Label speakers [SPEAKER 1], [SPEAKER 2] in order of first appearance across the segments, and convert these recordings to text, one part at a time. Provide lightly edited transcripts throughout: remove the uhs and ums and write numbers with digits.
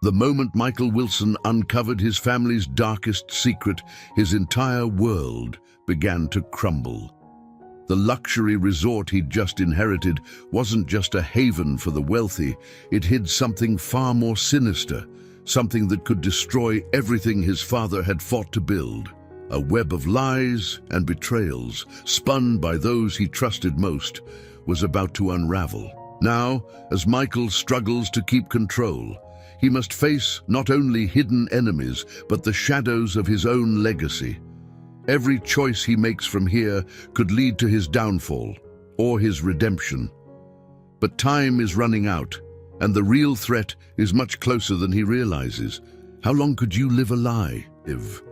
[SPEAKER 1] The moment Michael Wilson uncovered his family's darkest secret, his entire world began to crumble. The luxury resort he'd just inherited wasn't just a haven for the wealthy, it hid something far more sinister, something that could destroy everything his father had fought to build. A web of lies and betrayals, spun by those he trusted most, was about to unravel. Now, as Michael struggles to keep control, he must face not only hidden enemies, but the shadows of his own legacy. Every choice he makes from here could lead to his downfall or his redemption. But time is running out, and the real threat is much closer than he realizes. How long could you live a lie, Iv?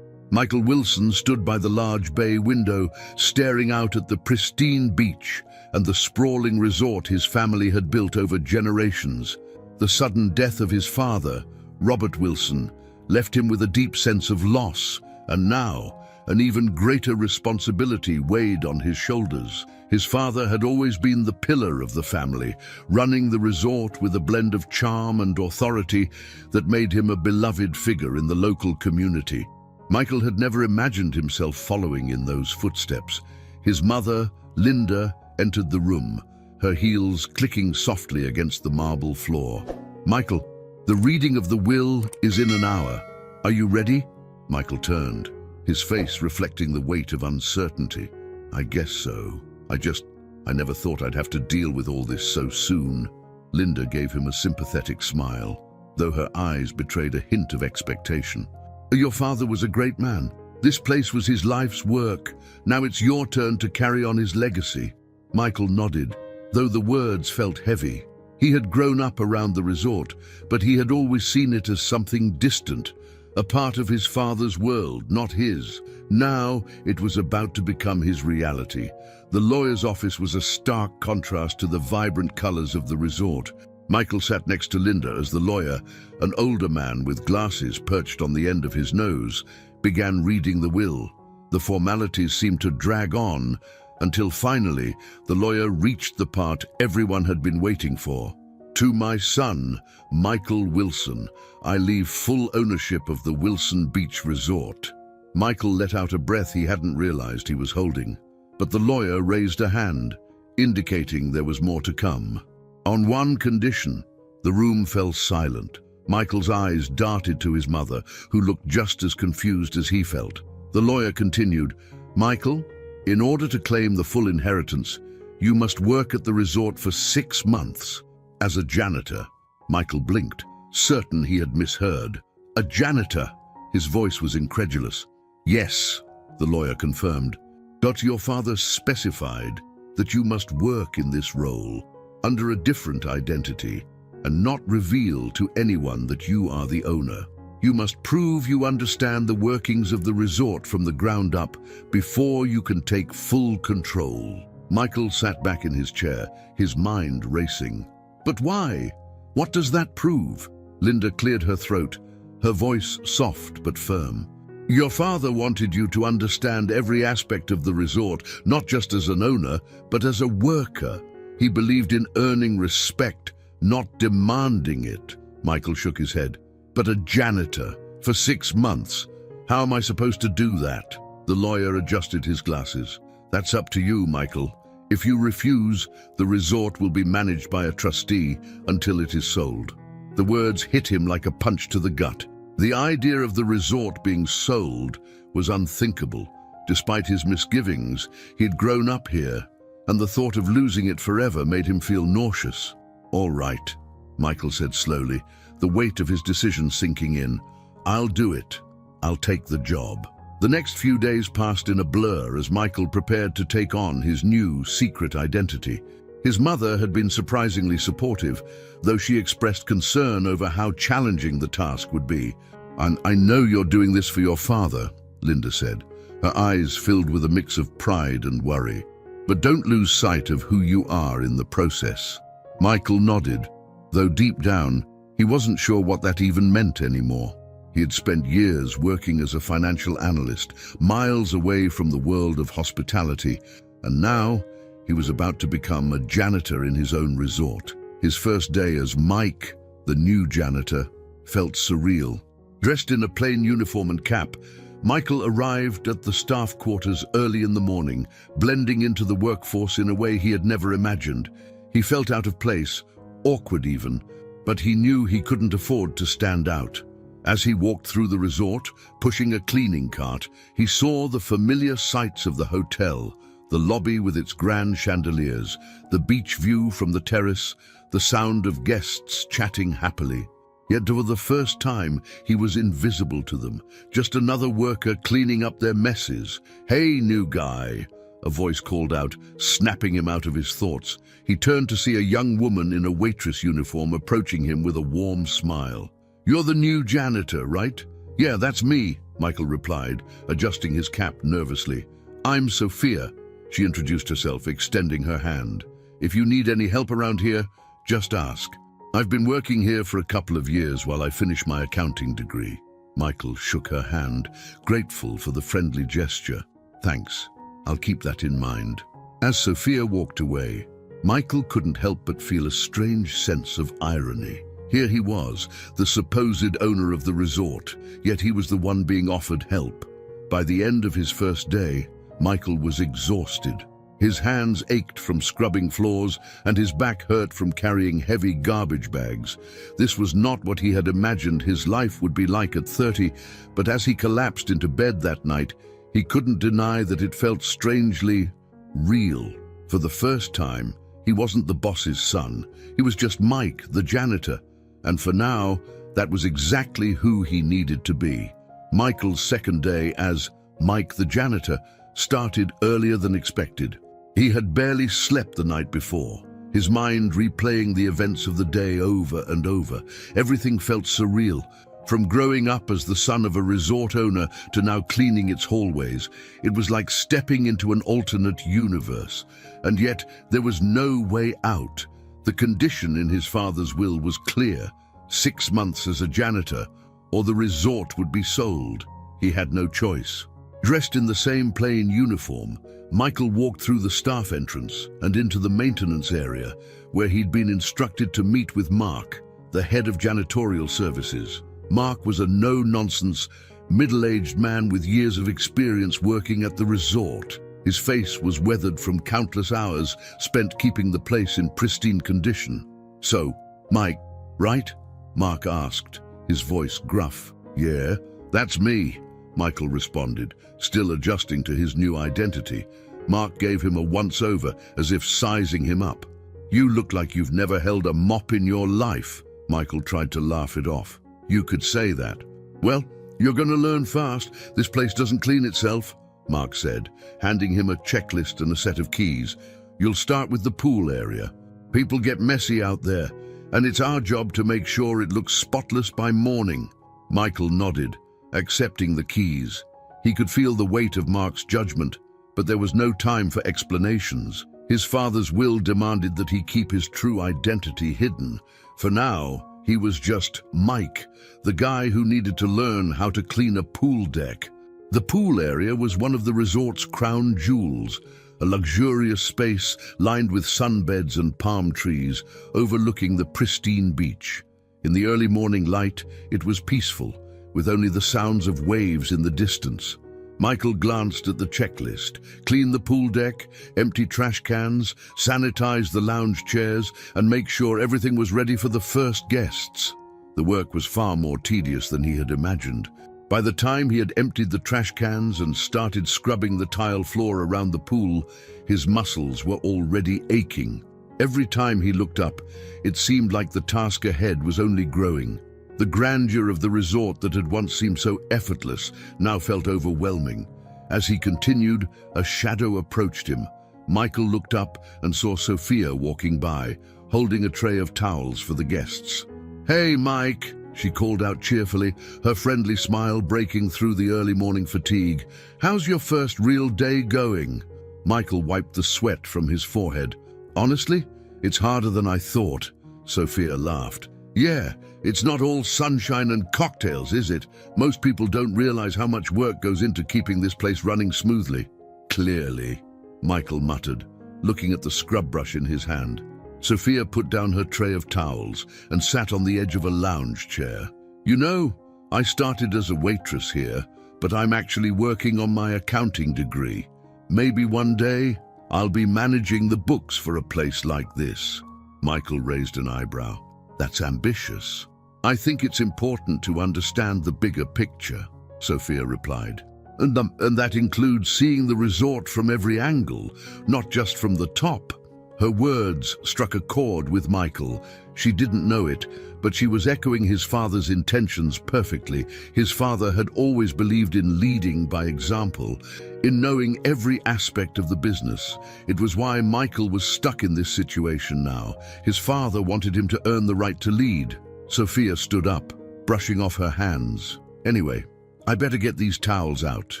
[SPEAKER 1] Michael Wilson stood by the large bay window, staring out at the pristine beach and the sprawling resort his family had built over generations. The sudden death of his father, Robert Wilson, left him with a deep sense of loss, and now an even greater responsibility weighed on his shoulders. His father had always been the pillar of the family, running the resort with a blend of charm and authority that made him a beloved figure in the local community. Michael had never imagined himself following in those footsteps. His mother, Linda, entered the room, her heels clicking softly against the marble floor. "Michael, the reading of the will is in an hour. Are you ready?" Michael turned, his face reflecting the weight of uncertainty. "I guess so. I never thought I'd have to deal with all this so soon." Linda gave him a sympathetic smile, though her eyes betrayed a hint of expectation. "Your father was a great man. This place was his life's work. Now it's your turn to carry on his legacy." Michael nodded, though the words felt heavy. He had grown up around the resort, but he had always seen it as something distant, a part of his father's world, not his. Now it was about to become his reality. The lawyer's office was a stark contrast to the vibrant colors of the resort. Michael sat next to Linda as the lawyer, an older man with glasses perched on the end of his nose, began reading the will. The formalities seemed to drag on until finally the lawyer reached the part everyone had been waiting for. "To my son, Michael Wilson, I leave full ownership of the Wilson Beach Resort." Michael let out a breath he hadn't realized he was holding, but the lawyer raised a hand, indicating there was more to come. On one condition. The room fell silent. Michael's eyes darted to his mother, who looked just as confused as he felt. The lawyer continued, "Michael, in order to claim the full inheritance, you must work at the resort for 6 months as a janitor." Michael blinked, certain he had misheard. "A janitor?" His voice was incredulous. "Yes," the lawyer confirmed. "But your father specified that you must work in this role under a different identity and not reveal to anyone that you are the owner. You must prove you understand the workings of the resort from the ground up before you can take full control." Michael sat back in his chair, his mind racing. "But why? What does that prove?" Linda cleared her throat, her voice soft but firm. "Your father wanted you to understand every aspect of the resort, not just as an owner, but as a worker. He believed in earning respect, not demanding it." Michael shook his head. "But a janitor for 6 months? How am I supposed to do that?" The lawyer adjusted his glasses. "That's up to you, Michael. If you refuse, the resort will be managed by a trustee until it is sold." The words hit him like a punch to the gut. The idea of the resort being sold was unthinkable. Despite his misgivings, he'd grown up here, and the thought of losing it forever made him feel nauseous. "All right," Michael said slowly, the weight of his decision sinking in. "I'll do it. I'll take the job." The next few days passed in a blur as Michael prepared to take on his new secret identity. His mother had been surprisingly supportive, though she expressed concern over how challenging the task would be. I know you're doing this for your father," Linda said, her eyes filled with a mix of pride and worry. "But don't lose sight of who you are in the process." Michael nodded, though deep down, he wasn't sure what that even meant anymore. He had spent years working as a financial analyst, miles away from the world of hospitality, and now he was about to become a janitor in his own resort. His first day as Mike, the new janitor, felt surreal. Dressed in a plain uniform and cap, Michael arrived at the staff quarters early in the morning, blending into the workforce in a way he had never imagined. He felt out of place, awkward even, but he knew he couldn't afford to stand out. As he walked through the resort, pushing a cleaning cart, he saw the familiar sights of the hotel, the lobby with its grand chandeliers, the beach view from the terrace, the sound of guests chatting happily. Yet for the first time, he was invisible to them, just another worker cleaning up their messes. "Hey, new guy," a voice called out, snapping him out of his thoughts. He turned to see a young woman in a waitress uniform approaching him with a warm smile. "You're the new janitor, right?" "Yeah, that's me," Michael replied, adjusting his cap nervously. "I'm Sophia," she introduced herself, extending her hand. "If you need any help around here, just ask. I've been working here for a couple of years while I finish my accounting degree." Michael shook her hand, grateful for the friendly gesture. "Thanks. I'll keep that in mind." As Sophia walked away, Michael couldn't help but feel a strange sense of irony. Here he was, the supposed owner of the resort, yet he was the one being offered help. By the end of his first day, Michael was exhausted. His hands ached from scrubbing floors, and his back hurt from carrying heavy garbage bags. This was not what he had imagined his life would be like at 30, but as he collapsed into bed that night, he couldn't deny that it felt strangely real. For the first time, he wasn't the boss's son. He was just Mike, the janitor. And for now, that was exactly who he needed to be. Michael's second day as Mike the janitor started earlier than expected. He had barely slept the night before, his mind replaying the events of the day over and over. Everything felt surreal. From growing up as the son of a resort owner to now cleaning its hallways, it was like stepping into an alternate universe. And yet, there was no way out. The condition in his father's will was clear: 6 months as a janitor, or the resort would be sold. He had no choice. Dressed in the same plain uniform, Michael walked through the staff entrance and into the maintenance area, where he'd been instructed to meet with Mark, the head of janitorial services. Mark was a no-nonsense, middle-aged man with years of experience working at the resort. His face was weathered from countless hours spent keeping the place in pristine condition. "So, Mike, right?" Mark asked, his voice gruff. "Yeah, that's me," Michael responded, still adjusting to his new identity. Mark gave him a once-over, as if sizing him up. "You look like you've never held a mop in your life." Michael tried to laugh it off. "You could say that." "Well, you're going to learn fast. This place doesn't clean itself," Mark said, handing him a checklist and a set of keys. "You'll start with the pool area. People get messy out there, and it's our job to make sure it looks spotless by morning." Michael nodded, accepting the keys. He could feel the weight of Mark's judgment, but there was no time for explanations. His father's will demanded that he keep his true identity hidden. For now, he was just Mike, the guy who needed to learn how to clean a pool deck. The pool area was one of the resort's crown jewels, a luxurious space lined with sunbeds and palm trees, overlooking the pristine beach. In the early morning light, it was peaceful, with only the sounds of waves in the distance. Michael glanced at the checklist: clean the pool deck, empty trash cans, sanitize the lounge chairs, and make sure everything was ready for the first guests. The work was far more tedious than he had imagined. By the time he had emptied the trash cans and started scrubbing the tile floor around the pool, his muscles were already aching. Every time he looked up, it seemed like the task ahead was only growing. The grandeur of the resort that had once seemed so effortless now felt overwhelming. As he continued, a shadow approached him. Michael looked up and saw Sophia walking by, holding a tray of towels for the guests. "Hey, Mike," she called out cheerfully, her friendly smile breaking through the early morning fatigue. "How's your first real day going?" Michael wiped the sweat from his forehead. "Honestly, it's harder than I thought," Sophia laughed. "Yeah, it's not all sunshine and cocktails, is it? Most people don't realize how much work goes into keeping this place running smoothly." "Clearly," Michael muttered, looking at the scrub brush in his hand. Sophia put down her tray of towels and sat on the edge of a lounge chair. You know, I started as a waitress here, but I'm actually working on my accounting degree. Maybe one day I'll be managing the books for a place like this." Michael raised an eyebrow. "That's ambitious." "I think it's important to understand the bigger picture," Sophia replied. And that includes seeing the resort from every angle, not just from the top." Her words struck a chord with Michael. She didn't know it, but she was echoing his father's intentions perfectly. His father had always believed in leading by example, in knowing every aspect of the business. It was why Michael was stuck in this situation now. His father wanted him to earn the right to lead. Sophia stood up, brushing off her hands. "Anyway, I better get these towels out.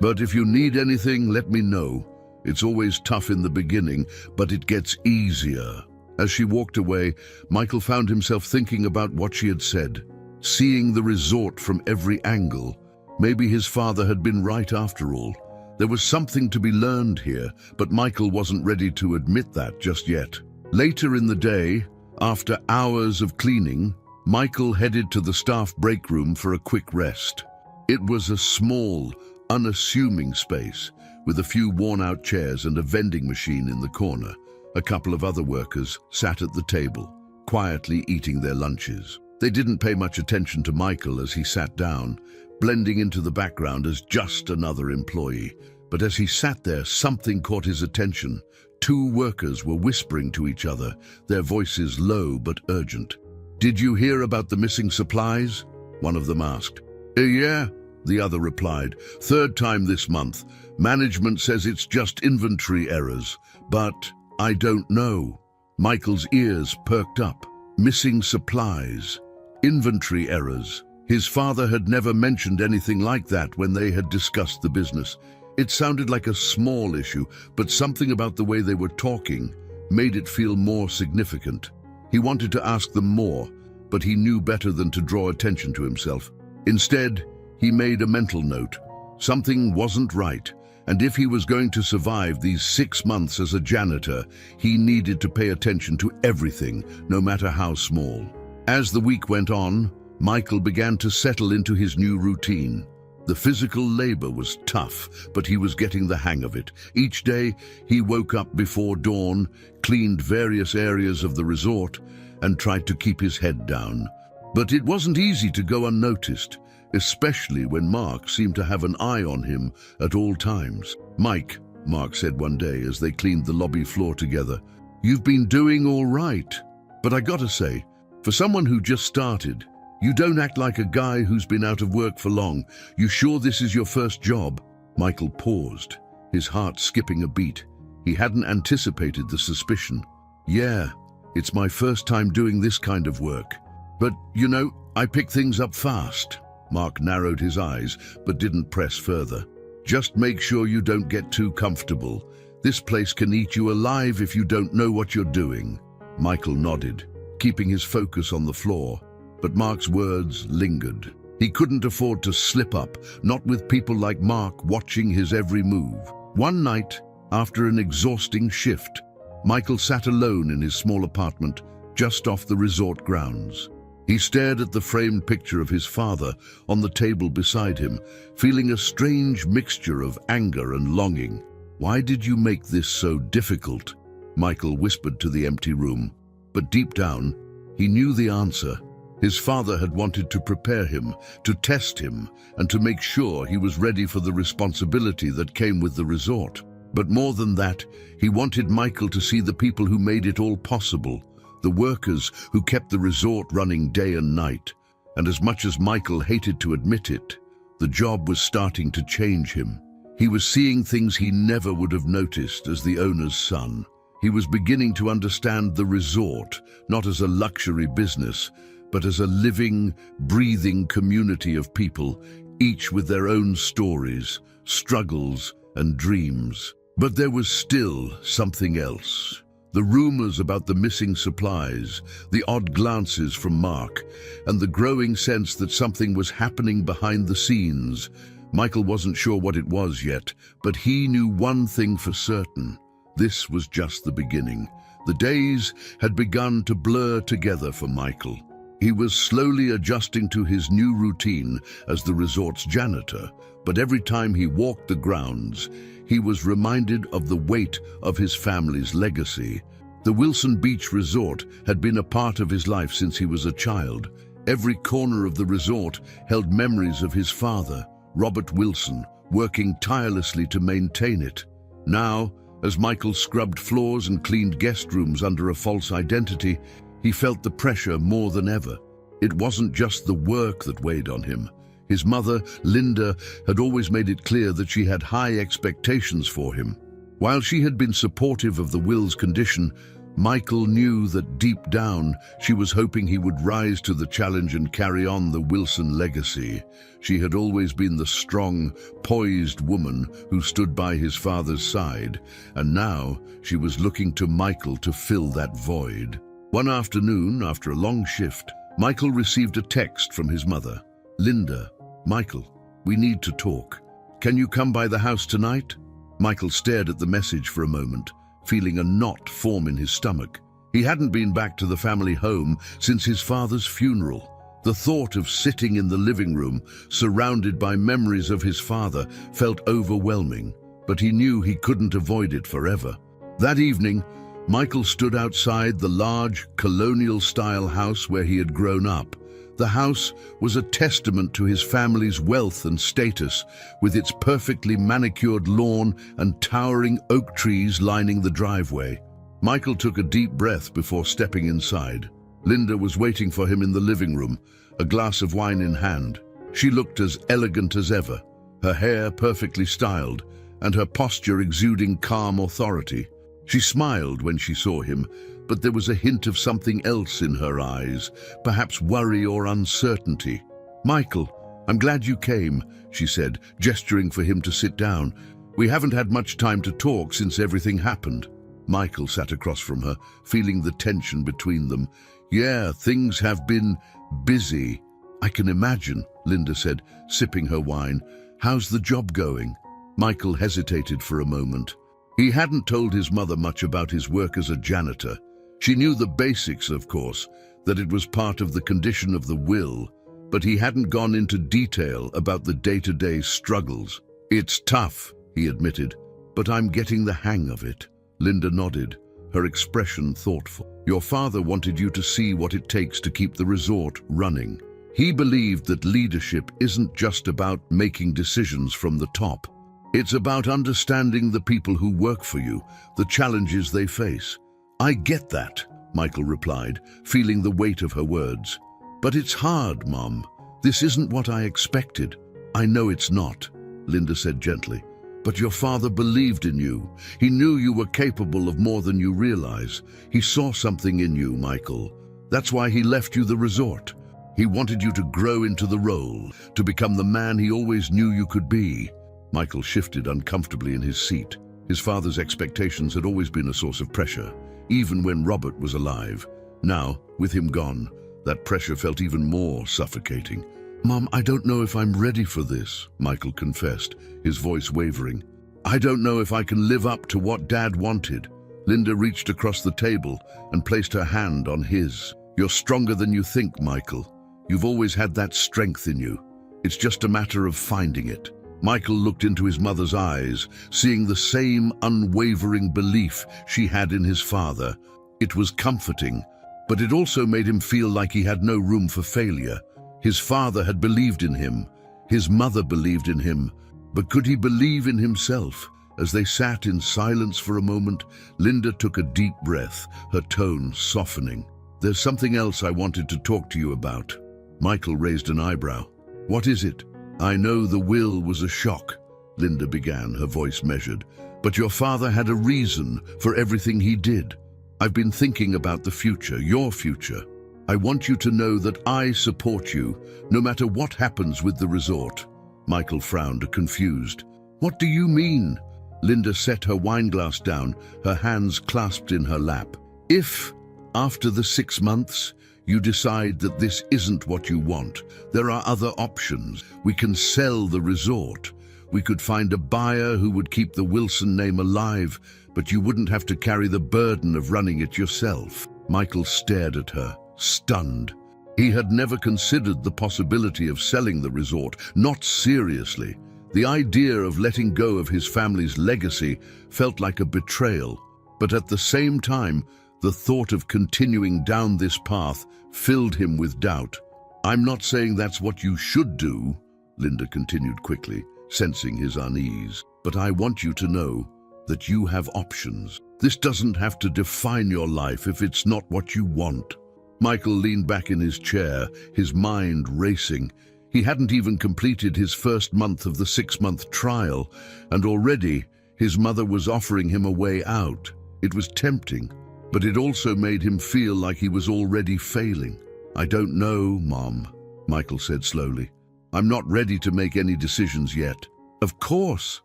[SPEAKER 1] But if you need anything, let me know. It's always tough in the beginning, but it gets easier." As she walked away, Michael found himself thinking about what she had said. Seeing the resort from every angle. Maybe his father had been right after all. There was something to be learned here, but Michael wasn't ready to admit that just yet. Later in the day, after hours of cleaning, Michael headed to the staff break room for a quick rest. It was a small, unassuming space, with a few worn-out chairs and a vending machine in the corner. A couple of other workers sat at the table, quietly eating their lunches. They didn't pay much attention to Michael as he sat down, blending into the background as just another employee. But as he sat there, something caught his attention. Two workers were whispering to each other, their voices low but urgent. "Did you hear about the missing supplies?" one of them asked. Yeah," the other replied. "Third time this month. Management says it's just inventory errors, but I don't know." Michael's ears perked up. Missing supplies. Inventory errors. His father had never mentioned anything like that when they had discussed the business. It sounded like a small issue, but something about the way they were talking made it feel more significant. He wanted to ask them more, but he knew better than to draw attention to himself. Instead, he made a mental note. Something wasn't right, and if he was going to survive these 6 months as a janitor, he needed to pay attention to everything, no matter how small. As the week went on, Michael began to settle into his new routine. The physical labor was tough, but he was getting the hang of it. Each day, he woke up before dawn, cleaned various areas of the resort, and tried to keep his head down. But it wasn't easy to go unnoticed, especially when Mark seemed to have an eye on him at all times. "Mike," Mark said one day as they cleaned the lobby floor together, "you've been doing all right. But I gotta say, for someone who just started, you don't act like a guy who's been out of work for long. You sure this is your first job?" Michael paused, his heart skipping a beat. He hadn't anticipated the suspicion. "Yeah, it's my first time doing this kind of work. But, you know, I pick things up fast." Mark narrowed his eyes, but didn't press further. "Just make sure you don't get too comfortable. This place can eat you alive if you don't know what you're doing." Michael nodded, keeping his focus on the floor. But Mark's words lingered. He couldn't afford to slip up, not with people like Mark watching his every move. One night, after an exhausting shift, Michael sat alone in his small apartment, just off the resort grounds. He stared at the framed picture of his father on the table beside him, feeling a strange mixture of anger and longing. "Why did you make this so difficult?" Michael whispered to the empty room. But deep down, he knew the answer. His father had wanted to prepare him, to test him, and to make sure he was ready for the responsibility that came with the resort. But more than that, he wanted Michael to see the people who made it all possible, the workers who kept the resort running day and night. And as much as Michael hated to admit it, the job was starting to change him. He was seeing things he never would have noticed as the owner's son. He was beginning to understand the resort, not as a luxury business, but as a living, breathing community of people, each with their own stories, struggles, and dreams. But there was still something else. The rumors about the missing supplies, the odd glances from Mark, and the growing sense that something was happening behind the scenes. Michael wasn't sure what it was yet, but he knew one thing for certain. This was just the beginning. The days had begun to blur together for Michael. He was slowly adjusting to his new routine as the resort's janitor, but every time he walked the grounds, he was reminded of the weight of his family's legacy. The Wilson Beach Resort had been a part of his life since he was a child. Every corner of the resort held memories of his father, Robert Wilson, working tirelessly to maintain it. Now, as Michael scrubbed floors and cleaned guest rooms under a false identity, he felt the pressure more than ever. It wasn't just the work that weighed on him. His mother, Linda, had always made it clear that she had high expectations for him. While she had been supportive of the Will's condition, Michael knew that deep down she was hoping he would rise to the challenge and carry on the Wilson legacy. She had always been the strong, poised woman who stood by his father's side, and now she was looking to Michael to fill that void. One afternoon, after a long shift, Michael received a text from his mother. "Linda, Michael, we need to talk. Can you come by the house tonight?" Michael stared at the message for a moment, feeling a knot form in his stomach. He hadn't been back to the family home since his father's funeral. The thought of sitting in the living room, surrounded by memories of his father, felt overwhelming, but he knew he couldn't avoid it forever. That evening, Michael stood outside the large, colonial-style house where he had grown up. The house was a testament to his family's wealth and status, with its perfectly manicured lawn and towering oak trees lining the driveway. Michael took a deep breath before stepping inside. Linda was waiting for him in the living room, a glass of wine in hand. She looked as elegant as ever, her hair perfectly styled, and her posture exuding calm authority. She smiled when she saw him, but there was a hint of something else in her eyes, perhaps worry or uncertainty. "Michael, I'm glad you came," she said, gesturing for him to sit down. "We haven't had much time to talk since everything happened." Michael sat across from her, feeling the tension between them. "Yeah, things have been busy." "I can imagine," Linda said, sipping her wine. "How's the job going?" Michael hesitated for a moment. He hadn't told his mother much about his work as a janitor. She knew the basics, of course, that it was part of the condition of the will, but he hadn't gone into detail about the day-to-day struggles. "It's tough," he admitted, "but I'm getting the hang of it." Linda nodded, her expression thoughtful. "Your father wanted you to see what it takes to keep the resort running. He believed that leadership isn't just about making decisions from the top. It's about understanding the people who work for you, the challenges they face." "I get that," Michael replied, feeling the weight of her words. "But it's hard, Mom. This isn't what I expected." "I know it's not," Linda said gently. "But your father believed in you. He knew you were capable of more than you realize. He saw something in you, Michael. That's why he left you the resort. He wanted you to grow into the role, to become the man he always knew you could be." Michael shifted uncomfortably in his seat. His father's expectations had always been a source of pressure, even when Robert was alive. Now, with him gone, that pressure felt even more suffocating. "Mom, I don't know if I'm ready for this," Michael confessed, his voice wavering. "I don't know if I can live up to what Dad wanted." Linda reached across the table and placed her hand on his. "You're stronger than you think, Michael. You've always had that strength in you. It's just a matter of finding it." Michael looked into his mother's eyes, seeing the same unwavering belief she had in his father. It was comforting, but it also made him feel like he had no room for failure. His father had believed in him. His mother believed in him. But could he believe in himself? As they sat in silence for a moment, Linda took a deep breath, her tone softening. "There's something else I wanted to talk to you about." Michael raised an eyebrow. "What is it?" "I know the will was a shock," Linda began, her voice measured. "But your father had a reason for everything he did. I've been thinking about the future, your future. I want you to know that I support you, no matter what happens with the resort." Michael frowned, confused. "What do you mean?" Linda set her wineglass down, her hands clasped in her lap. "If, after the 6 months, you decide that this isn't what you want, there are other options. We can sell the resort. We could find a buyer who would keep the Wilson name alive, but you wouldn't have to carry the burden of running it yourself." Michael stared at her, stunned. He had never considered the possibility of selling the resort, not seriously. The idea of letting go of his family's legacy felt like a betrayal, but at the same time, the thought of continuing down this path filled him with doubt. "I'm not saying that's what you should do," Linda continued quickly, sensing his unease, "but I want you to know that you have options. This doesn't have to define your life if it's not what you want." Michael leaned back in his chair, his mind racing. He hadn't even completed his first month of the 6-month trial, and already his mother was offering him a way out. It was tempting, but it also made him feel like he was already failing. "I don't know, Mom," Michael said slowly. "I'm not ready to make any decisions yet." "Of course,"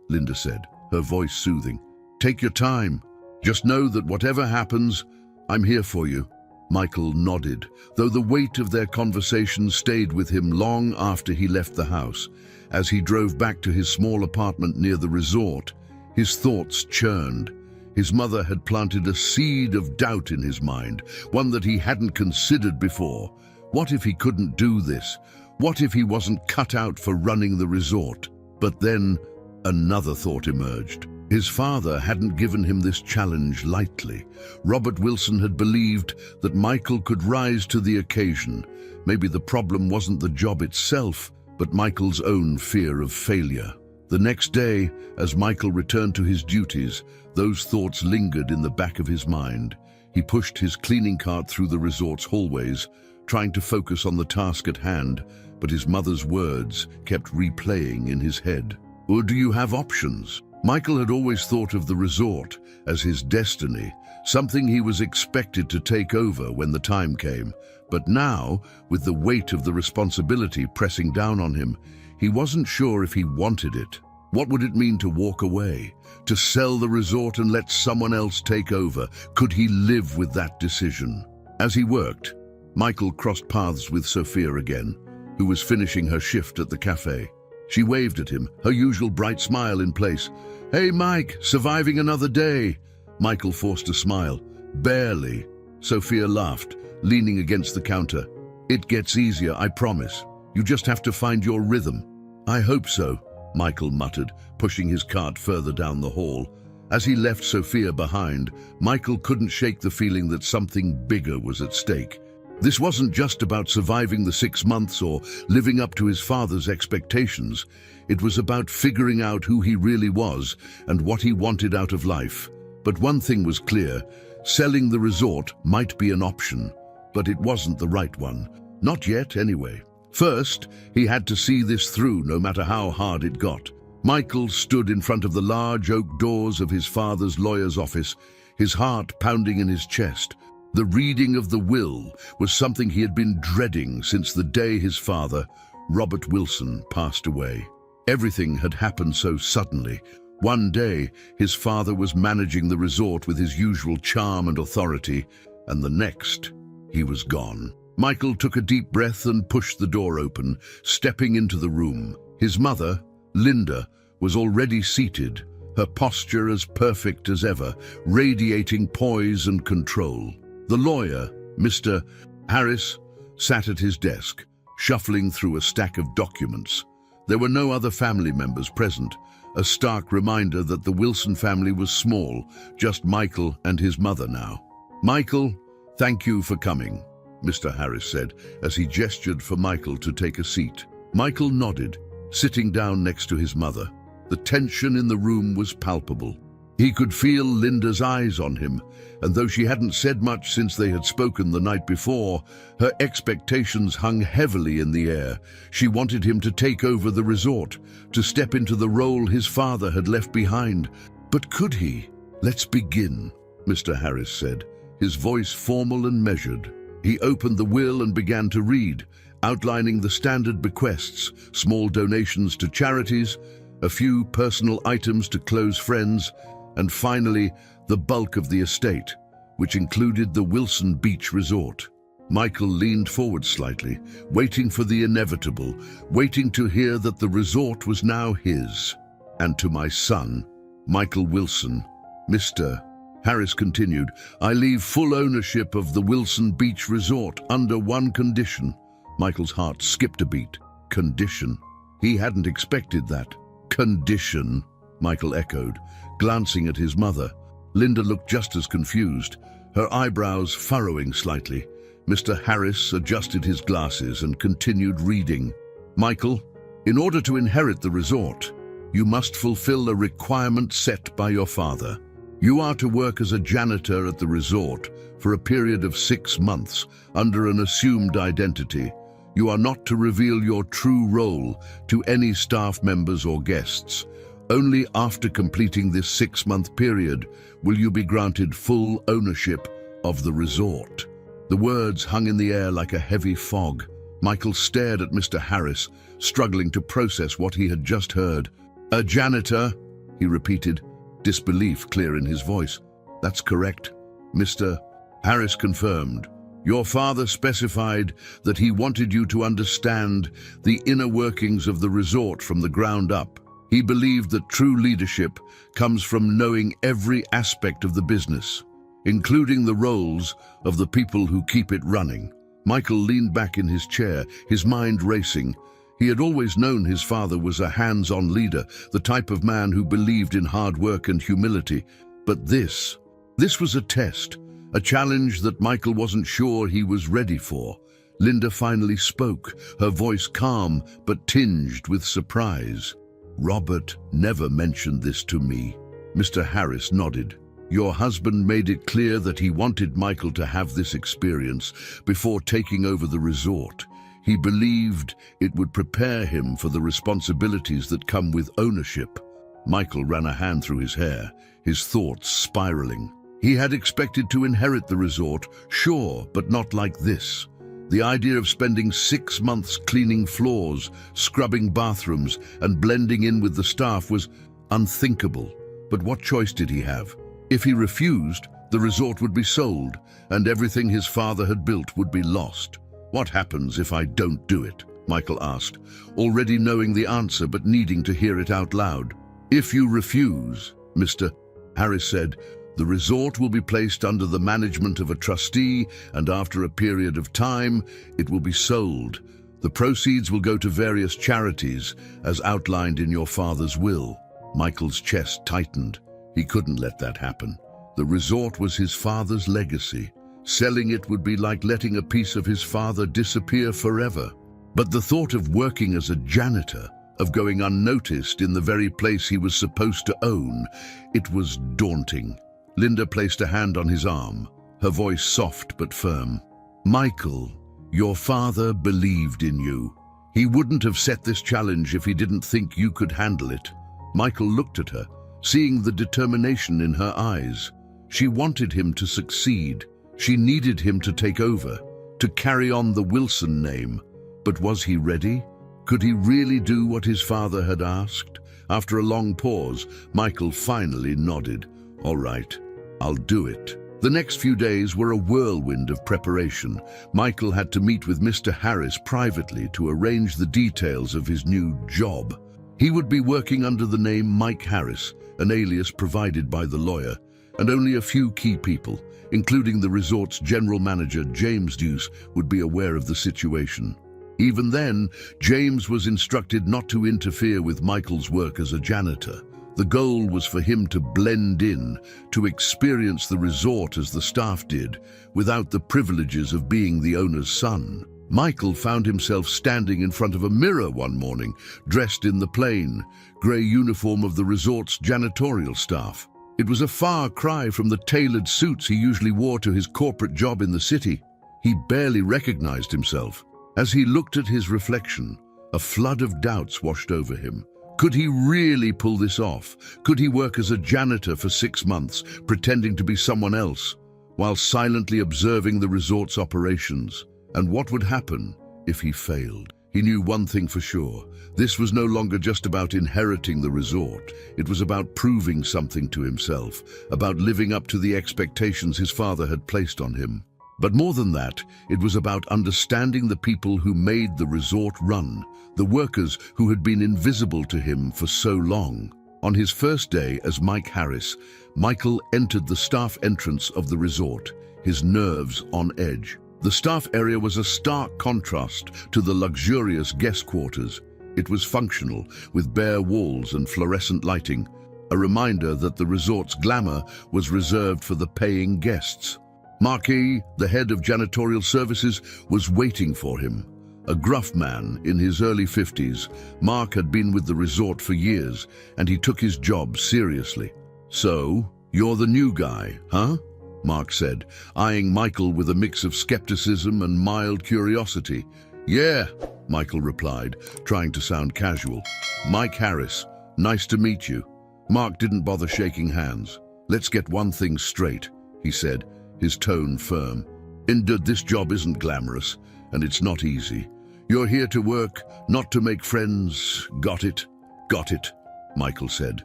[SPEAKER 1] Linda said, her voice soothing. "Take your time. Just know that whatever happens, I'm here for you." Michael nodded, though the weight of their conversation stayed with him long after he left the house. As he drove back to his small apartment near the resort, his thoughts churned. His mother had planted a seed of doubt in his mind, one that he hadn't considered before. What if he couldn't do this? What if he wasn't cut out for running the resort? But then another thought emerged. His father hadn't given him this challenge lightly. Robert Wilson had believed that Michael could rise to the occasion. Maybe the problem wasn't the job itself, but Michael's own fear of failure. The next day, as Michael returned to his duties, those thoughts lingered in the back of his mind. He pushed his cleaning cart through the resort's hallways, trying to focus on the task at hand, but his mother's words kept replaying in his head. "Or do you have options?" Michael had always thought of the resort as his destiny, something he was expected to take over when the time came. But now, with the weight of the responsibility pressing down on him, he wasn't sure if he wanted it. What would it mean to walk away? To sell the resort and let someone else take over? Could he live with that decision? As he worked, Michael crossed paths with Sophia again, who was finishing her shift at the cafe. She waved at him, her usual bright smile in place. "Hey, Mike, surviving another day?" Michael forced a smile. "Barely." Sophia laughed, leaning against the counter. "It gets easier, I promise. You just have to find your rhythm." "I hope so," Michael muttered, pushing his cart further down the hall. As he left Sophia behind, Michael couldn't shake the feeling that something bigger was at stake. This wasn't just about surviving the 6 months or living up to his father's expectations. It was about figuring out who he really was and what he wanted out of life. But one thing was clear: selling the resort might be an option, but it wasn't the right one. Not yet, anyway. First, he had to see this through, no matter how hard it got. Michael stood in front of the large oak doors of his father's lawyer's office, his heart pounding in his chest. The reading of the will was something he had been dreading since the day his father, Robert Wilson, passed away. Everything had happened so suddenly. One day, his father was managing the resort with his usual charm and authority, and the next, he was gone. Michael took a deep breath and pushed the door open, stepping into the room. His mother, Linda, was already seated, her posture as perfect as ever, radiating poise and control. The lawyer, Mr. Harris, sat at his desk, shuffling through a stack of documents. There were no other family members present, a stark reminder that the Wilson family was small, just Michael and his mother now. "Michael, thank you for coming," Mr. Harris said, as he gestured for Michael to take a seat. Michael nodded, sitting down next to his mother. The tension in the room was palpable. He could feel Linda's eyes on him, and though she hadn't said much since they had spoken the night before, her expectations hung heavily in the air. She wanted him to take over the resort, to step into the role his father had left behind. But could he? "Let's begin," Mr. Harris said, his voice formal and measured. He opened the will and began to read, outlining the standard bequests, small donations to charities, a few personal items to close friends, and finally, the bulk of the estate, which included the Wilson Beach Resort. Michael leaned forward slightly, waiting for the inevitable, waiting to hear that the resort was now his. "And to my son, Michael Wilson, Mr. Harris continued, "I leave full ownership of the Wilson Beach Resort under one condition." Michael's heart skipped a beat. Condition? He hadn't expected that. Condition, Michael echoed, glancing at his mother. Linda looked just as confused, her eyebrows furrowing slightly. Mr. Harris adjusted his glasses and continued reading. "Michael, in order to inherit the resort, you must fulfill a requirement set by your father. You are to work as a janitor at the resort for a period of 6 months under an assumed identity. You are not to reveal your true role to any staff members or guests. Only after completing this 6-month period will you be granted full ownership of the resort." The words hung in the air like a heavy fog. Michael stared at Mr. Harris, struggling to process what he had just heard. "A janitor," he repeated, disbelief clear in his voice. "That's correct," Mr. Harris confirmed. "Your father specified that he wanted you to understand the inner workings of the resort from the ground up. He believed that true leadership comes from knowing every aspect of the business, including the roles of the people who keep it running." Michael leaned back in his chair, his mind racing. He had always known his father was a hands-on leader, the type of man who believed in hard work and humility. But this was a test, a challenge that Michael wasn't sure he was ready for. Linda finally spoke, her voice calm but tinged with surprise. "Robert never mentioned this to me." Mr. Harris nodded. "Your husband made it clear that he wanted Michael to have this experience before taking over the resort. He believed it would prepare him for the responsibilities that come with ownership." Michael ran a hand through his hair, his thoughts spiraling. He had expected to inherit the resort, sure, but not like this. The idea of spending 6 months cleaning floors, scrubbing bathrooms, and blending in with the staff was unthinkable. But what choice did he have? If he refused, the resort would be sold, and everything his father had built would be lost. "What happens if I don't do it?" Michael asked, already knowing the answer but needing to hear it out loud. "If you refuse," Mr. Harris said, "the resort will be placed under the management of a trustee, and after a period of time, it will be sold. The proceeds will go to various charities, as outlined in your father's will." Michael's chest tightened. He couldn't let that happen. The resort was his father's legacy. Selling it would be like letting a piece of his father disappear forever. But the thought of working as a janitor, of going unnoticed in the very place he was supposed to own, it was daunting. Linda placed a hand on his arm, her voice soft but firm. "Michael, your father believed in you. He wouldn't have set this challenge if he didn't think you could handle it." Michael looked at her, seeing the determination in her eyes. She wanted him to succeed. She needed him to take over, to carry on the Wilson name. But was he ready? Could he really do what his father had asked? After a long pause, Michael finally nodded. "All right, I'll do it." The next few days were a whirlwind of preparation. Michael had to meet with Mr. Harris privately to arrange the details of his new job. He would be working under the name Mike Harris, an alias provided by the lawyer, and only a few key people, including the resort's general manager, James Deuce, would be aware of the situation. Even then, James was instructed not to interfere with Michael's work as a janitor. The goal was for him to blend in, to experience the resort as the staff did, without the privileges of being the owner's son. Michael found himself standing in front of a mirror one morning, dressed in the plain, grey uniform of the resort's janitorial staff. It was a far cry from the tailored suits he usually wore to his corporate job in the city. He barely recognized himself. As he looked at his reflection, a flood of doubts washed over him. Could he really pull this off? Could he work as a janitor for 6 months, pretending to be someone else, while silently observing the resort's operations? And what would happen if he failed? He knew one thing for sure. This was no longer just about inheriting the resort. It was about proving something to himself, about living up to the expectations his father had placed on him. But more than that, it was about understanding the people who made the resort run, the workers who had been invisible to him for so long. On his first day as Mike Harris, Michael entered the staff entrance of the resort, his nerves on edge. The staff area was a stark contrast to the luxurious guest quarters. It was functional, with bare walls and fluorescent lighting, a reminder that the resort's glamour was reserved for the paying guests. Marquis, the head of janitorial services, was waiting for him. A gruff man in his early 50s, Mark had been with the resort for years, and he took his job seriously. "So, you're the new guy, huh?" Mark said, eyeing Michael with a mix of skepticism and mild curiosity. "Yeah," Michael replied, trying to sound casual. "Mike Harris, nice to meet you." Mark didn't bother shaking hands. "Let's get one thing straight," he said, his tone firm. "This job isn't glamorous, and it's not easy. You're here to work, not to make friends. Got it?" "Got it," Michael said,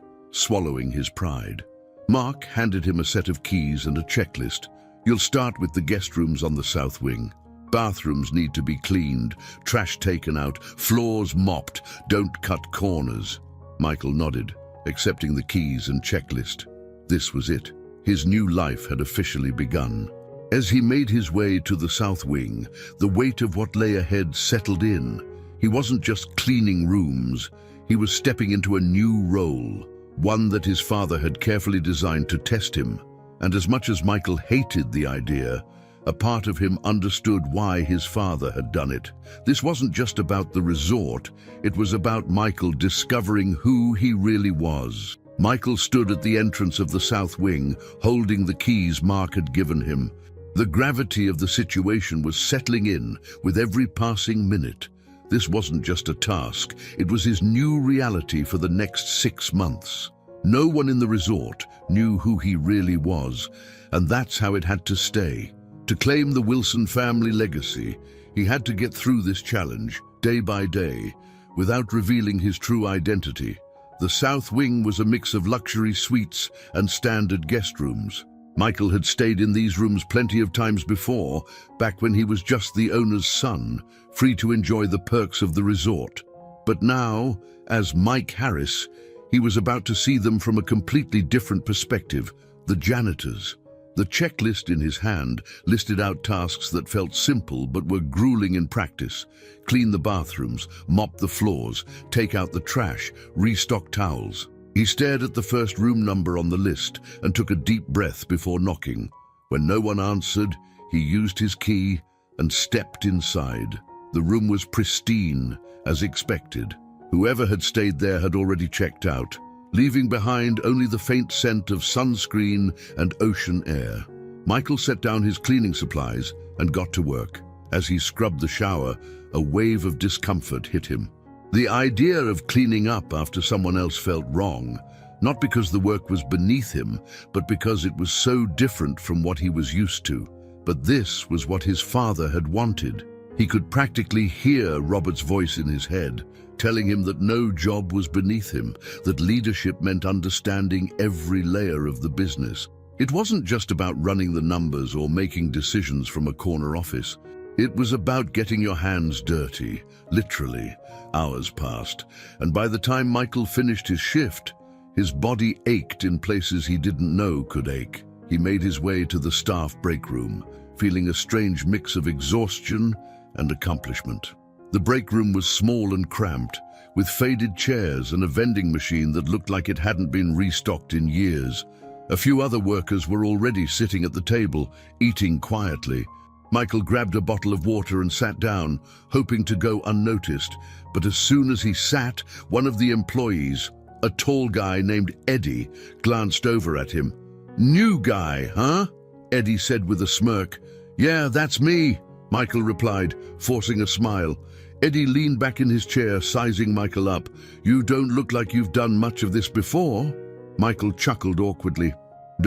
[SPEAKER 1] swallowing his pride. Mark handed him a set of keys and a checklist. "You'll start with the guest rooms on the south wing. Bathrooms need to be cleaned, trash taken out, floors mopped, don't cut corners." Michael nodded, accepting the keys and checklist. This was it. His new life had officially begun. As he made his way to the south wing, the weight of what lay ahead settled in. He wasn't just cleaning rooms, he was stepping into a new role, one that his father had carefully designed to test him. And as much as Michael hated the idea, a part of him understood why his father had done it. This wasn't just about the resort, it was about Michael discovering who he really was. Michael stood at the entrance of the south wing, holding the keys Mark had given him. The gravity of the situation was settling in with every passing minute. This wasn't just a task, it was his new reality for the next 6 months. No one in the resort knew who he really was, and that's how it had to stay. To claim the Wilson family legacy, he had to get through this challenge, day by day, without revealing his true identity. The south wing was a mix of luxury suites and standard guest rooms. Michael had stayed in these rooms plenty of times before, back when he was just the owner's son, free to enjoy the perks of the resort. But now, as Mike Harris, he was about to see them from a completely different perspective, the janitors. The checklist in his hand listed out tasks that felt simple but were grueling in practice. Clean the bathrooms, mop the floors, take out the trash, restock towels. He stared at the first room number on the list and took a deep breath before knocking. When no one answered, he used his key and stepped inside. The room was pristine, as expected. Whoever had stayed there had already checked out, leaving behind only the faint scent of sunscreen and ocean air. Michael set down his cleaning supplies and got to work. As he scrubbed the shower, a wave of discomfort hit him. The idea of cleaning up after someone else felt wrong, not because the work was beneath him, but because it was so different from what he was used to. But this was what his father had wanted. He could practically hear Robert's voice in his head, telling him that no job was beneath him, that leadership meant understanding every layer of the business. It wasn't just about running the numbers or making decisions from a corner office. It was about getting your hands dirty, literally. Hours passed, and by the time Michael finished his shift, his body ached in places he didn't know could ache. He made his way to the staff break room, feeling a strange mix of exhaustion and accomplishment. The break room was small and cramped, with faded chairs and a vending machine that looked like it hadn't been restocked in years. A few other workers were already sitting at the table, eating quietly. Michael grabbed a bottle of water and sat down, hoping to go unnoticed. But as soon as he sat, one of the employees, a tall guy named Eddie, glanced over at him. "New guy, huh?" Eddie said with a smirk. "Yeah, that's me," Michael replied, forcing a smile. Eddie leaned back in his chair, sizing Michael up. "You don't look like you've done much of this before." Michael chuckled awkwardly.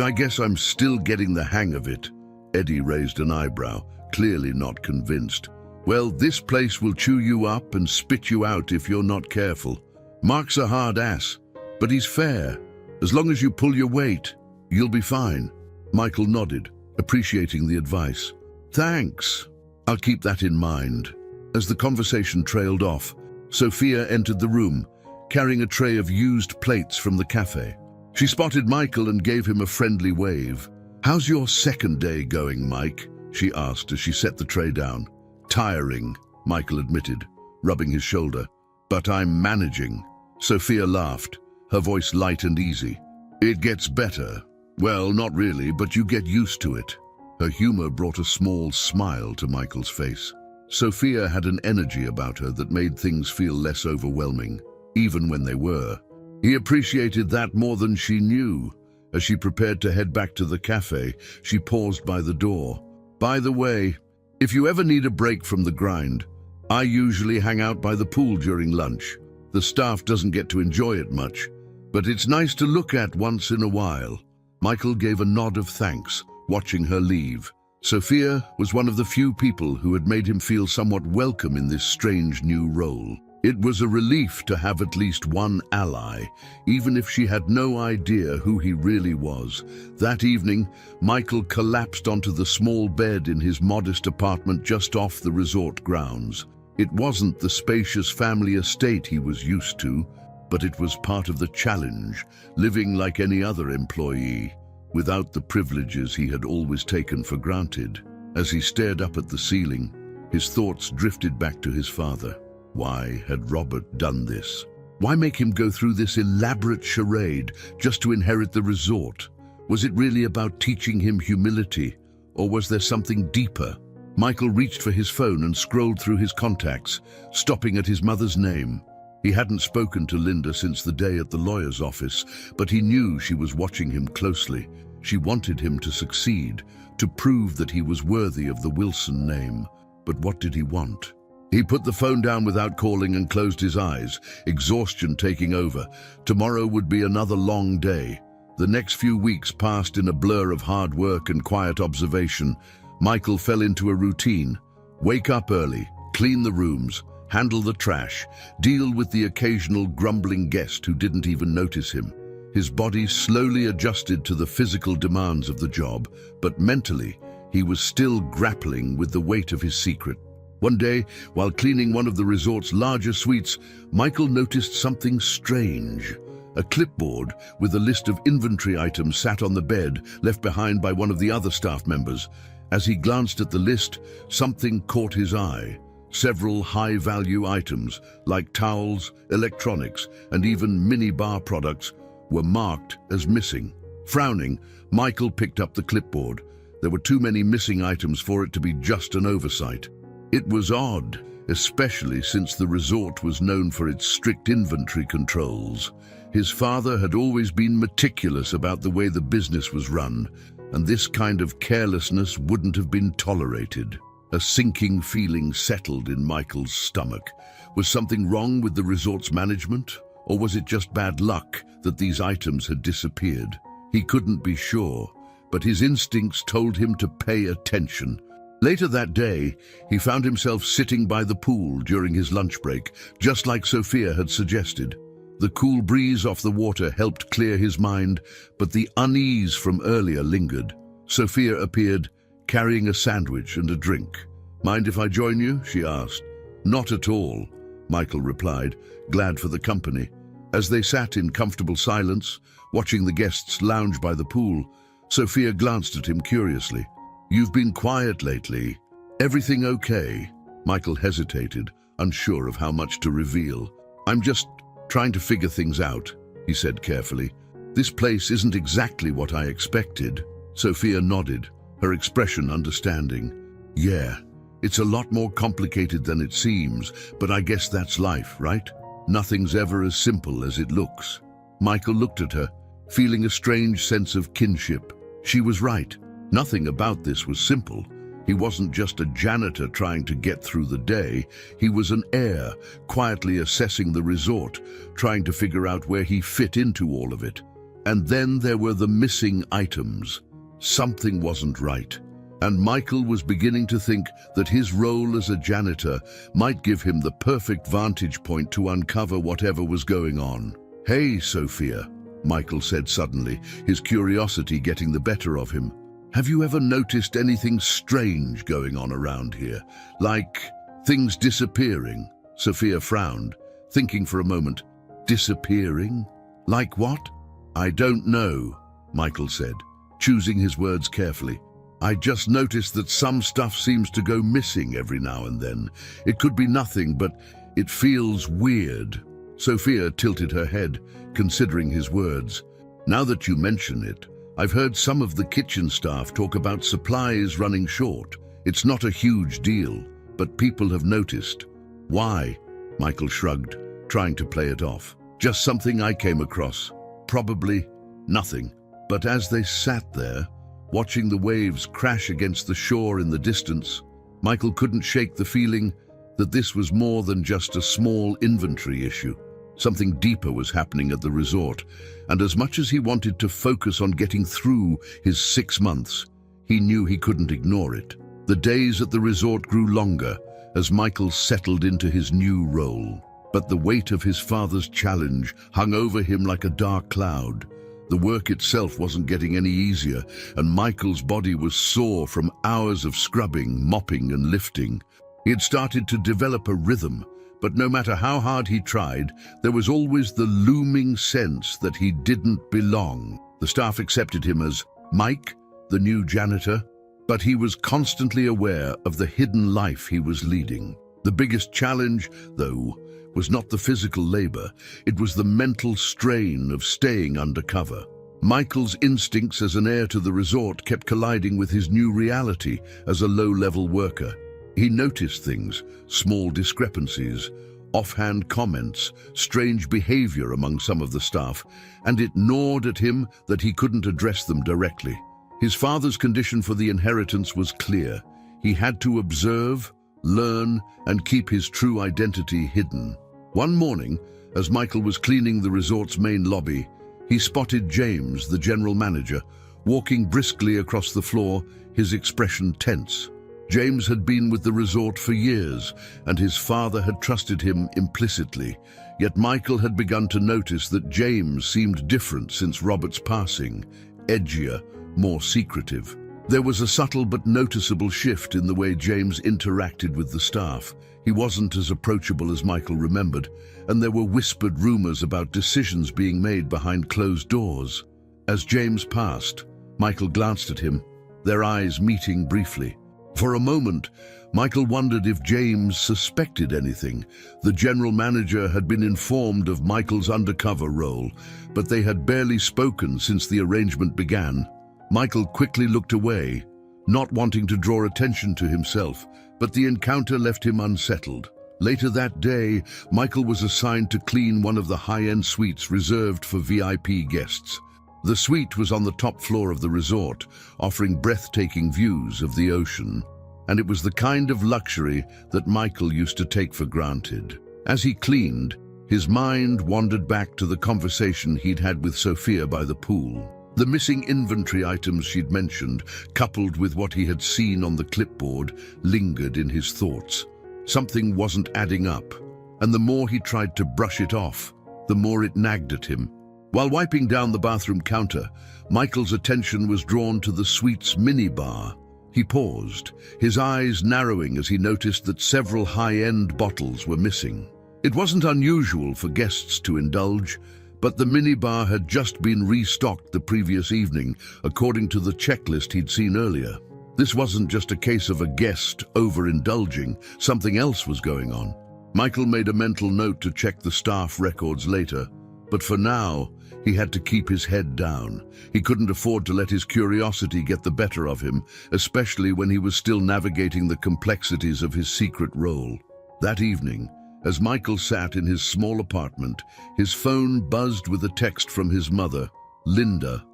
[SPEAKER 1] "I guess I'm still getting the hang of it." Eddie raised an eyebrow, clearly not convinced. "Well, this place will chew you up and spit you out if you're not careful. Mark's a hard ass, but he's fair. As long as you pull your weight, you'll be fine." Michael nodded, appreciating the advice. "Thanks. I'll keep that in mind." As the conversation trailed off, Sophia entered the room, carrying a tray of used plates from the cafe. She spotted Michael and gave him a friendly wave. "How's your second day going, Mike?" she asked as she set the tray down. "Tiring," Michael admitted, rubbing his shoulder. "But I'm managing." Sophia laughed, her voice light and easy. "It gets better. Well, not really, but you get used to it." Her humor brought a small smile to Michael's face. Sophia had an energy about her that made things feel less overwhelming, even when they were. He appreciated that more than she knew. As she prepared to head back to the cafe, she paused by the door. "By the way, if you ever need a break from the grind, I usually hang out by the pool during lunch. The staff doesn't get to enjoy it much, but it's nice to look at once in a while." Michael gave a nod of thanks, watching her leave. Sophia was one of the few people who had made him feel somewhat welcome in this strange new role. It was a relief to have at least one ally, even if she had no idea who he really was. That evening, Michael collapsed onto the small bed in his modest apartment just off the resort grounds. It wasn't the spacious family estate he was used to, but it was part of the challenge, living like any other employee, without the privileges he had always taken for granted. As he stared up at the ceiling, his thoughts drifted back to his father. Why had Robert done this? Why make him go through this elaborate charade just to inherit the resort? Was it really about teaching him humility, or was there something deeper? Michael reached for his phone and scrolled through his contacts, stopping at his mother's name. He hadn't spoken to Linda since the day at the lawyer's office, but he knew she was watching him closely. She wanted him to succeed, to prove that he was worthy of the Wilson name. But what did he want? He put the phone down without calling and closed his eyes, exhaustion taking over. Tomorrow would be another long day. The next few weeks passed in a blur of hard work and quiet observation. Michael fell into a routine. Wake up early, clean the rooms, handle the trash, deal with the occasional grumbling guest who didn't even notice him. His body slowly adjusted to the physical demands of the job, but mentally, he was still grappling with the weight of his secret. One day, while cleaning one of the resort's larger suites, Michael noticed something strange. A clipboard with a list of inventory items sat on the bed, left behind by one of the other staff members. As he glanced at the list, something caught his eye. Several high-value items, like towels, electronics, and even mini-bar products, were marked as missing. Frowning, Michael picked up the clipboard. There were too many missing items for it to be just an oversight. It was odd, especially since the resort was known for its strict inventory controls. His father had always been meticulous about the way the business was run, and this kind of carelessness wouldn't have been tolerated. A sinking feeling settled in Michael's stomach. Was something wrong with the resort's management, or was it just bad luck that these items had disappeared? He couldn't be sure, but his instincts told him to pay attention. Later that day, he found himself sitting by the pool during his lunch break, just like Sophia had suggested. The cool breeze off the water helped clear his mind, but the unease from earlier lingered. Sophia appeared, carrying a sandwich and a drink. "Mind if I join you?" she asked. "Not at all," Michael replied, glad for the company. As they sat in comfortable silence, watching the guests lounge by the pool, Sophia glanced at him curiously. "You've been quiet lately. Everything okay?" Michael hesitated, unsure of how much to reveal. "I'm just trying to figure things out," he said carefully. "This place isn't exactly what I expected." Sophia nodded, her expression understanding. "Yeah, it's a lot more complicated than it seems, but I guess that's life, right? Nothing's ever as simple as it looks." Michael looked at her, feeling a strange sense of kinship. She was right. Nothing about this was simple. He wasn't just a janitor trying to get through the day. He was an heir, quietly assessing the resort, trying to figure out where he fit into all of it. And then there were the missing items. Something wasn't right. And Michael was beginning to think that his role as a janitor might give him the perfect vantage point to uncover whatever was going on. "Hey, Sophia," Michael said suddenly, his curiosity getting the better of him. "Have you ever noticed anything strange going on around here? Like things disappearing?" Sophia frowned, thinking for a moment. Disappearing? Like what? I don't know, Michael said, choosing his words carefully. I just noticed that some stuff seems to go missing every now and then. It could be nothing, but it feels weird. Sophia tilted her head, considering his words. Now that you mention it, I've heard some of the kitchen staff talk about supplies running short. It's not a huge deal, but people have noticed. Why? Michael shrugged, trying to play it off. Just something I came across. Probably nothing. But as they sat there, watching the waves crash against the shore in the distance, Michael couldn't shake the feeling that this was more than just a small inventory issue. Something deeper was happening at the resort, and as much as he wanted to focus on getting through his 6 months, he knew he couldn't ignore it. The days at the resort grew longer as Michael settled into his new role. But the weight of his father's challenge hung over him like a dark cloud. The work itself wasn't getting any easier, and Michael's body was sore from hours of scrubbing, mopping, and lifting. He had started to develop a rhythm, but no matter how hard he tried, there was always the looming sense that he didn't belong. The staff accepted him as Mike, the new janitor, but he was constantly aware of the hidden life he was leading. The biggest challenge, though, was not the physical labor, it was the mental strain of staying undercover. Michael's instincts as an heir to the resort kept colliding with his new reality as a low-level worker. He noticed things, small discrepancies, offhand comments, strange behavior among some of the staff, and it gnawed at him that he couldn't address them directly. His father's condition for the inheritance was clear. He had to observe, learn, and keep his true identity hidden. One morning, as Michael was cleaning the resort's main lobby, he spotted James, the general manager, walking briskly across the floor, his expression tense. James had been with the resort for years, and his father had trusted him implicitly. Yet Michael had begun to notice that James seemed different since Robert's passing, edgier, more secretive. There was a subtle but noticeable shift in the way James interacted with the staff. He wasn't as approachable as Michael remembered, and there were whispered rumors about decisions being made behind closed doors. As James passed, Michael glanced at him, their eyes meeting briefly. For a moment, Michael wondered if James suspected anything. The general manager had been informed of Michael's undercover role, but they had barely spoken since the arrangement began. Michael quickly looked away, not wanting to draw attention to himself, but the encounter left him unsettled. Later that day, Michael was assigned to clean one of the high-end suites reserved for VIP guests. The suite was on the top floor of the resort, offering breathtaking views of the ocean, and it was the kind of luxury that Michael used to take for granted. As he cleaned, his mind wandered back to the conversation he'd had with Sophia by the pool. The missing inventory items she'd mentioned, coupled with what he had seen on the clipboard, lingered in his thoughts. Something wasn't adding up, and the more he tried to brush it off, the more it nagged at him. While wiping down the bathroom counter, Michael's attention was drawn to the suite's minibar. He paused, his eyes narrowing as he noticed that several high-end bottles were missing. It wasn't unusual for guests to indulge, but the minibar had just been restocked the previous evening, according to the checklist he'd seen earlier. This wasn't just a case of a guest overindulging, something else was going on. Michael made a mental note to check the staff records later, but for now, he had to keep his head down. He couldn't afford to let his curiosity get the better of him, especially when he was still navigating the complexities of his secret role. That evening, as Michael sat in his small apartment, his phone buzzed with a text from his mother. Linda,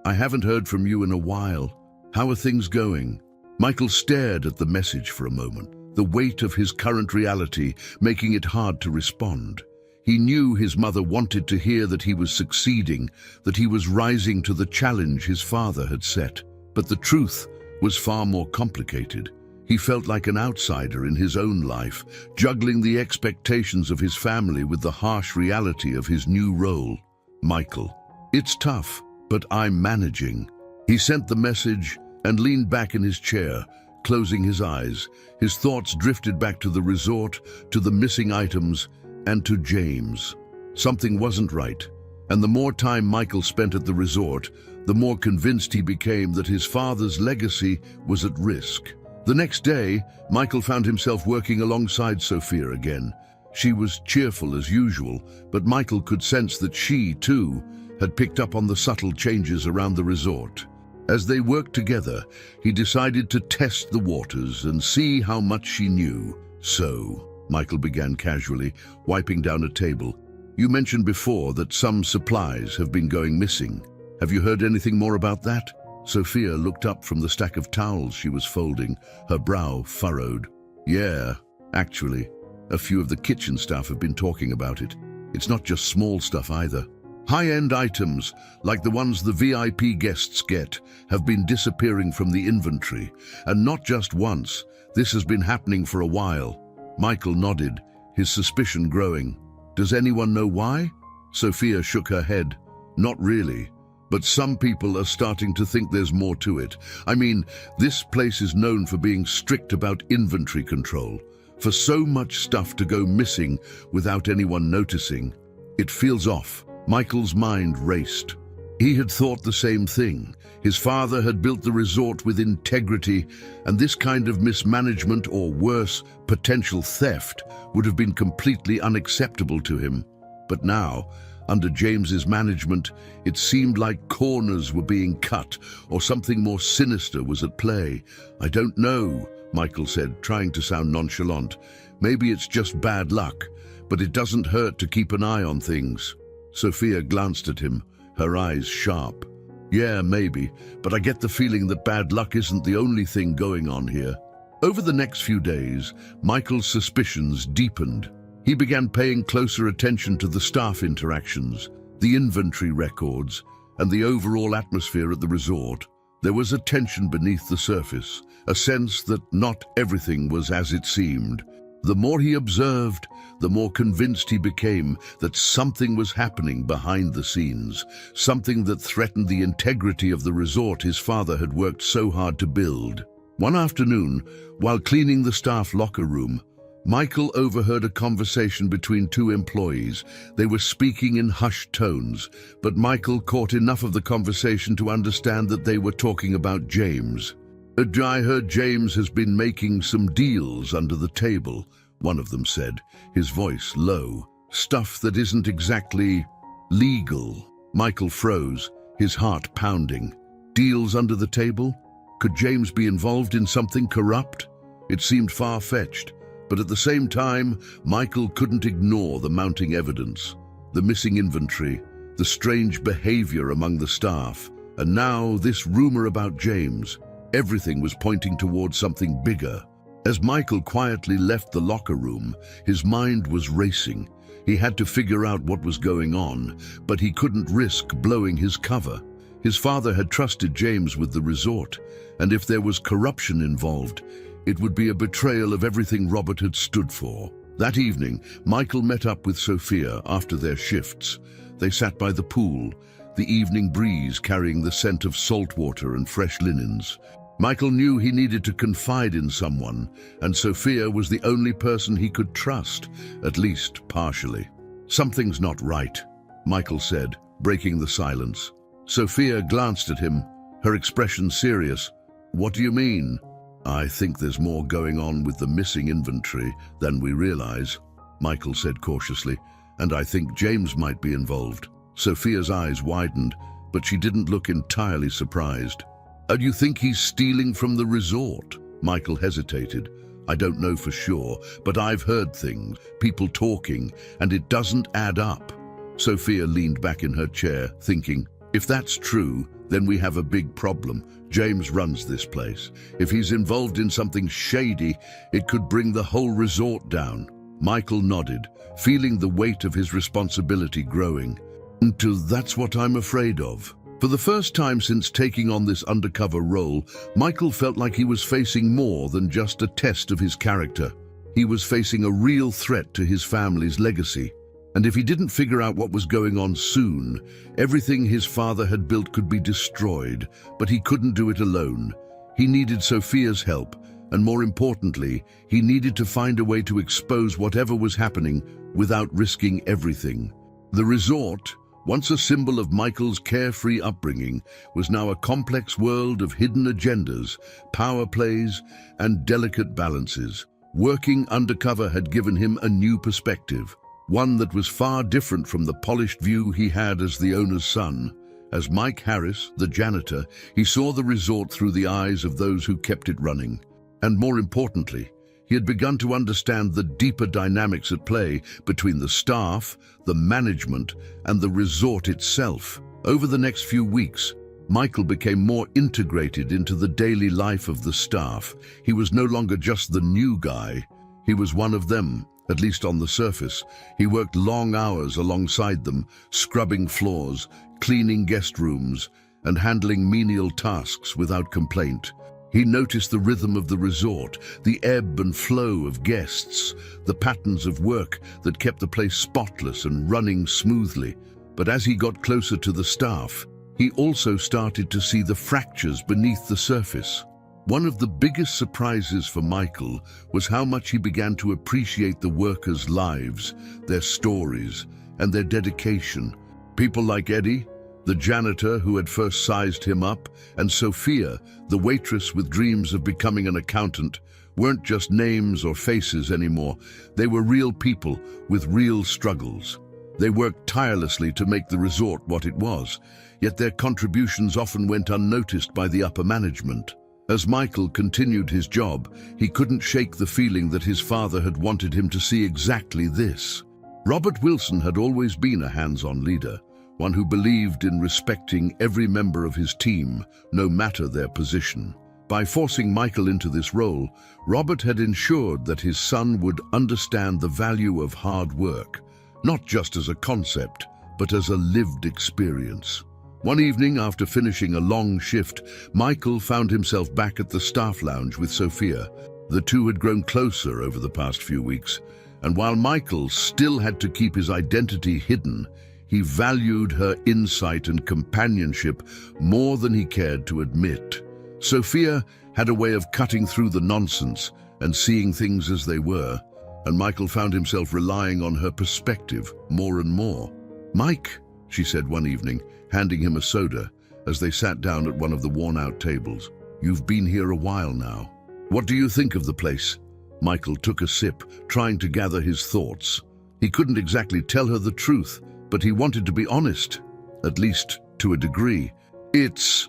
[SPEAKER 1] I haven't heard from you in a while. How are things going? Michael stared at the message for a moment, the weight of his current reality making it hard to respond. He knew his mother wanted to hear that he was succeeding, that he was rising to the challenge his father had set. But the truth was far more complicated. He felt like an outsider in his own life, juggling the expectations of his family with the harsh reality of his new role. Michael, it's tough, but I'm managing. He sent the message and leaned back in his chair, closing his eyes. His thoughts drifted back to the resort, to the missing items, and to James. Something wasn't right, and the more time Michael spent at the resort, the more convinced he became that his father's legacy was at risk. The next day, Michael found himself working alongside Sophia again. She was cheerful as usual, but Michael could sense that she, too, had picked up on the subtle changes around the resort. As they worked together, he decided to test the waters and see how much she knew. "So," Michael began casually, wiping down a table, "you mentioned before that some supplies have been going missing. Have you heard anything more about that?" Sophia looked up from the stack of towels she was folding, her brow furrowed. "Yeah, actually, a few of the kitchen staff have been talking about it. It's not just small stuff either. High-end items, like the ones the VIP guests get, have been disappearing from the inventory. And not just once. This has been happening for a while." Michael nodded, his suspicion growing. "Does anyone know why?" Sophia shook her head. "Not really. But some people are starting to think there's more to it. I mean, this place is known for being strict about inventory control. For so much stuff to go missing without anyone noticing, it feels off." Michael's mind raced. He had thought the same thing. His father had built the resort with integrity, and this kind of mismanagement, or worse, potential theft, would have been completely unacceptable to him. But now, under James's management, it seemed like corners were being cut, or something more sinister was at play. "I don't know," Michael said, trying to sound nonchalant. "Maybe it's just bad luck, but it doesn't hurt to keep an eye on things." Sophia glanced at him, her eyes sharp. "Yeah, maybe, but I get the feeling that bad luck isn't the only thing going on here." Over the next few days, Michael's suspicions deepened. He began paying closer attention to the staff interactions, the inventory records, and the overall atmosphere at the resort. There was a tension beneath the surface, a sense that not everything was as it seemed. The more he observed, the more convinced he became that something was happening behind the scenes, something that threatened the integrity of the resort his father had worked so hard to build. One afternoon, while cleaning the staff locker room, Michael overheard a conversation between two employees. They were speaking in hushed tones, but Michael caught enough of the conversation to understand that they were talking about James. "I heard James has been making some deals under the table," one of them said, his voice low. "Stuff that isn't exactly legal." Michael froze, his heart pounding. Deals under the table? Could James be involved in something corrupt? It seemed far-fetched, but at the same time, Michael couldn't ignore the mounting evidence. The missing inventory, the strange behavior among the staff, and now this rumor about James. Everything was pointing towards something bigger. As Michael quietly left the locker room, his mind was racing. He had to figure out what was going on, but he couldn't risk blowing his cover. His father had trusted James with the resort, and if there was corruption involved, it would be a betrayal of everything Robert had stood for. That evening, Michael met up with Sophia after their shifts. They sat by the pool, the evening breeze carrying the scent of salt water and fresh linens. Michael knew he needed to confide in someone, and Sophia was the only person he could trust, at least partially. "Something's not right," Michael said, breaking the silence. Sophia glanced at him, her expression serious. "What do you mean?" "I think there's more going on with the missing inventory than we realize," Michael said cautiously, "and I think James might be involved." Sophia's eyes widened, but she didn't look entirely surprised. "Do you think he's stealing from the resort?" Michael hesitated. "I don't know for sure, but I've heard things, people talking, and it doesn't add up." Sophia leaned back in her chair, thinking, "If that's true, then we have a big problem. James runs this place. If he's involved in something shady, it could bring the whole resort down." Michael nodded, feeling the weight of his responsibility growing. "That's what I'm afraid of." For the first time since taking on this undercover role, Michael felt like he was facing more than just a test of his character. He was facing a real threat to his family's legacy. And if he didn't figure out what was going on soon, everything his father had built could be destroyed. But he couldn't do it alone. He needed Sophia's help, and more importantly, he needed to find a way to expose whatever was happening without risking everything. The resort, once a symbol of Michael's carefree upbringing, was now a complex world of hidden agendas, power plays, and delicate balances. Working undercover had given him a new perspective, one that was far different from the polished view he had as the owner's son. As Mike Harris, the janitor, he saw the resort through the eyes of those who kept it running. And more importantly, he had begun to understand the deeper dynamics at play between the staff, the management, and the resort itself. Over the next few weeks, Michael became more integrated into the daily life of the staff. He was no longer just the new guy. He was one of them, at least on the surface. He worked long hours alongside them, scrubbing floors, cleaning guest rooms, and handling menial tasks without complaint. He noticed the rhythm of the resort, the ebb and flow of guests, the patterns of work that kept the place spotless and running smoothly. But as he got closer to the staff, he also started to see the fractures beneath the surface. One of the biggest surprises for Michael was how much he began to appreciate the workers' lives, their stories, and their dedication. People like Eddie, the janitor who had first sized him up, and Sophia, the waitress with dreams of becoming an accountant, weren't just names or faces anymore. They were real people with real struggles. They worked tirelessly to make the resort what it was, yet their contributions often went unnoticed by the upper management. As Michael continued his job, he couldn't shake the feeling that his father had wanted him to see exactly this. Robert Wilson had always been a hands-on leader, one who believed in respecting every member of his team, no matter their position. By forcing Michael into this role, Robert had ensured that his son would understand the value of hard work, not just as a concept, but as a lived experience. One evening, after finishing a long shift, Michael found himself back at the staff lounge with Sophia. The two had grown closer over the past few weeks, and while Michael still had to keep his identity hidden, he valued her insight and companionship more than he cared to admit. Sophia had a way of cutting through the nonsense and seeing things as they were, and Michael found himself relying on her perspective more and more. "Mike," she said one evening, handing him a soda as they sat down at one of the worn-out tables, "you've been here a while now. What do you think of the place?" Michael took a sip, trying to gather his thoughts. He couldn't exactly tell her the truth, but he wanted to be honest, at least to a degree. "It's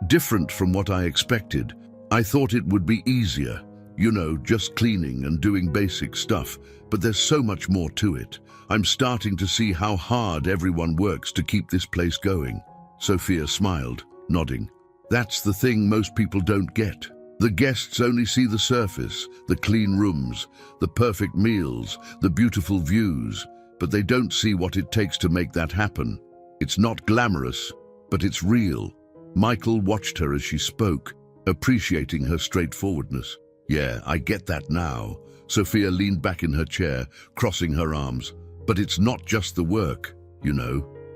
[SPEAKER 1] different from what I expected. I thought it would be easier, just cleaning and doing basic stuff, but there's so much more to it. I'm starting to see how hard everyone works to keep this place going." Sophia smiled, nodding. "That's the thing most people don't get. The guests only see the surface, the clean rooms, the perfect meals, the beautiful views, but they don't see what it takes to make that happen. It's not glamorous, but it's real." Michael watched her as she spoke, appreciating her straightforwardness. "Yeah, I get that now." Sophia leaned back in her chair, crossing her arms. "But it's not just the work,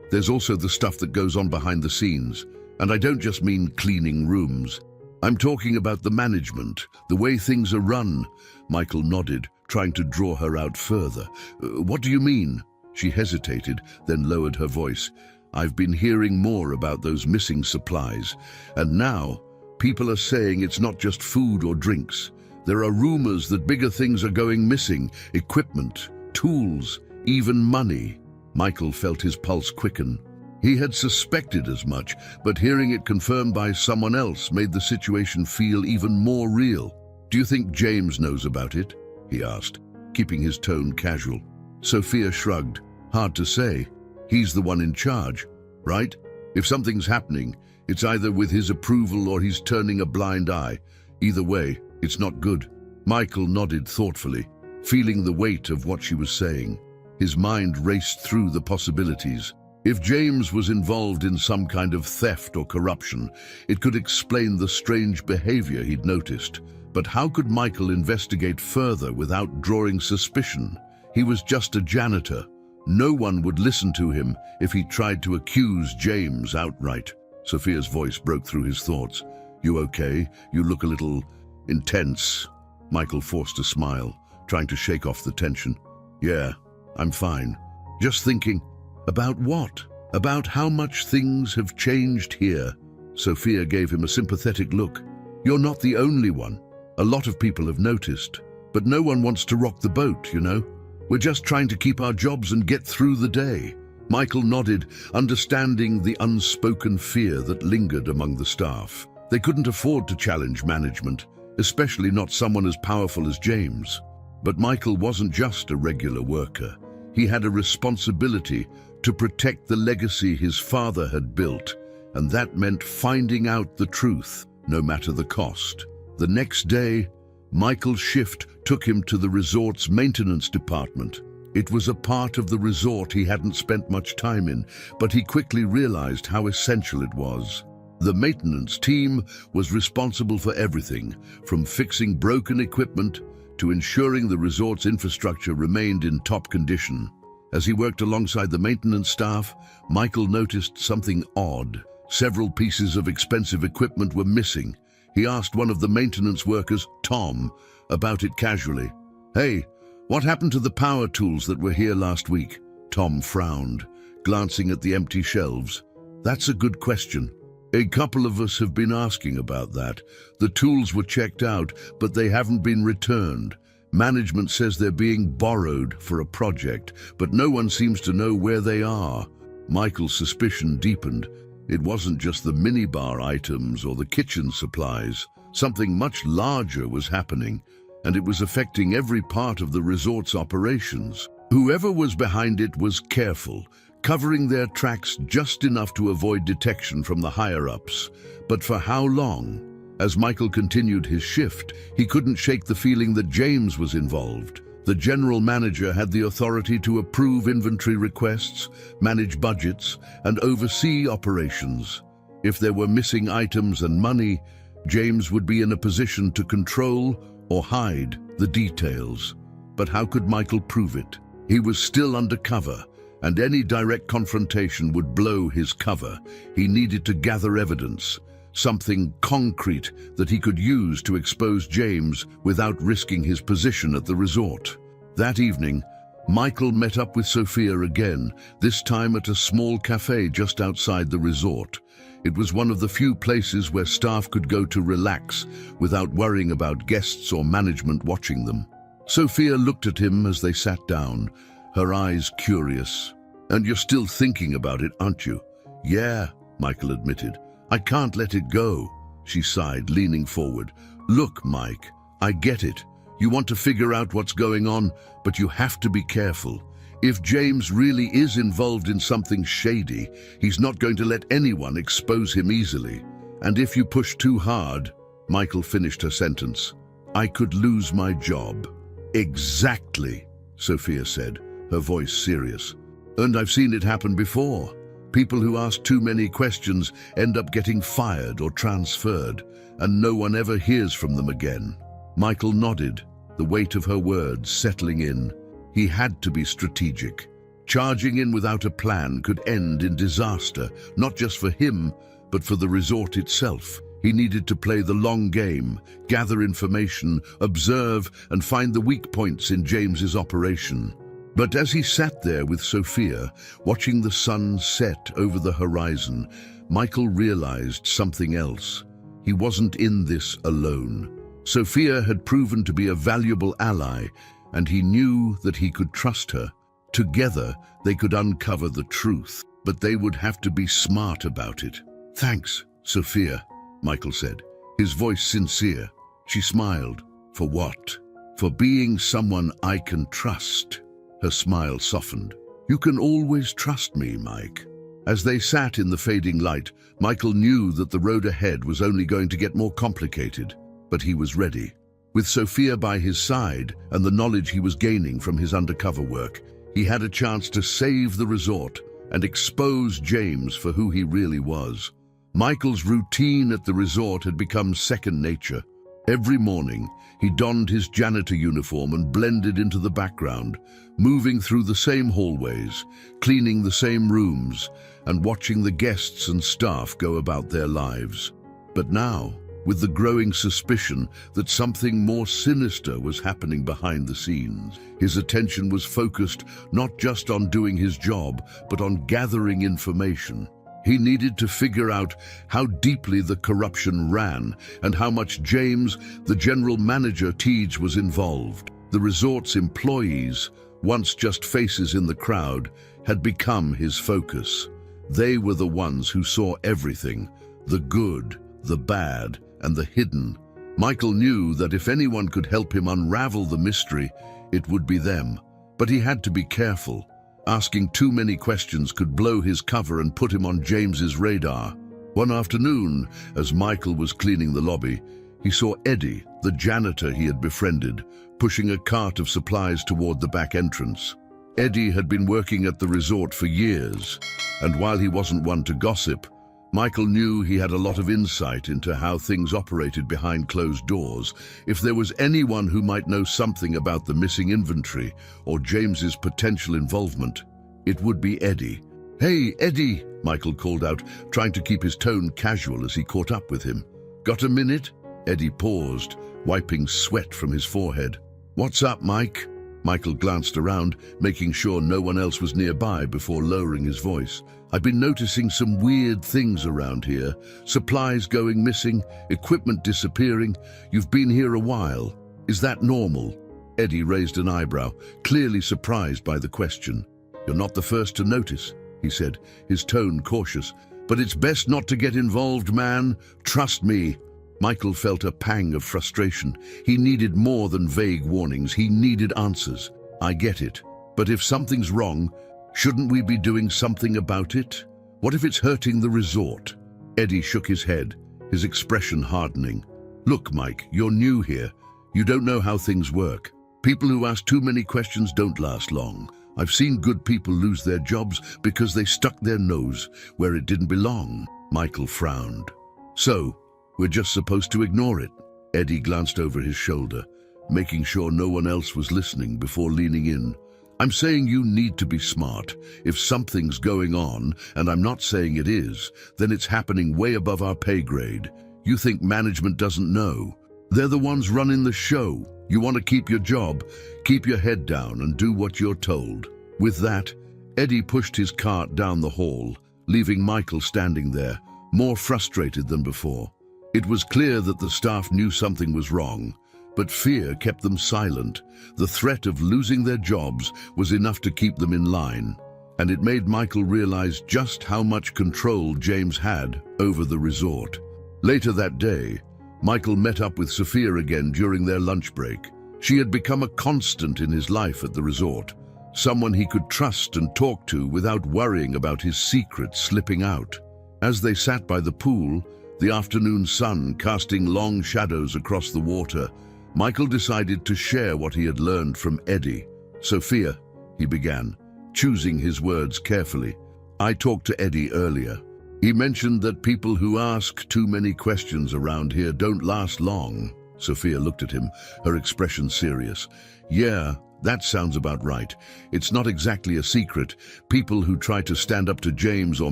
[SPEAKER 1] There's also the stuff that goes on behind the scenes. And I don't just mean cleaning rooms. I'm talking about the management, the way things are run." Michael nodded, trying to draw her out further. "What do you mean?" She hesitated, then lowered her voice. "I've been hearing more about those missing supplies, and now people are saying it's not just food or drinks. There are rumors that bigger things are going missing: equipment, tools, even money." Michael felt his pulse quicken. He had suspected as much, but hearing it confirmed by someone else made the situation feel even more real. "Do you think James knows about it?" he asked, keeping his tone casual. Sophia shrugged. "Hard to say. He's the one in charge, right? If something's happening, it's either with his approval or he's turning a blind eye. Either way, it's not good." Michael nodded thoughtfully, feeling the weight of what she was saying. His mind raced through the possibilities. If James was involved in some kind of theft or corruption, it could explain the strange behavior he'd noticed. But how could Michael investigate further without drawing suspicion? He was just a janitor. No one would listen to him if he tried to accuse James outright. Sophia's voice broke through his thoughts. "You okay? You look a little intense." Michael forced a smile, trying to shake off the tension. "Yeah, I'm fine. Just thinking." About what? About how much things have changed here. Sophia gave him a sympathetic look. You're not the only one. A lot of people have noticed, but no one wants to rock the boat, you know? We're just trying to keep our jobs and get through the day. Michael nodded, understanding the unspoken fear that lingered among the staff. They couldn't afford to challenge management, especially not someone as powerful as James. But Michael wasn't just a regular worker. He had a responsibility to protect the legacy his father had built, and that meant finding out the truth, no matter the cost. The next day, Michael's shift took him to the resort's maintenance department. It was a part of the resort he hadn't spent much time in, but he quickly realized how essential it was. The maintenance team was responsible for everything, from fixing broken equipment to ensuring the resort's infrastructure remained in top condition. As he worked alongside the maintenance staff, Michael noticed something odd. Several pieces of expensive equipment were missing. He asked one of the maintenance workers, Tom, about it casually. "Hey, what happened to the power tools that were here last week?" Tom frowned, glancing at the empty shelves. "That's a good question. A couple of us have been asking about that. The tools were checked out, but they haven't been returned. Management says they're being borrowed for a project, but no one seems to know where they are." Michael's suspicion deepened. It wasn't just the minibar items or the kitchen supplies. Something much larger was happening, and it was affecting every part of the resort's operations. Whoever was behind it was careful, covering their tracks just enough to avoid detection from the higher-ups. But for how long? As Michael continued his shift, he couldn't shake the feeling that James was involved. The general manager had the authority to approve inventory requests, manage budgets, and oversee operations. If there were missing items and money, James would be in a position to control or hide the details. But how could Michael prove it? He was still undercover, and any direct confrontation would blow his cover. He needed to gather evidence, something concrete that he could use to expose James without risking his position at the resort. That evening, Michael met up with Sophia again, this time at a small cafe just outside the resort. It was one of the few places where staff could go to relax without worrying about guests or management watching them. Sophia looked at him as they sat down, her eyes curious. "And you're still thinking about it, aren't you?" "Yeah," Michael admitted. "I can't let it go." She sighed, leaning forward. "Look, Mike, I get it. You want to figure out what's going on, but you have to be careful. If James really is involved in something shady, he's not going to let anyone expose him easily. And if you push too hard," Michael finished her sentence, "I could lose my job." "Exactly," Sophia said, her voice serious. "And I've seen it happen before. People who ask too many questions end up getting fired or transferred, and no one ever hears from them again." Michael nodded, the weight of her words settling in. He had to be strategic. Charging in without a plan could end in disaster, not just for him, but for the resort itself. He needed to play the long game, gather information, observe, and find the weak points in James's operation. But as he sat there with Sophia, watching the sun set over the horizon, Michael realized something else. He wasn't in this alone. Sophia had proven to be a valuable ally, and he knew that he could trust her. Together, they could uncover the truth, but they would have to be smart about it. "Thanks, Sophia," Michael said, his voice sincere. She smiled. "For what?" "For being someone I can trust." Her smile softened. "You can always trust me, Mike." As they sat in the fading light, Michael knew that the road ahead was only going to get more complicated, but he was ready. With Sophia by his side and the knowledge he was gaining from his undercover work, he had a chance to save the resort and expose James for who he really was. Michael's routine at the resort had become second nature. Every morning, he donned his janitor uniform and blended into the background, moving through the same hallways, cleaning the same rooms, and watching the guests and staff go about their lives. But now, with the growing suspicion that something more sinister was happening behind the scenes. His attention was focused not just on doing his job, but on gathering information. He needed to figure out how deeply the corruption ran and how much James, the general manager, Teej, was involved. The resort's employees, once just faces in the crowd, had become his focus. They were the ones who saw everything, the good, the bad, and the hidden. Michael knew that if anyone could help him unravel the mystery, it would be them. But he had to be careful. Asking too many questions could blow his cover and put him on James's radar. One afternoon, as Michael was cleaning the lobby, he saw Eddie, the janitor he had befriended, pushing a cart of supplies toward the back entrance. Eddie had been working at the resort for years, and while he wasn't one to gossip, Michael knew he had a lot of insight into how things operated behind closed doors. If there was anyone who might know something about the missing inventory or James's potential involvement, it would be Eddie. "Hey, Eddie," Michael called out, trying to keep his tone casual as he caught up with him. "Got a minute?" Eddie paused, wiping sweat from his forehead. "What's up, Mike?" Michael glanced around, making sure no one else was nearby before lowering his voice. "I've been noticing some weird things around here. Supplies going missing, equipment disappearing. You've been here a while. Is that normal?" Eddie raised an eyebrow, clearly surprised by the question. "You're not the first to notice," he said, his tone cautious. "But it's best not to get involved, man. Trust me." Michael felt a pang of frustration. He needed more than vague warnings. He needed answers. "I get it. But if something's wrong, shouldn't we be doing something about it? What if it's hurting the resort?" Eddie shook his head, his expression hardening. "Look, Mike, you're new here. You don't know how things work. People who ask too many questions don't last long. I've seen good people lose their jobs because they stuck their nose where it didn't belong." Michael frowned. "So, we're just supposed to ignore it?" Eddie glanced over his shoulder, making sure no one else was listening before leaning in. "I'm saying you need to be smart. If something's going on, and I'm not saying it is, then it's happening way above our pay grade. You think management doesn't know? They're the ones running the show. You want to keep your job, keep your head down and do what you're told." With that, Eddie pushed his cart down the hall, leaving Michael standing there, more frustrated than before. It was clear that the staff knew something was wrong, but fear kept them silent. The threat of losing their jobs was enough to keep them in line, and it made Michael realize just how much control James had over the resort. Later that day, Michael met up with Sophia again during their lunch break. She had become a constant in his life at the resort, someone he could trust and talk to without worrying about his secrets slipping out. As they sat by the pool, the afternoon sun casting long shadows across the water, Michael decided to share what he had learned from Eddie. "Sophia," he began, choosing his words carefully. "I talked to Eddie earlier. He mentioned that people who ask too many questions around here don't last long." Sophia looked at him, her expression serious. "Yeah, that sounds about right. It's not exactly a secret. People who try to stand up to James or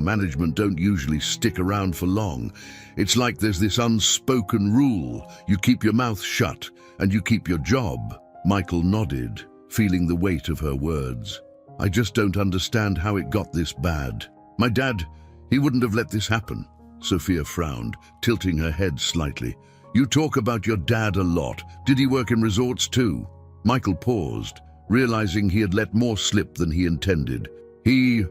[SPEAKER 1] management don't usually stick around for long. It's like there's this unspoken rule. You keep your mouth shut and you keep your job." Michael nodded, feeling the weight of her words. "I just don't understand how it got this bad. My dad, he wouldn't have let this happen." Sophia frowned, tilting her head slightly. "You talk about your dad a lot. Did he work in resorts too?" Michael paused, realizing he had let more slip than he intended. He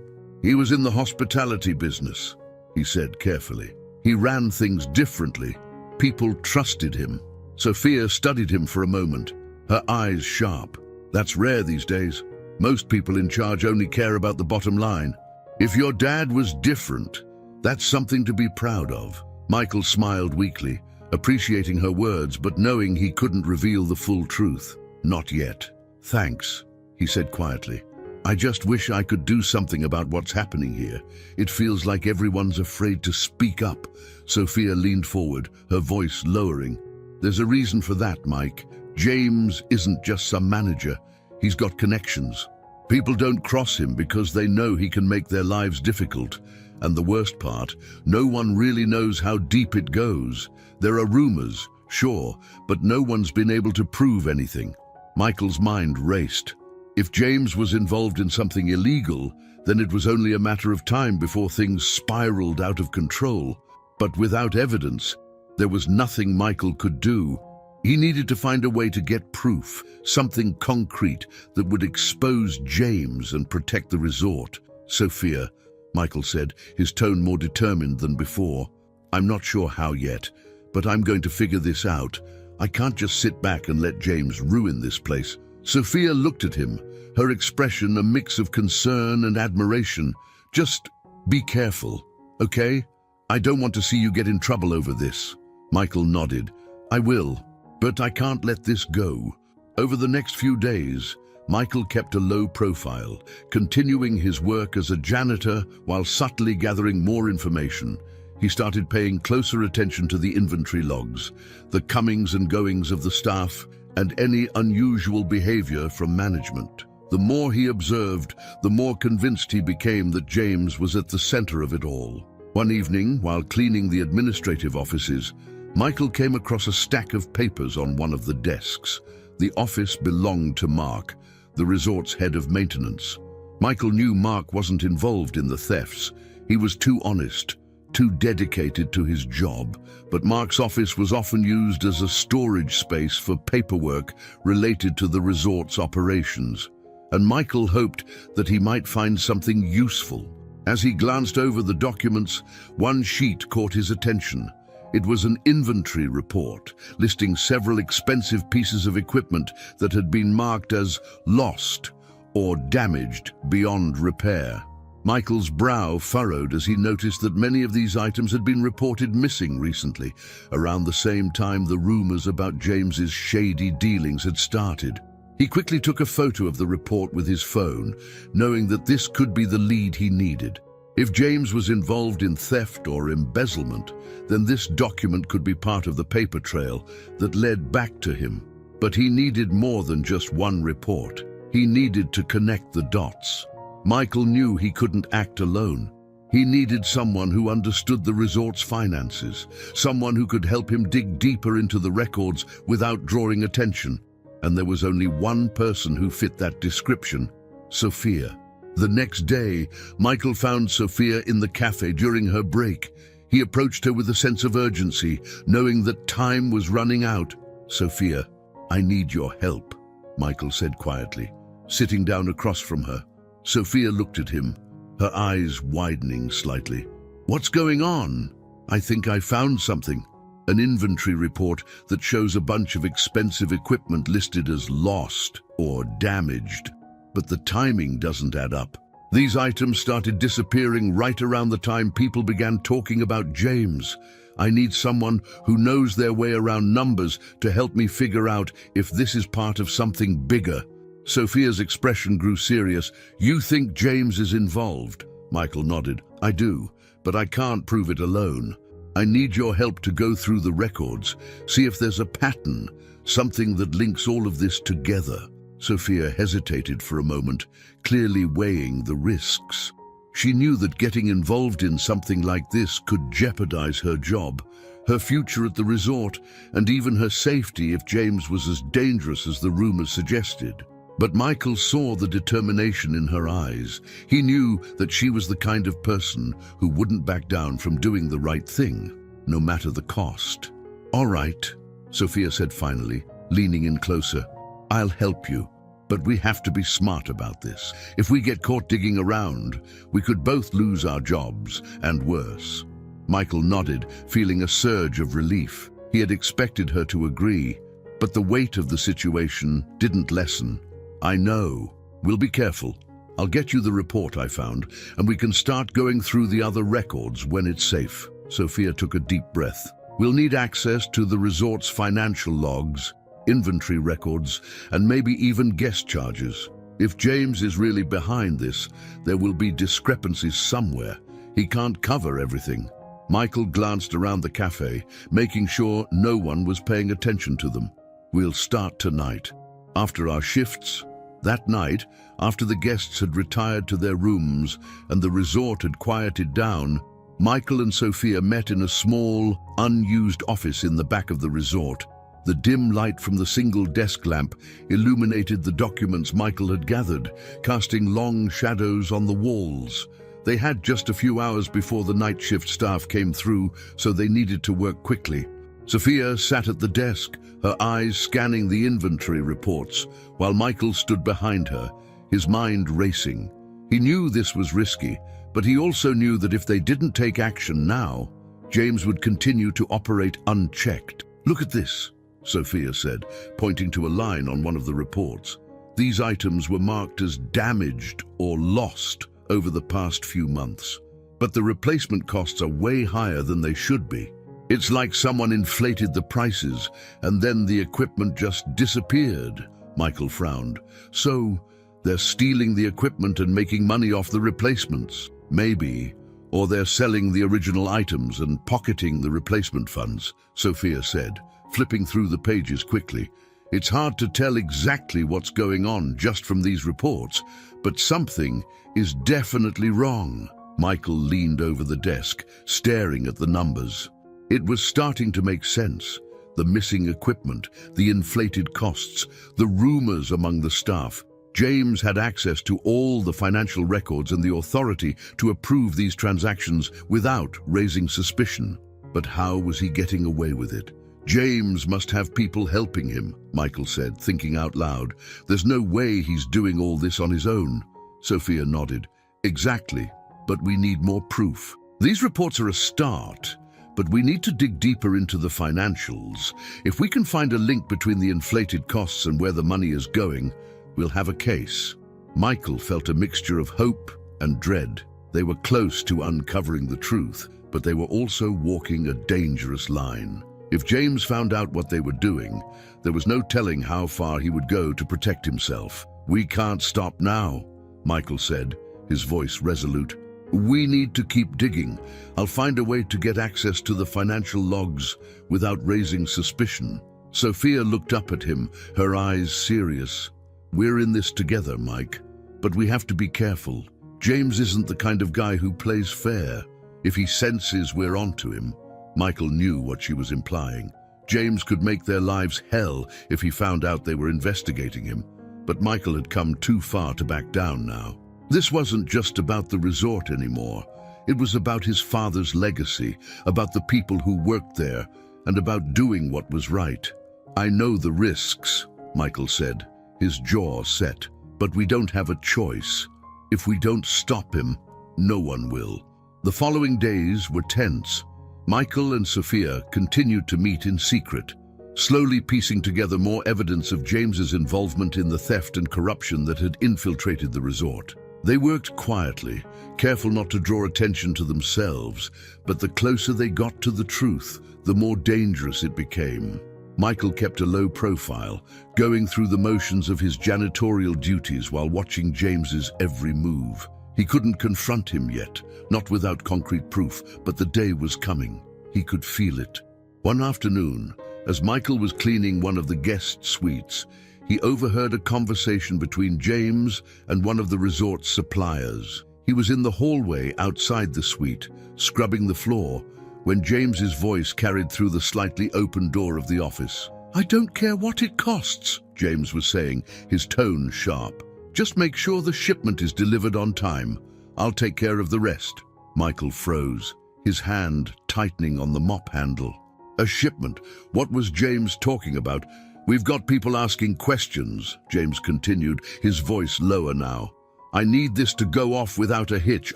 [SPEAKER 1] was in the hospitality business," he said carefully. "He ran things differently. People trusted him." Sophia studied him for a moment, her eyes sharp. "That's rare these days. Most people in charge only care about the bottom line. If your dad was different, that's something to be proud of." Michael smiled weakly, appreciating her words but knowing he couldn't reveal the full truth. "Not yet. Thanks," he said quietly. "I just wish I could do something about what's happening here. It feels like everyone's afraid to speak up." Sophia leaned forward, her voice lowering. "There's a reason for that, Mike. James isn't just some manager. He's got connections. People don't cross him because they know he can make their lives difficult. And the worst part, no one really knows how deep it goes. There are rumors, sure, but no one's been able to prove anything. Michael's mind raced. If James was involved in something illegal, then it was only a matter of time before things spiraled out of control. But without evidence, there was nothing Michael could do. He needed to find a way to get proof, something concrete that would expose James and protect the resort. "Sophia," Michael said, his tone more determined than before. "I'm not sure how yet, but I'm going to figure this out. I can't just sit back and let James ruin this place." Sophia looked at him, her expression a mix of concern and admiration. "Just be careful, okay? I don't want to see you get in trouble over this." Michael nodded. "I will, but I can't let this go." Over the next few days, Michael kept a low profile, continuing his work as a janitor while subtly gathering more information. He started paying closer attention to the inventory logs, the comings and goings of the staff, and any unusual behavior from management. The more he observed, the more convinced he became that James was at the center of it all. One evening, while cleaning the administrative offices, Michael came across a stack of papers on one of the desks. The office belonged to Mark, the resort's head of maintenance. Michael knew Mark wasn't involved in the thefts. He was too honest, too dedicated to his job, but Mark's office was often used as a storage space for paperwork related to the resort's operations. And Michael hoped that he might find something useful. As he glanced over the documents, one sheet caught his attention. It was an inventory report, listing several expensive pieces of equipment that had been marked as lost or damaged beyond repair. Michael's brow furrowed as he noticed that many of these items had been reported missing recently, around the same time the rumors about James's shady dealings had started. He quickly took a photo of the report with his phone, knowing that this could be the lead he needed. If James was involved in theft or embezzlement, then this document could be part of the paper trail that led back to him. But he needed more than just one report. He needed to connect the dots. Michael knew he couldn't act alone. He needed someone who understood the resort's finances, someone who could help him dig deeper into the records without drawing attention. And there was only one person who fit that description: Sophia. The next day, Michael found Sophia in the cafe during her break. He approached her with a sense of urgency, knowing that time was running out. "Sophia, I need your help," Michael said quietly, sitting down across from her. Sophia looked at him, her eyes widening slightly. "What's going on?" "I think I found something. An inventory report that shows a bunch of expensive equipment listed as lost or damaged. But the timing doesn't add up. These items started disappearing right around the time people began talking about James. I need someone who knows their way around numbers to help me figure out if this is part of something bigger." Sophia's expression grew serious. "You think James is involved?" Michael nodded. "I do, but I can't prove it alone. I need your help to go through the records, see if there's a pattern, something that links all of this together." Sophia hesitated for a moment, clearly weighing the risks. She knew that getting involved in something like this could jeopardize her job, her future at the resort, and even her safety if James was as dangerous as the rumors suggested. But Michael saw the determination in her eyes. He knew that she was the kind of person who wouldn't back down from doing the right thing, no matter the cost. "All right," Sophia said finally, leaning in closer. "I'll help you, but we have to be smart about this. If we get caught digging around, we could both lose our jobs, and worse." Michael nodded, feeling a surge of relief. He had expected her to agree, but the weight of the situation didn't lessen. "I know. We'll be careful. I'll get you the report I found, and we can start going through the other records when it's safe." Sophia took a deep breath. "We'll need access to the resort's financial logs, inventory records, and maybe even guest charges. If James is really behind this, there will be discrepancies somewhere. He can't cover everything." Michael glanced around the cafe, making sure no one was paying attention to them. "We'll start tonight. After our shifts, That night, after the guests had retired to their rooms and the resort had quieted down, Michael and Sophia met in a small, unused office in the back of the resort. The dim light from the single desk lamp illuminated the documents Michael had gathered, casting long shadows on the walls. They had just a few hours before the night shift staff came through, so they needed to work quickly. Sophia sat at the desk, her eyes scanning the inventory reports, while Michael stood behind her, his mind racing. He knew this was risky, but he also knew that if they didn't take action now, James would continue to operate unchecked. "Look at this," Sophia said, pointing to a line on one of the reports. These items were marked as damaged or lost over the past few months, but the replacement costs are way higher than they should be. It's like someone inflated the prices and then the equipment just disappeared, Michael frowned. So, they're stealing the equipment and making money off the replacements. Maybe. Or they're selling the original items and pocketing the replacement funds, Sophia said, flipping through the pages quickly. It's hard to tell exactly what's going on just from these reports, but something is definitely wrong. Michael leaned over the desk, staring at the numbers. It was starting to make sense. The missing equipment, the inflated costs, the rumors among the staff. James had access to all the financial records and the authority to approve these transactions without raising suspicion. But how was he getting away with it? James must have people helping him, Michael said, thinking out loud. There's no way he's doing all this on his own. Sophia nodded. Exactly, but we need more proof. These reports are a start, but we need to dig deeper into the financials. If we can find a link between the inflated costs and where the money is going, we'll have a case. Michael felt a mixture of hope and dread. They were close to uncovering the truth, but they were also walking a dangerous line. If James found out what they were doing, there was no telling how far he would go to protect himself. "We can't stop now," Michael said, his voice resolute. "We need to keep digging. I'll find a way to get access to the financial logs without raising suspicion." Sophia looked up at him, her eyes serious. "We're in this together, Mike, but we have to be careful. James isn't the kind of guy who plays fair. If he senses we're onto him." Michael knew what she was implying. James could make their lives hell if he found out they were investigating him, but Michael had come too far to back down now. This wasn't just about the resort anymore. It was about his father's legacy, about the people who worked there, and about doing what was right. "I know the risks," Michael said, his jaw set, "but we don't have a choice. If we don't stop him, no one will." The following days were tense. Michael and Sophia continued to meet in secret, slowly piecing together more evidence of James's involvement in the theft and corruption that had infiltrated the resort. They worked quietly, careful not to draw attention to themselves, but the closer they got to the truth, the more dangerous it became. Michael kept a low profile, going through the motions of his janitorial duties while watching James's every move. He couldn't confront him yet, not without concrete proof, but the day was coming. He could feel it. One afternoon, as Michael was cleaning one of the guest suites, he overheard a conversation between James and one of the resort's suppliers. He was in the hallway outside the suite, scrubbing the floor, when James's voice carried through the slightly open door of the office. "I don't care what it costs," James was saying, his tone sharp. "Just make sure the shipment is delivered on time. I'll take care of the rest." Michael froze, his hand tightening on the mop handle. A shipment? What was James talking about? "We've got people asking questions," James continued, his voice lower now. "I need this to go off without a hitch,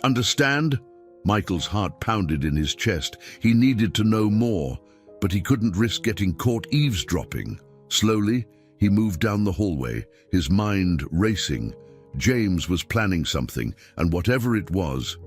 [SPEAKER 1] understand?" Michael's heart pounded in his chest. He needed to know more, but he couldn't risk getting caught eavesdropping. Slowly, he moved down the hallway, his mind racing. James was planning something, and whatever it was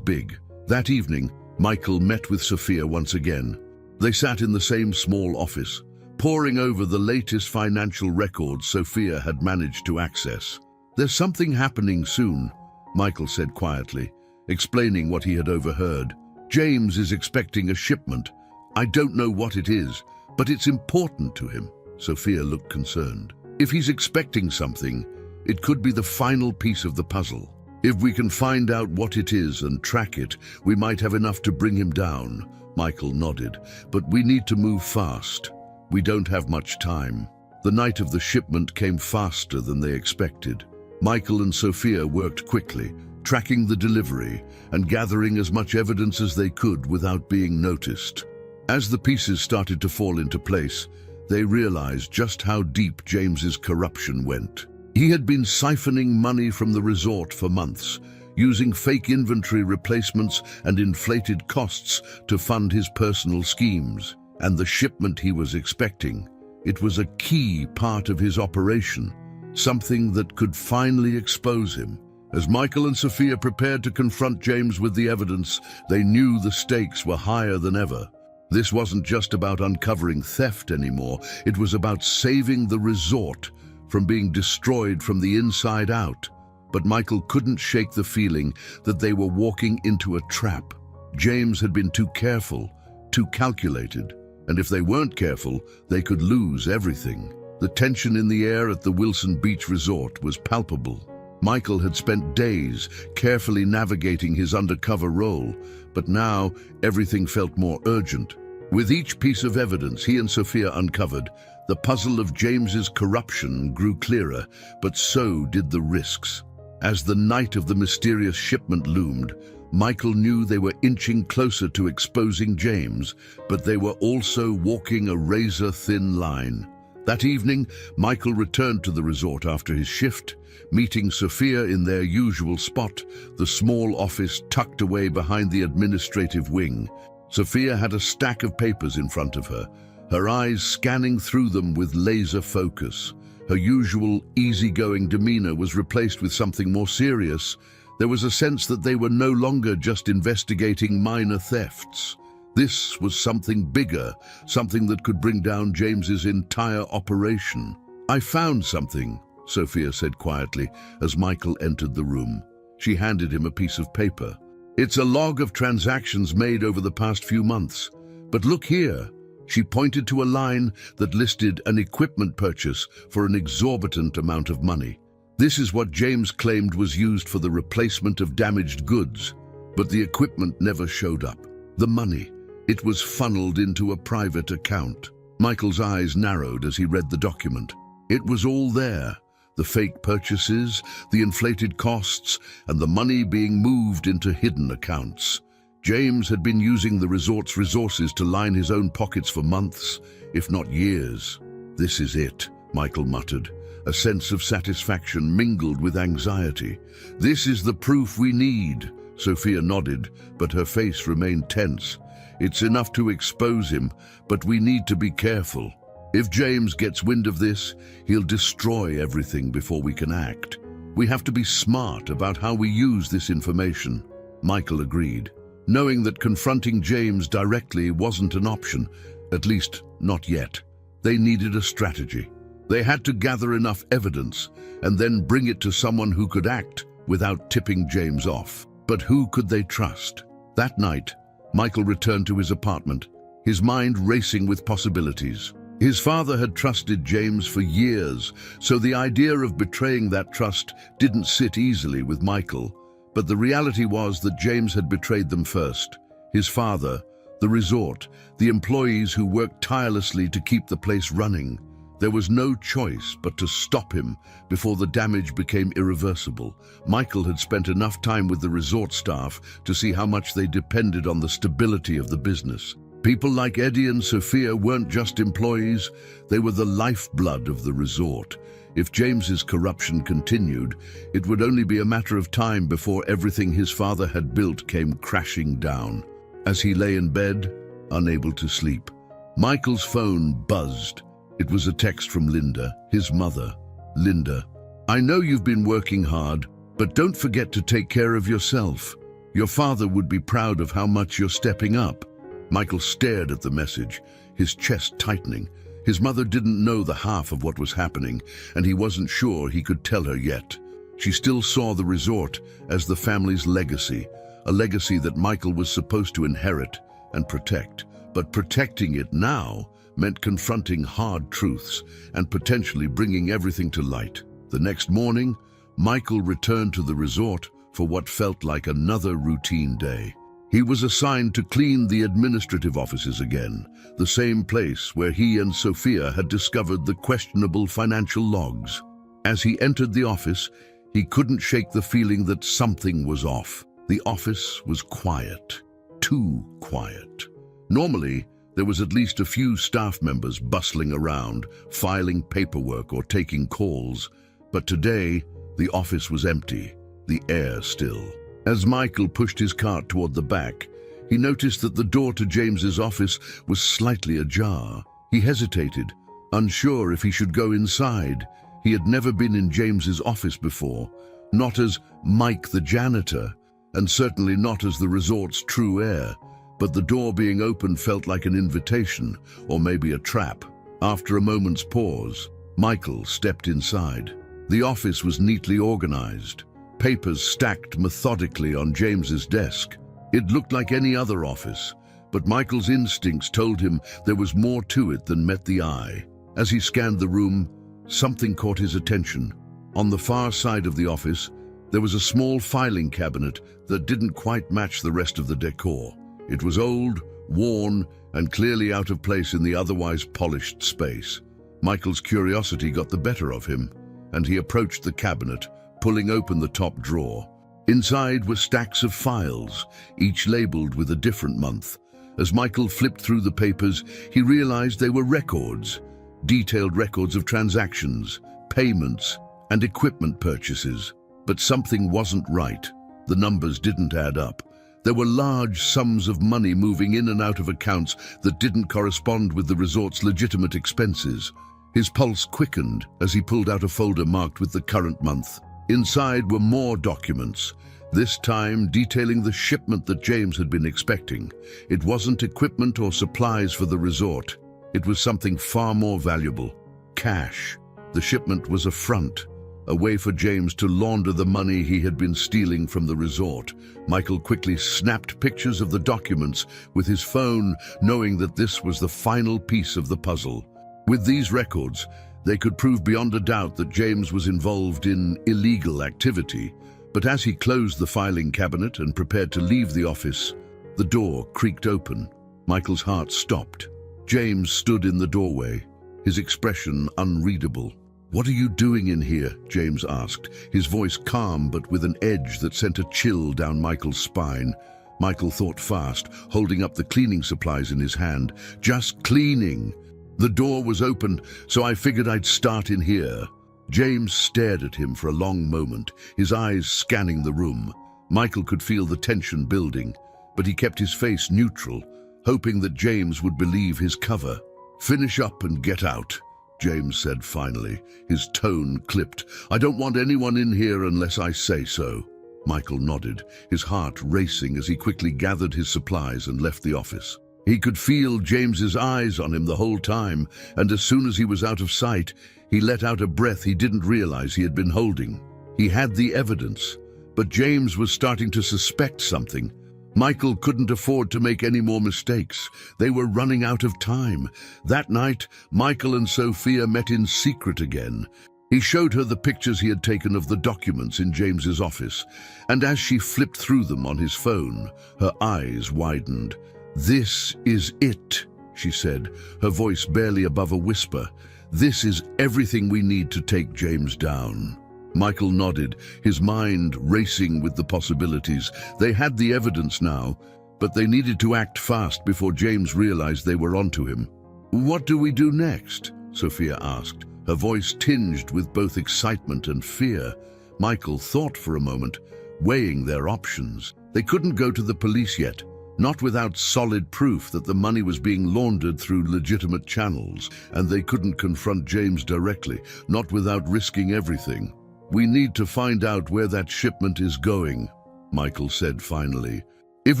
[SPEAKER 1] big. That evening, Michael met with Sophia once again. They sat in the same small office, poring over the latest financial records Sophia had managed to access. "There's something happening soon," Michael said quietly, explaining what he had overheard. "James is expecting a shipment. I don't know what it is, but it's important to him." Sophia looked concerned. "If he's expecting something, It could be the final piece of the puzzle. If we can find out what it is and track it, we might have enough to bring him down. Michael nodded. But we need to move fast. We don't have much time. The night of the shipment came faster than they expected. Michael and Sophia worked quickly, tracking the delivery and gathering as much evidence as they could without being noticed. As the pieces started to fall into place, they realized just how deep James's corruption went. He had been siphoning money from the resort for months, using fake inventory replacements and inflated costs to fund his personal schemes. And the shipment he was expecting, it was a key part of his operation, something that could finally expose him. As Michael and Sophia prepared to confront James with the evidence, they knew the stakes were higher than ever. This wasn't just about uncovering theft anymore, it was about saving the resort from being destroyed from the inside out. But Michael couldn't shake the feeling that they were walking into a trap. James had been too careful, too calculated, and if they weren't careful, they could lose everything. The tension in the air at the Wilson Beach Resort was palpable. Michael had spent days carefully navigating his undercover role, but now everything felt more urgent. With each piece of evidence he and Sophia uncovered, the puzzle of James's corruption grew clearer, but so did the risks. As the night of the mysterious shipment loomed, Michael knew they were inching closer to exposing James, but they were also walking a razor-thin line. That evening, Michael returned to the resort after his shift, meeting Sophia in their usual spot, the small office tucked away behind the administrative wing. Sophia had a stack of papers in front of her, her eyes scanning through them with laser focus. Her usual easygoing demeanor was replaced with something more serious. There was a sense that they were no longer just investigating minor thefts. This was something bigger, something that could bring down James's entire operation. "I found something," Sophia said quietly as Michael entered the room. She handed him a piece of paper. "It's a log of transactions made over the past few months. But look here." She pointed to a line that listed an equipment purchase for an exorbitant amount of money. This is what James claimed was used for the replacement of damaged goods, but the equipment never showed up. The money, it was funneled into a private account. Michael's eyes narrowed as he read the document. It was all there, the fake purchases, the inflated costs, and the money being moved into hidden accounts. James had been using the resort's resources to line his own pockets for months, if not years. "This is it," Michael muttered, a sense of satisfaction mingled with anxiety. "This is the proof we need." Sophia nodded, but her face remained tense. "It's enough to expose him, but we need to be careful. If James gets wind of this, he'll destroy everything before we can act. We have to be smart about how we use this information." Michael agreed, knowing that confronting James directly wasn't an option, at least not yet. They needed a strategy. They had to gather enough evidence and then bring it to someone who could act without tipping James off. But who could they trust? That night, Michael returned to his apartment, his mind racing with possibilities. His father had trusted James for years, so the idea of betraying that trust didn't sit easily with Michael. But the reality was that James had betrayed them first. His father, the resort, the employees who worked tirelessly to keep the place running. There was no choice but to stop him before the damage became irreversible. Michael had spent enough time with the resort staff to see how much they depended on the stability of the business. People like Eddie and Sophia weren't just employees, they were the lifeblood of the resort. If James's corruption continued, it would only be a matter of time before everything his father had built came crashing down. As he lay in bed, unable to sleep, Michael's phone buzzed. It was a text from Linda, his mother. "Linda, I know you've been working hard, but don't forget to take care of yourself. Your father would be proud of how much you're stepping up." Michael stared at the message, his chest tightening. His mother didn't know the half of what was happening, and he wasn't sure he could tell her yet. She still saw the resort as the family's legacy, a legacy that Michael was supposed to inherit and protect. But protecting it now meant confronting hard truths and potentially bringing everything to light. The next morning, Michael returned to the resort for what felt like another routine day. He was assigned to clean the administrative offices again, the same place where he and Sophia had discovered the questionable financial logs. As he entered the office, he couldn't shake the feeling that something was off. The office was quiet, too quiet. Normally, there was at least a few staff members bustling around, filing paperwork or taking calls, but today, the office was empty, the air still. As Michael pushed his cart toward the back, he noticed that the door to James's office was slightly ajar. He hesitated, unsure if he should go inside. He had never been in James's office before, not as Mike the janitor, and certainly not as the resort's true heir. But the door being open felt like an invitation, or maybe a trap. After a moment's pause, Michael stepped inside. The office was neatly organized, papers stacked methodically on James's desk. It looked like any other office, but Michael's instincts told him there was more to it than met the eye. As he scanned the room, something caught his attention. On the far side of the office, there was a small filing cabinet that didn't quite match the rest of the decor. It was old, worn, and clearly out of place in the otherwise polished space. Michael's curiosity got the better of him, and he approached the cabinet, pulling open the top drawer. Inside were stacks of files, each labeled with a different month. As Michael flipped through the papers, he realized they were records, detailed records of transactions, payments, and equipment purchases. But something wasn't right. The numbers didn't add up. There were large sums of money moving in and out of accounts that didn't correspond with the resort's legitimate expenses. His pulse quickened as he pulled out a folder marked with the current month. Inside were more documents, this time detailing the shipment that James had been expecting. It wasn't equipment or supplies for the resort. It was something far more valuable: cash. The shipment was a front, a way for James to launder the money he had been stealing from the resort. Michael quickly snapped pictures of the documents with his phone, knowing that this was the final piece of the puzzle. With these records, they could prove beyond a doubt that James was involved in illegal activity. But as he closed the filing cabinet and prepared to leave the office, the door creaked open. Michael's heart stopped. James stood in the doorway, his expression unreadable. "What are you doing in here?" James asked, his voice calm but with an edge that sent a chill down Michael's spine. Michael thought fast, holding up the cleaning supplies in his hand. "Just cleaning. The door was open, so I figured I'd start in here." James stared at him for a long moment, his eyes scanning the room. Michael could feel the tension building, but he kept his face neutral, hoping that James would believe his cover. "Finish up and get out," James said finally, his tone clipped. "I don't want anyone in here unless I say so." Michael nodded, his heart racing as he quickly gathered his supplies and left the office. He could feel James's eyes on him the whole time, and as soon as he was out of sight, he let out a breath he didn't realize he had been holding. He had the evidence, but James was starting to suspect something. Michael couldn't afford to make any more mistakes. They were running out of time. That night, Michael and Sophia met in secret again. He showed her the pictures he had taken of the documents in James's office, and as she flipped through them on his phone, her eyes widened. "This is it," she said, her voice barely above a whisper. "This is everything we need to take James down." Michael nodded, his mind racing with the possibilities. They had the evidence now, but they needed to act fast before James realized they were onto him. "What do we do next?" Sophia asked, her voice tinged with both excitement and fear. Michael thought for a moment, weighing their options. They couldn't go to the police yet, not without solid proof that the money was being laundered through legitimate channels, and they couldn't confront James directly, not without risking everything. "We need to find out where that shipment is going," Michael said finally. "If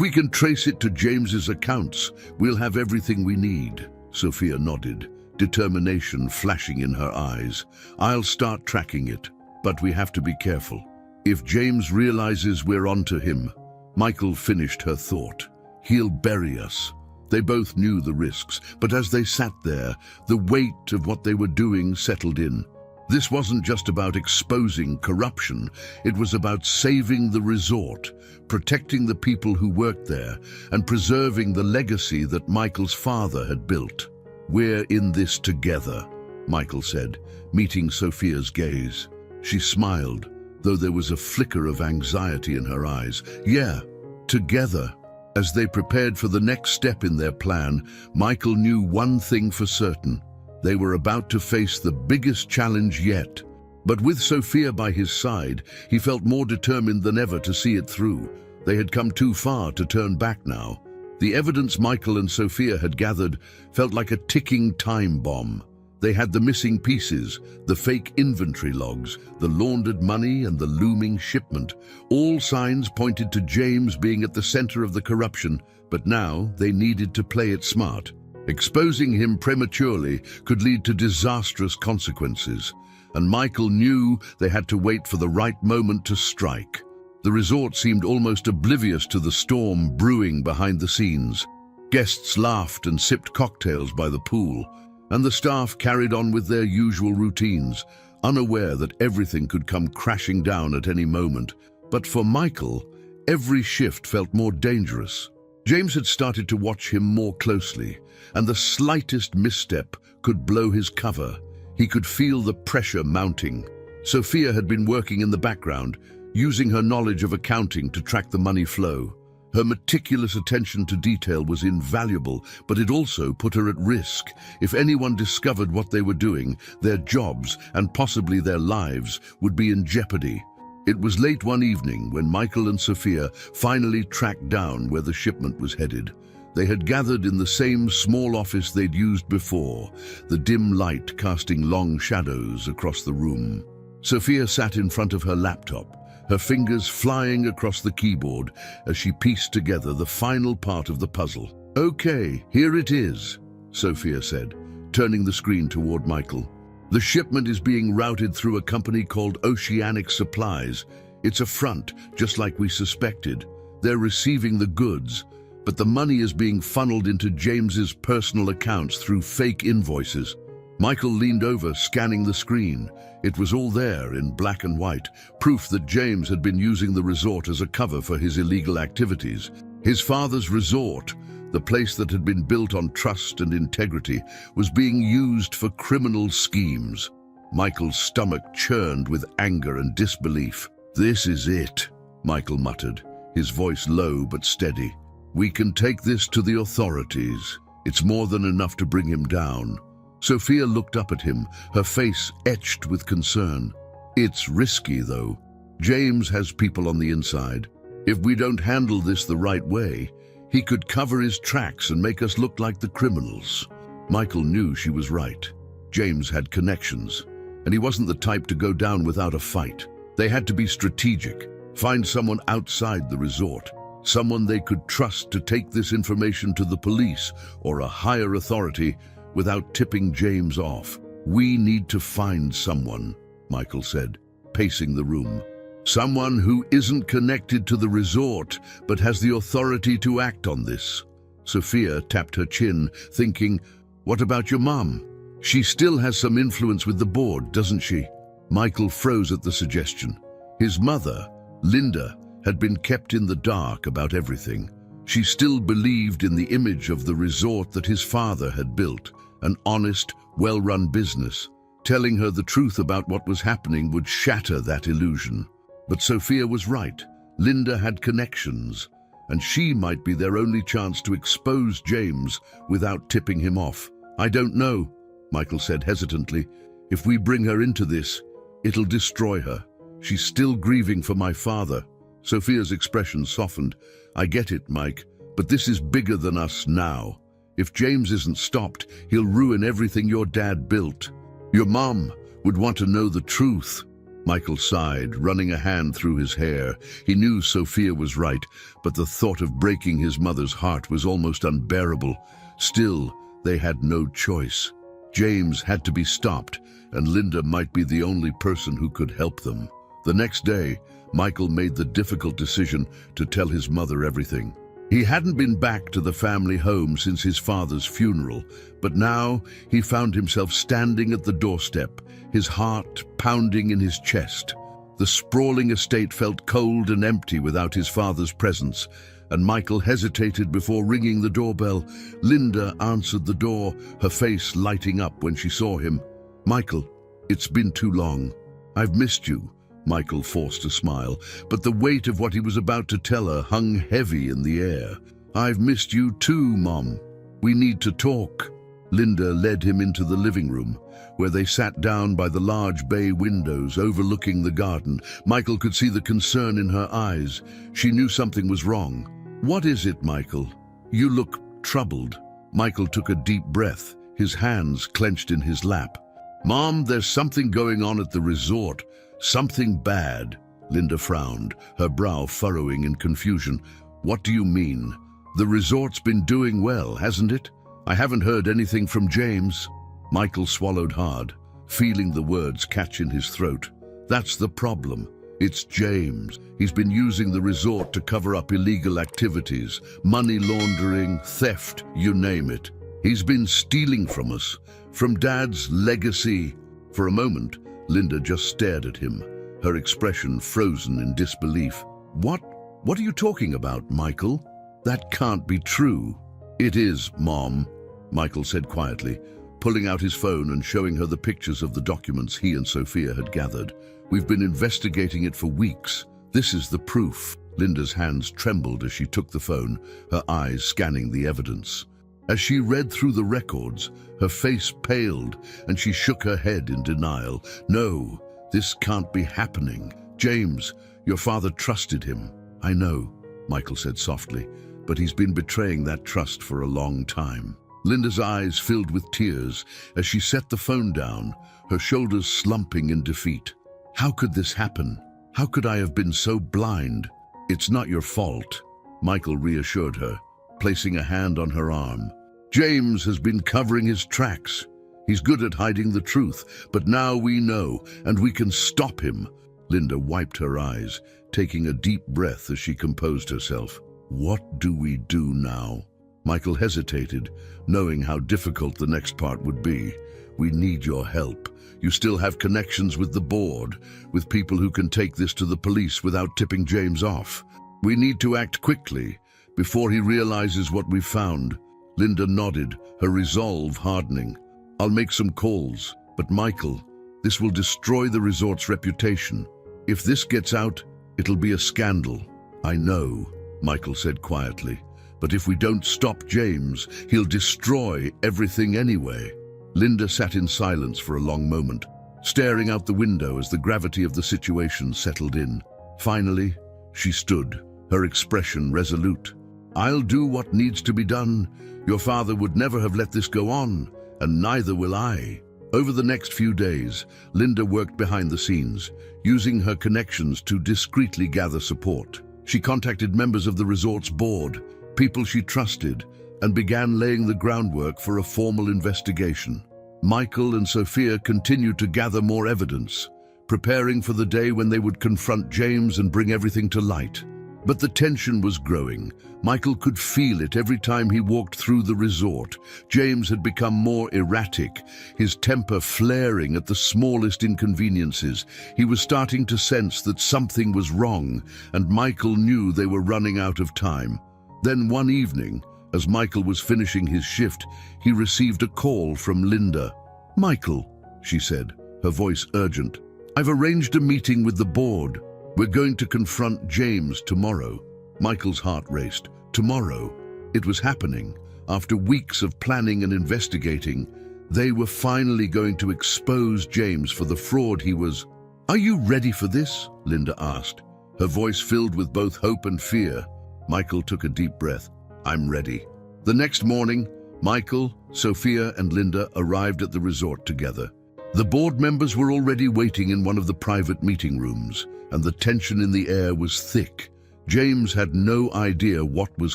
[SPEAKER 1] we can trace it to James's accounts, we'll have everything we need." Sophia nodded, determination flashing in her eyes. "I'll start tracking it, but we have to be careful. If James realizes we're onto him..." Michael finished her thought. "He'll bury us." They both knew the risks, but as they sat there, the weight of what they were doing settled in. This wasn't just about exposing corruption, it was about saving the resort, protecting the people who worked there, and preserving the legacy that Michael's father had built. "We're in this together," Michael said, meeting Sophia's gaze. She smiled, though there was a flicker of anxiety in her eyes. "Yeah, together." As they prepared for the next step in their plan, Michael knew one thing for certain. They were about to face the biggest challenge yet. But with Sophia by his side, he felt more determined than ever to see it through. They had come too far to turn back now. The evidence Michael and Sophia had gathered felt like a ticking time bomb. They had the missing pieces, the fake inventory logs, the laundered money, and the looming shipment. All signs pointed to James being at the center of the corruption, but now they needed to play it smart. Exposing him prematurely could lead to disastrous consequences, and Michael knew they had to wait for the right moment to strike. The resort seemed almost oblivious to the storm brewing behind the scenes. Guests laughed and sipped cocktails by the pool, and the staff carried on with their usual routines, unaware that everything could come crashing down at any moment. But for Michael, every shift felt more dangerous. James had started to watch him more closely, and the slightest misstep could blow his cover. He could feel the pressure mounting. Sophia had been working in the background, using her knowledge of accounting to track the money flow. Her meticulous attention to detail was invaluable, but it also put her at risk. If anyone discovered what they were doing, their jobs and possibly their lives would be in jeopardy. It was late one evening when Michael and Sophia finally tracked down where the shipment was headed. They had gathered in the same small office they'd used before, the dim light casting long shadows across the room. Sophia sat in front of her laptop, her fingers flying across the keyboard as she pieced together the final part of the puzzle. "Okay, here it is," Sophia said, turning the screen toward Michael. "The shipment is being routed through a company called Oceanic Supplies. It's a front, just like we suspected. They're receiving the goods, but the money is being funneled into James's personal accounts through fake invoices." Michael leaned over, scanning the screen. It was all there in black and white, proof that James had been using the resort as a cover for his illegal activities. His father's resort, the place that had been built on trust and integrity, was being used for criminal schemes. Michael's stomach churned with anger and disbelief. "This is it," Michael muttered, his voice low but steady. "We can take this to the authorities. It's more than enough to bring him down." Sophia looked up at him, her face etched with concern. "It's risky, though. James has people on the inside. If we don't handle this the right way, he could cover his tracks and make us look like the criminals." Michael knew she was right. James had connections, and he wasn't the type to go down without a fight. They had to be strategic, find someone outside the resort, someone they could trust to take this information to the police or a higher authority without tipping James off. "We need to find someone," Michael said, pacing the room. "Someone who isn't connected to the resort, but has the authority to act on this." Sophia tapped her chin, thinking, "What about your mom? She still has some influence with the board, doesn't she?" Michael froze at the suggestion. His mother, Linda, had been kept in the dark about everything. She still believed in the image of the resort that his father had built, an honest, well-run business. Telling her the truth about what was happening would shatter that illusion. But Sophia was right. Linda had connections, and she might be their only chance to expose James without tipping him off. "I don't know," Michael said hesitantly. "If we bring her into this, it'll destroy her. She's still grieving for my father." Sophia's expression softened. "I get it, Mike, but this is bigger than us now. If James isn't stopped, he'll ruin everything your dad built. Your mom would want to know the truth." Michael sighed, running a hand through his hair. He knew Sophia was right, but the thought of breaking his mother's heart was almost unbearable. Still, they had no choice. James had to be stopped, and Linda might be the only person who could help them. The next day, Michael made the difficult decision to tell his mother everything. He hadn't been back to the family home since his father's funeral, but now he found himself standing at the doorstep, his heart pounding in his chest. The sprawling estate felt cold and empty without his father's presence, and Michael hesitated before ringing the doorbell. Linda answered the door, her face lighting up when she saw him. "Michael, it's been too long. I've missed you." Michael forced a smile, but the weight of what he was about to tell her hung heavy in the air. "I've missed you too, Mom. We need to talk." Linda led him into the living room, where they sat down by the large bay windows overlooking the garden. Michael could see the concern in her eyes. She knew something was wrong. "What is it, Michael? You look troubled." Michael took a deep breath, his hands clenched in his lap. "Mom, there's something going on at the resort. Something bad." Linda frowned, her brow furrowing in confusion. "What do you mean? The resort's been doing well, hasn't it? I haven't heard anything from James." Michael swallowed hard, feeling the words catch in his throat. "That's the problem. It's James. He's been using the resort to cover up illegal activities, money laundering, theft, you name it. He's been stealing from us, from Dad's legacy." For a moment, Linda just stared at him, her expression frozen in disbelief. What are you talking about, Michael? That can't be true." "It is, Mom," Michael said quietly, pulling out his phone and showing her the pictures of the documents he and Sophia had gathered. "We've been investigating it for weeks. This is the proof." Linda's hands trembled as she took the phone, her eyes scanning the evidence. As she read through the records, her face paled and she shook her head in denial. "No, this can't be happening. James, your father trusted him." "I know," Michael said softly, "but he's been betraying that trust for a long time." Linda's eyes filled with tears as she set the phone down, her shoulders slumping in defeat. "How could this happen? How could I have been so blind?" "It's not your fault," Michael reassured her, placing a hand on her arm. "James has been covering his tracks. He's good at hiding the truth, but now we know, and we can stop him." Linda wiped her eyes, taking a deep breath as she composed herself. "What do we do now?" Michael hesitated, knowing how difficult the next part would be. "We need your help. You still have connections with the board, with people who can take this to the police without tipping James off. We need to act quickly, before he realizes what we've found." Linda nodded, her resolve hardening. "I'll make some calls, but Michael, this will destroy the resort's reputation. If this gets out, it'll be a scandal." "I know," Michael said quietly, "but if we don't stop James, he'll destroy everything anyway." Linda sat in silence for a long moment, staring out the window as the gravity of the situation settled in. Finally, she stood, her expression resolute. "I'll do what needs to be done. Your father would never have let this go on, and neither will I." Over the next few days, Linda worked behind the scenes, using her connections to discreetly gather support. She contacted members of the resort's board, people she trusted, and began laying the groundwork for a formal investigation. Michael and Sophia continued to gather more evidence, preparing for the day when they would confront James and bring everything to light. But the tension was growing. Michael could feel it every time he walked through the resort. James had become more erratic, his temper flaring at the smallest inconveniences. He was starting to sense that something was wrong, and Michael knew they were running out of time. Then one evening, as Michael was finishing his shift, he received a call from Linda. "Michael," she said, her voice urgent, "I've arranged a meeting with the board. We're going to confront James tomorrow." Michael's heart raced. Tomorrow. It was happening. After weeks of planning and investigating, they were finally going to expose James for the fraud he was. "Are you ready for this?" Linda asked, her voice filled with both hope and fear. Michael took a deep breath. "I'm ready." The next morning, Michael, Sophia, and Linda arrived at the resort together. The board members were already waiting in one of the private meeting rooms, and the tension in the air was thick. James had no idea what was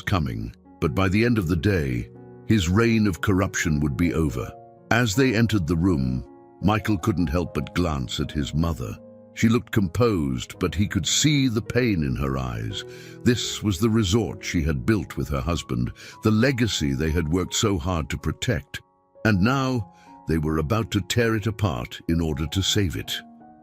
[SPEAKER 1] coming, but by the end of the day, his reign of corruption would be over. As they entered the room, Michael couldn't help but glance at his mother. She looked composed, but he could see the pain in her eyes. This was the resort she had built with her husband, the legacy they had worked so hard to protect. And now they were about to tear it apart in order to save it.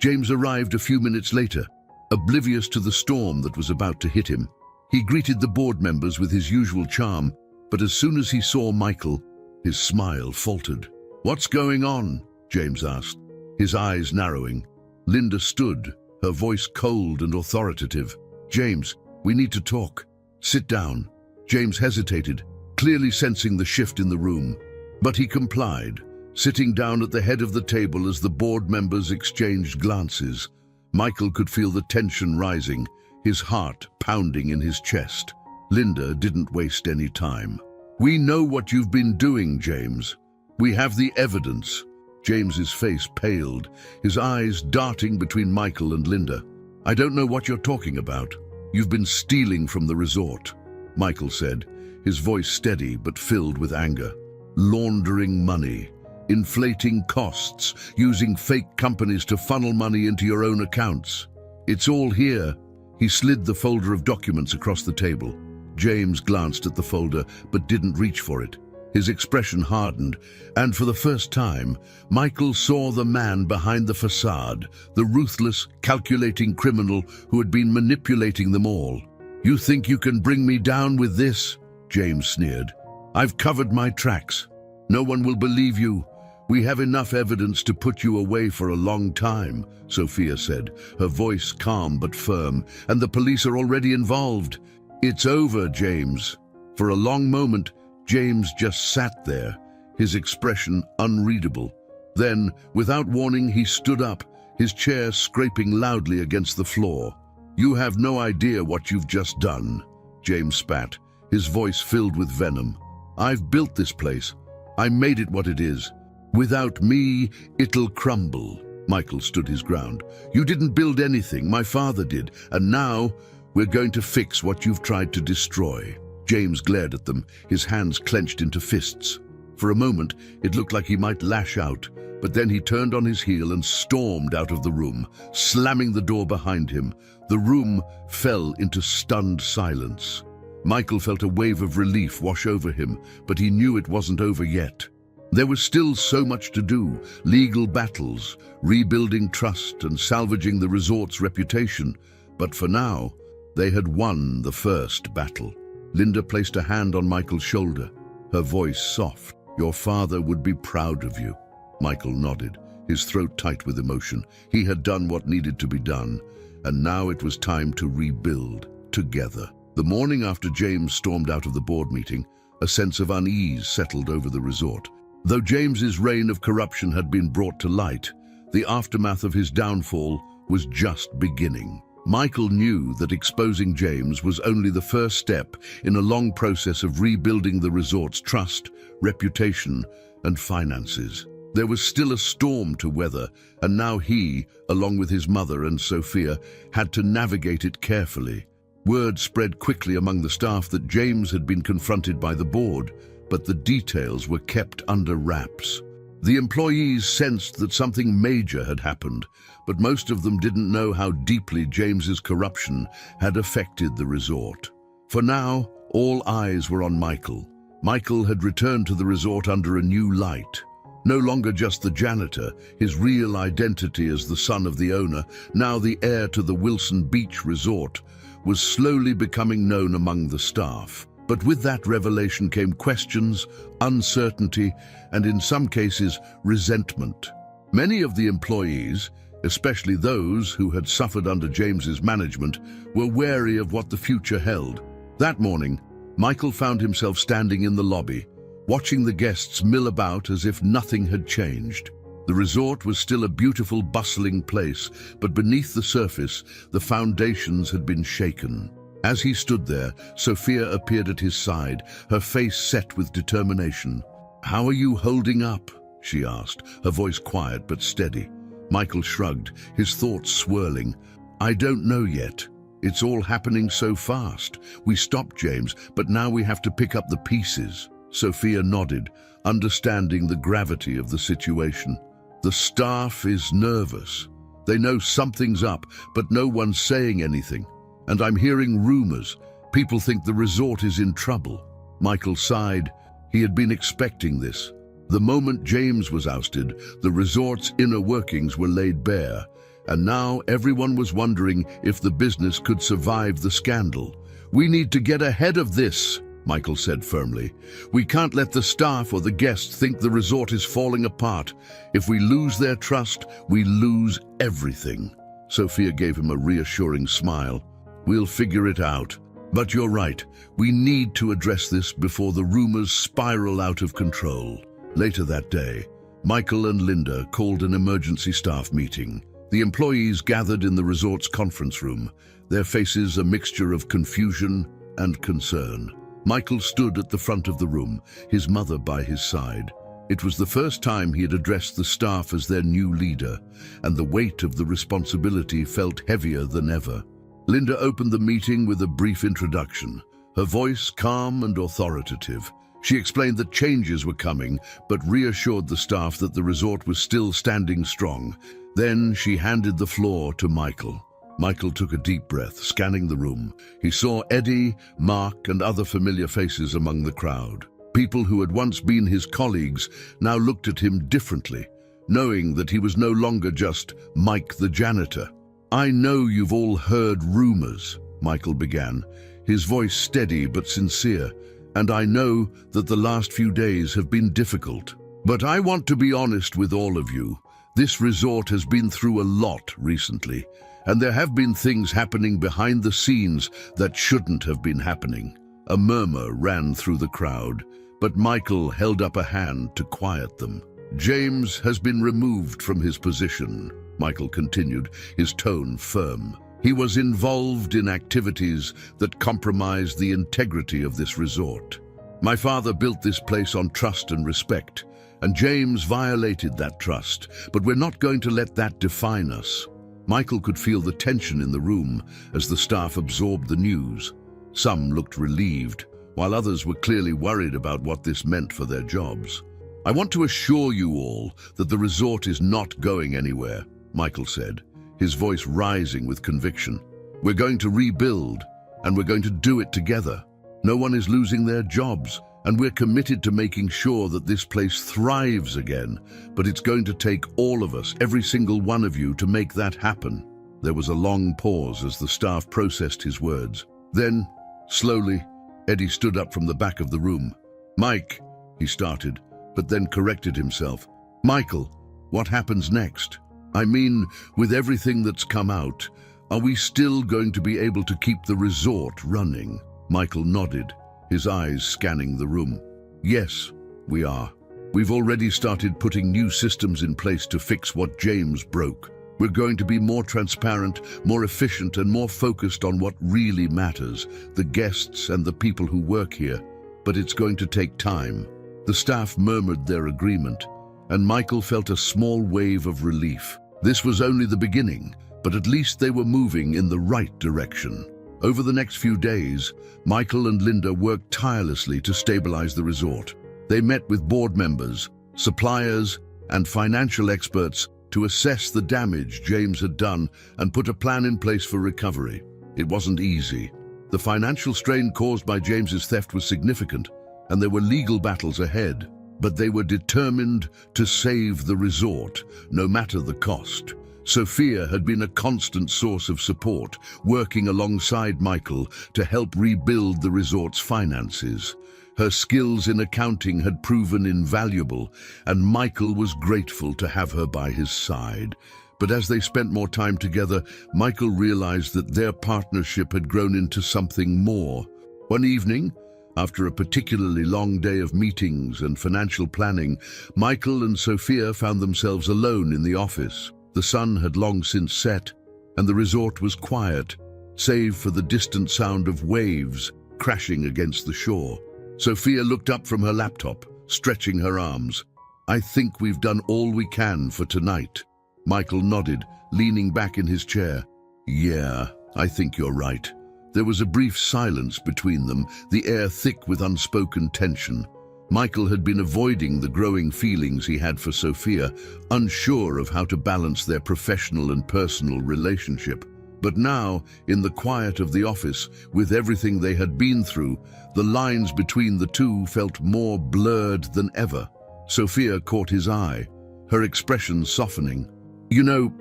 [SPEAKER 1] James arrived a few minutes later, oblivious to the storm that was about to hit him. He greeted the board members with his usual charm, but as soon as he saw Michael, his smile faltered. "What's going on?" James asked, his eyes narrowing. Linda stood, her voice cold and authoritative. "James, we need to talk. Sit down." James hesitated, clearly sensing the shift in the room. But he complied, sitting down at the head of the table as the board members exchanged glances. Michael could feel the tension rising, his heart pounding in his chest. Linda didn't waste any time. "We know what you've been doing, James. We have the evidence." James's face paled, his eyes darting between Michael and Linda. "I don't know what you're talking about. You've been stealing from the resort," Michael said, his voice steady but filled with anger. "Laundering money, inflating costs, using fake companies to funnel money into your own accounts. It's all here." He slid the folder of documents across the table. James glanced at the folder but didn't reach for it. His expression hardened, and for the first time, Michael saw the man behind the facade, the ruthless, calculating criminal who had been manipulating them all. "You think you can bring me down with this?" James sneered. "I've covered my tracks. No one will believe you. We have enough evidence to put you away for a long time," Sophia said, her voice calm but firm, "and the police are already involved. It's over, James." For a long moment, James just sat there, his expression unreadable. Then, without warning, he stood up, his chair scraping loudly against the floor. "You have no idea what you've just done," James spat, his voice filled with venom. "I've built this place. I made it what it is. Without me, it'll crumble." Michael stood his ground. "You didn't build anything, my father did, and now we're going to fix what you've tried to destroy." James glared at them, his hands clenched into fists. For a moment, it looked like he might lash out, but then he turned on his heel and stormed out of the room, slamming the door behind him. The room fell into stunned silence. Michael felt a wave of relief wash over him, but he knew it wasn't over yet. There was still so much to do: legal battles, rebuilding trust, and salvaging the resort's reputation. But for now, they had won the first battle. Linda placed a hand on Michael's shoulder, her voice soft. "Your father would be proud of you." Michael nodded, his throat tight with emotion. He had done what needed to be done, and now it was time to rebuild together. The morning after James stormed out of the board meeting, a sense of unease settled over the resort. Though James's reign of corruption had been brought to light, the aftermath of his downfall was just beginning. Michael knew that exposing James was only the first step in a long process of rebuilding the resort's trust, reputation, and finances. There was still a storm to weather, and now he, along with his mother and Sophia, had to navigate it carefully. Word spread quickly among the staff that James had been confronted by the board, but the details were kept under wraps. The employees sensed that something major had happened, but most of them didn't know how deeply James's corruption had affected the resort. For now, all eyes were on Michael. Michael had returned to the resort under a new light. No longer just the janitor, his real identity as the son of the owner, now the heir to the Wilson Beach Resort, was slowly becoming known among the staff. But with that revelation came questions, uncertainty, and in some cases, resentment. Many of the employees, especially those who had suffered under James's management, were wary of what the future held. That morning, Michael found himself standing in the lobby, watching the guests mill about as if nothing had changed. The resort was still a beautiful, bustling place, but beneath the surface, the foundations had been shaken. As he stood there, Sophia appeared at his side, her face set with determination. "How are you holding up?" she asked, her voice quiet but steady. Michael shrugged, his thoughts swirling. "I don't know yet. It's all happening so fast. We stopped James, but now we have to pick up the pieces." Sophia nodded, understanding the gravity of the situation. "The staff is nervous. They know something's up, but no one's saying anything. And I'm hearing rumors. People think the resort is in trouble." Michael sighed. He had been expecting this. The moment James was ousted, the resort's inner workings were laid bare, and now everyone was wondering if the business could survive the scandal. "We need to get ahead of this," Michael said firmly. "We can't let the staff or the guests think the resort is falling apart. If we lose their trust, we lose everything." Sophia gave him a reassuring smile. "We'll figure it out. But you're right, we need to address this before the rumors spiral out of control." Later that day, Michael and Linda called an emergency staff meeting. The employees gathered in the resort's conference room, their faces a mixture of confusion and concern. Michael stood at the front of the room, his mother by his side. It was the first time he had addressed the staff as their new leader, and the weight of the responsibility felt heavier than ever. Linda opened the meeting with a brief introduction, her voice calm and authoritative. She explained that changes were coming, but reassured the staff that the resort was still standing strong. Then she handed the floor to Michael. Michael took a deep breath, scanning the room. He saw Eddie, Mark, and other familiar faces among the crowd. People who had once been his colleagues now looked at him differently, knowing that he was no longer just Mike the janitor. "I know you've all heard rumors," Michael began, his voice steady but sincere. "And I know that the last few days have been difficult. But I want to be honest with all of you. This resort has been through a lot recently, and there have been things happening behind the scenes that shouldn't have been happening." A murmur ran through the crowd, but Michael held up a hand to quiet them. "James has been removed from his position," Michael continued, his tone firm. "He was involved in activities that compromised the integrity of this resort. My father built this place on trust and respect, and James violated that trust, but we're not going to let that define us." Michael could feel the tension in the room as the staff absorbed the news. Some looked relieved, while others were clearly worried about what this meant for their jobs. "I want to assure you all that the resort is not going anywhere," Michael said, his voice rising with conviction. "We're going to rebuild, and we're going to do it together. No one is losing their jobs, and we're committed to making sure that this place thrives again. But it's going to take all of us, every single one of you, to make that happen." There was a long pause as the staff processed his words. Then, slowly, Eddie stood up from the back of the room. "Mike," he started, but then corrected himself. "Michael, what happens next? I mean, with everything that's come out, are we still going to be able to keep the resort running?" Michael nodded, his eyes scanning the room. "Yes, we are. We've already started putting new systems in place to fix what James broke. We're going to be more transparent, more efficient, and more focused on what really matters, the guests and the people who work here. But it's going to take time." The staff murmured their agreement, and Michael felt a small wave of relief. This was only the beginning, but at least they were moving in the right direction. Over the next few days, Michael and Linda worked tirelessly to stabilize the resort. They met with board members, suppliers, and financial experts to assess the damage James had done and put a plan in place for recovery. It wasn't easy. The financial strain caused by James's theft was significant, and there were legal battles ahead. But they were determined to save the resort, no matter the cost. Sophia had been a constant source of support, working alongside Michael to help rebuild the resort's finances. Her skills in accounting had proven invaluable, and Michael was grateful to have her by his side. But as they spent more time together, Michael realized that their partnership had grown into something more. One evening, after a particularly long day of meetings and financial planning, Michael and Sophia found themselves alone in the office. The sun had long since set, and the resort was quiet, save for the distant sound of waves crashing against the shore. Sophia looked up from her laptop, stretching her arms. "I think we've done all we can for tonight." Michael nodded, leaning back in his chair. "Yeah, I think you're right." There was a brief silence between them, the air thick with unspoken tension. Michael had been avoiding the growing feelings he had for Sophia, unsure of how to balance their professional and personal relationship. But now, in the quiet of the office, with everything they had been through, the lines between the two felt more blurred than ever. Sophia caught his eye, her expression softening. "You know,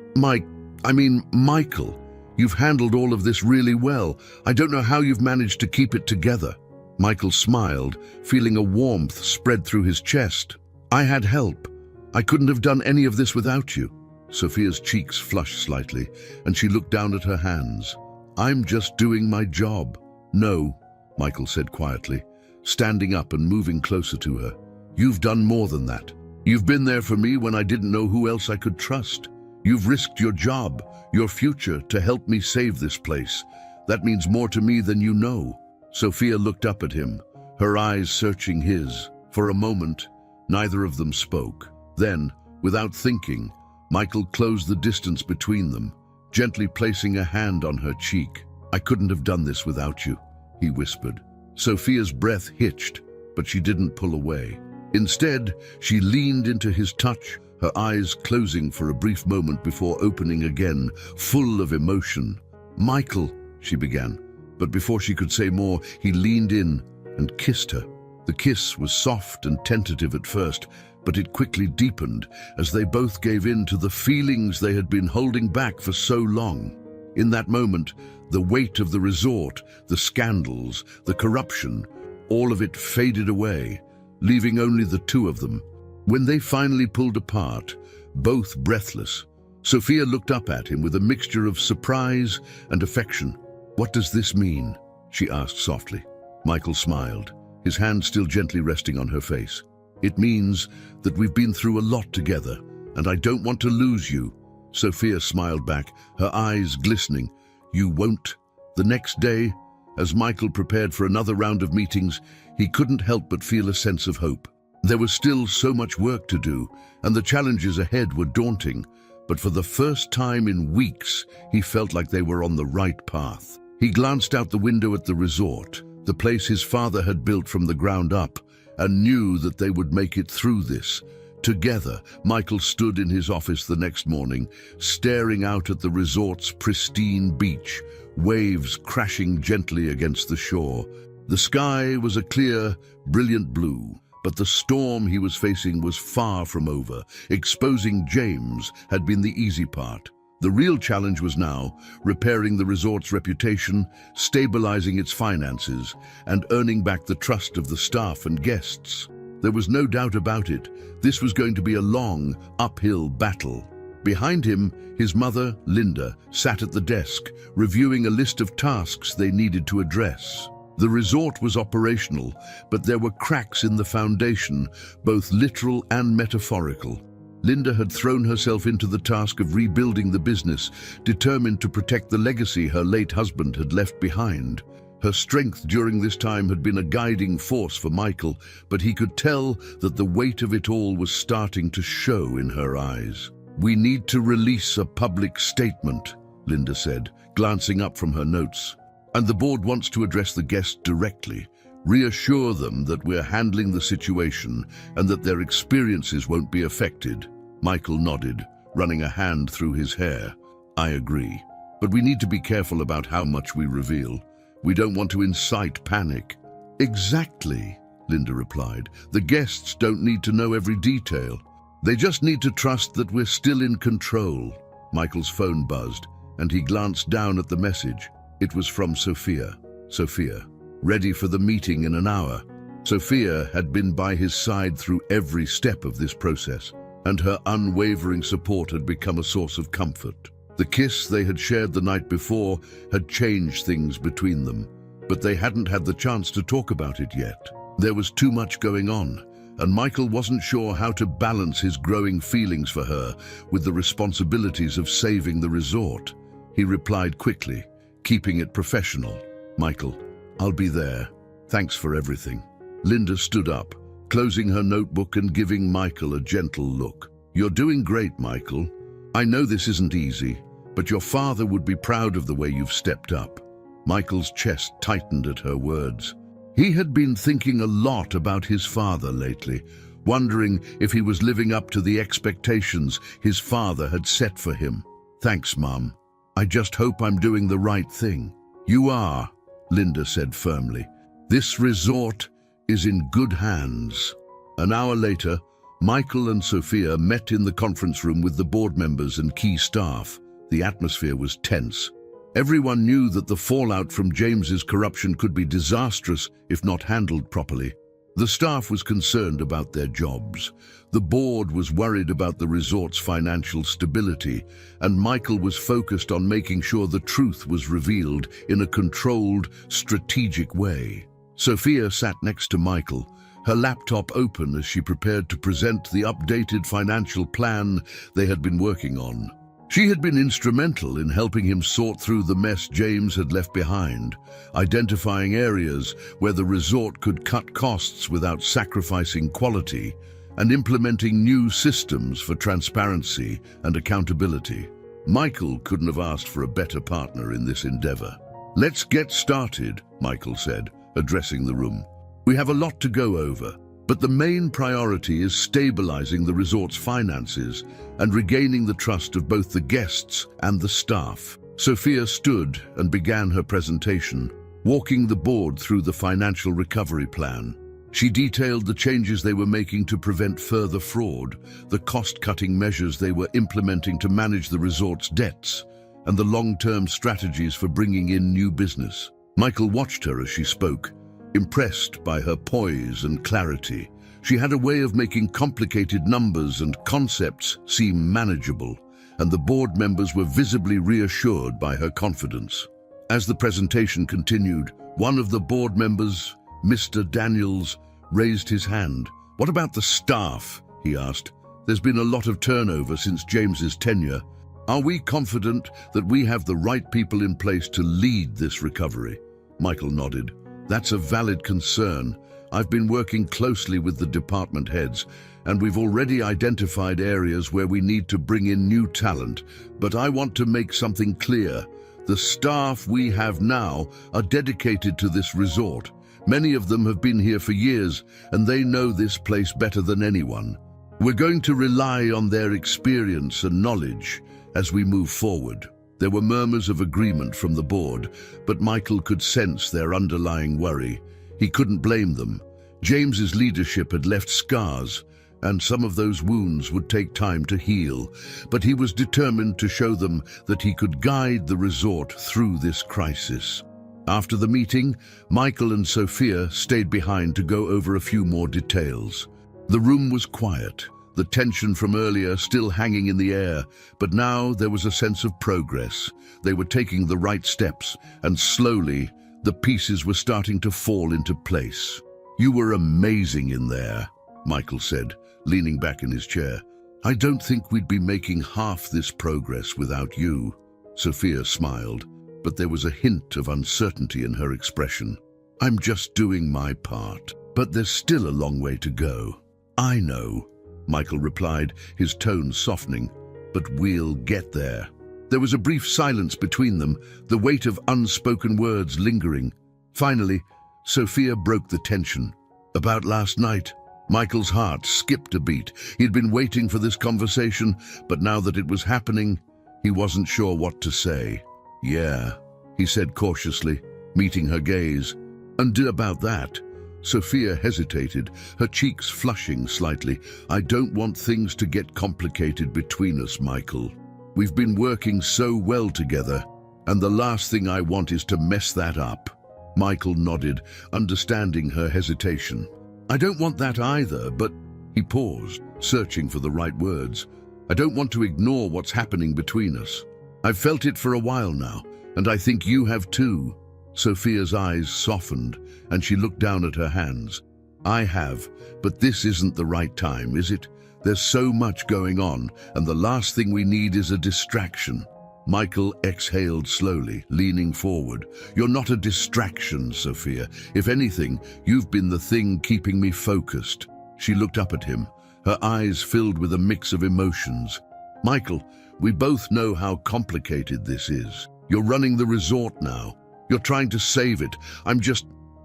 [SPEAKER 1] Michael, you've handled all of this really well. I don't know how you've managed to keep it together." Michael smiled, feeling a warmth spread through his chest. "I had help. I couldn't have done any of this without you." Sophia's cheeks flushed slightly, and she looked down at her hands. "I'm just doing my job." "No," Michael said quietly, standing up and moving closer to her. "You've done more than that. You've been there for me when I didn't know who else I could trust. You've risked your job, your future, to help me save this place. That means more to me than you know." Sophia looked up at him, her eyes searching his. For a moment, neither of them spoke. Then, without thinking, Michael closed the distance between them, gently placing a hand on her cheek. "I couldn't have done this without you," he whispered. Sophia's breath hitched, but she didn't pull away. Instead, she leaned into his touch, her eyes closing for a brief moment before opening again, full of emotion. "Michael," she began, but before she could say more, he leaned in and kissed her. The kiss was soft and tentative at first, but it quickly deepened as they both gave in to the feelings they had been holding back for so long. In that moment, the weight of the resort, the scandals, the corruption, all of it faded away, leaving only the two of them. When they finally pulled apart, both breathless, Sophia looked up at him with a mixture of surprise and affection. "What does this mean?" she asked softly. Michael smiled, his hand still gently resting on her face. "It means that we've been through a lot together, and I don't want to lose you." Sophia smiled back, her eyes glistening. "You won't." The next day, as Michael prepared for another round of meetings, he couldn't help but feel a sense of hope. There was still so much work to do, and the challenges ahead were daunting, but for the first time in weeks, he felt like they were on the right path. He glanced out the window at the resort, the place his father had built from the ground up, and knew that they would make it through this. Together, Michael stood in his office the next morning, staring out at the resort's pristine beach, waves crashing gently against the shore. The sky was a clear, brilliant blue, but the storm he was facing was far from over. Exposing James had been the easy part. The real challenge was now repairing the resort's reputation, stabilizing its finances, and earning back the trust of the staff and guests. There was no doubt about it. This was going to be a long, uphill battle. Behind him, his mother, Linda, sat at the desk, reviewing a list of tasks they needed to address. The resort was operational, but there were cracks in the foundation, both literal and metaphorical. Linda had thrown herself into the task of rebuilding the business, determined to protect the legacy her late husband had left behind. Her strength during this time had been a guiding force for Michael, but he could tell that the weight of it all was starting to show in her eyes. "We need to release a public statement," Linda said, glancing up from her notes. "And the board wants to address the guests directly. Reassure them that we're handling the situation and that their experiences won't be affected." Michael nodded, running a hand through his hair. "I agree. But we need to be careful about how much we reveal. We don't want to incite panic." "Exactly," Linda replied. "The guests don't need to know every detail. They just need to trust that we're still in control." Michael's phone buzzed, and he glanced down at the message. It was from Sophia. "Sophia, ready for the meeting in an hour." Sophia had been by his side through every step of this process, and her unwavering support had become a source of comfort. The kiss they had shared the night before had changed things between them, but they hadn't had the chance to talk about it yet. There was too much going on, and Michael wasn't sure how to balance his growing feelings for her with the responsibilities of saving the resort. He replied quickly, keeping it professional. "Michael, I'll be there. Thanks for everything." Linda stood up, closing her notebook and giving Michael a gentle look. "You're doing great, Michael. I know this isn't easy, but your father would be proud of the way you've stepped up." Michael's chest tightened at her words. He had been thinking a lot about his father lately, wondering if he was living up to the expectations his father had set for him. "Thanks, Mom. I just hope I'm doing the right thing." "You are," Linda said firmly. "This resort is in good hands." An hour later, Michael and Sophia met in the conference room with the board members and key staff. The atmosphere was tense. Everyone knew that the fallout from James's corruption could be disastrous if not handled properly. The staff was concerned about their jobs. The board was worried about the resort's financial stability, and Michael was focused on making sure the truth was revealed in a controlled, strategic way. Sophia sat next to Michael, her laptop open as she prepared to present the updated financial plan they had been working on. She had been instrumental in helping him sort through the mess James had left behind, identifying areas where the resort could cut costs without sacrificing quality, and implementing new systems for transparency and accountability. Michael couldn't have asked for a better partner in this endeavor. "Let's get started," Michael said, addressing the room. "We have a lot to go over, but the main priority is stabilizing the resort's finances and regaining the trust of both the guests and the staff." Sophia stood and began her presentation, walking the board through the financial recovery plan. She detailed the changes they were making to prevent further fraud, the cost-cutting measures they were implementing to manage the resort's debts, and the long-term strategies for bringing in new business. Michael watched her as she spoke, impressed by her poise and clarity. She had a way of making complicated numbers and concepts seem manageable, and the board members were visibly reassured by her confidence. As the presentation continued, one of the board members, Mr. Daniels, raised his hand. "What about the staff?" he asked. "There's been a lot of turnover since James's tenure. Are we confident that we have the right people in place to lead this recovery?" Michael nodded. "That's a valid concern. I've been working closely with the department heads, and we've already identified areas where we need to bring in new talent. But I want to make something clear. The staff we have now are dedicated to this resort. Many of them have been here for years, and they know this place better than anyone. We're going to rely on their experience and knowledge as we move forward." There were murmurs of agreement from the board, but Michael could sense their underlying worry. He couldn't blame them. James's leadership had left scars, and some of those wounds would take time to heal, but he was determined to show them that he could guide the resort through this crisis. After the meeting, Michael and Sophia stayed behind to go over a few more details. The room was quiet, the tension from earlier still hanging in the air, but now there was a sense of progress. They were taking the right steps, and slowly, the pieces were starting to fall into place. "You were amazing in there," Michael said, leaning back in his chair. "I don't think we'd be making half this progress without you." Sophia smiled, but there was a hint of uncertainty in her expression. "I'm just doing my part, but there's still a long way to go." "I know," Michael replied, his tone softening, "but we'll get there." There was a brief silence between them, the weight of unspoken words lingering. Finally, Sophia broke the tension. "About last night." Michael's heart skipped a beat. He'd been waiting for this conversation, but now that it was happening, he wasn't sure what to say. "Yeah," he said cautiously, meeting her gaze. "And about that?" Sophia hesitated, her cheeks flushing slightly. "I don't want things to get complicated between us, Michael. We've been working so well together, and the last thing I want is to mess that up." Michael nodded, understanding her hesitation. "I don't want that either, but—" He paused, searching for the right words. "I don't want to ignore what's happening between us. I've felt it for a while now, and I think you have too." Sophia's eyes softened, and she looked down at her hands. "I have, but this isn't the right time, is it? There's so much going on, and the last thing we need is a distraction." Michael exhaled slowly, leaning forward. "You're not a distraction, Sophia. If anything, you've been the thing keeping me focused." She looked up at him, her eyes filled with a mix of emotions. "Michael, we both know how complicated this is. You're running the resort now. You're trying to save it.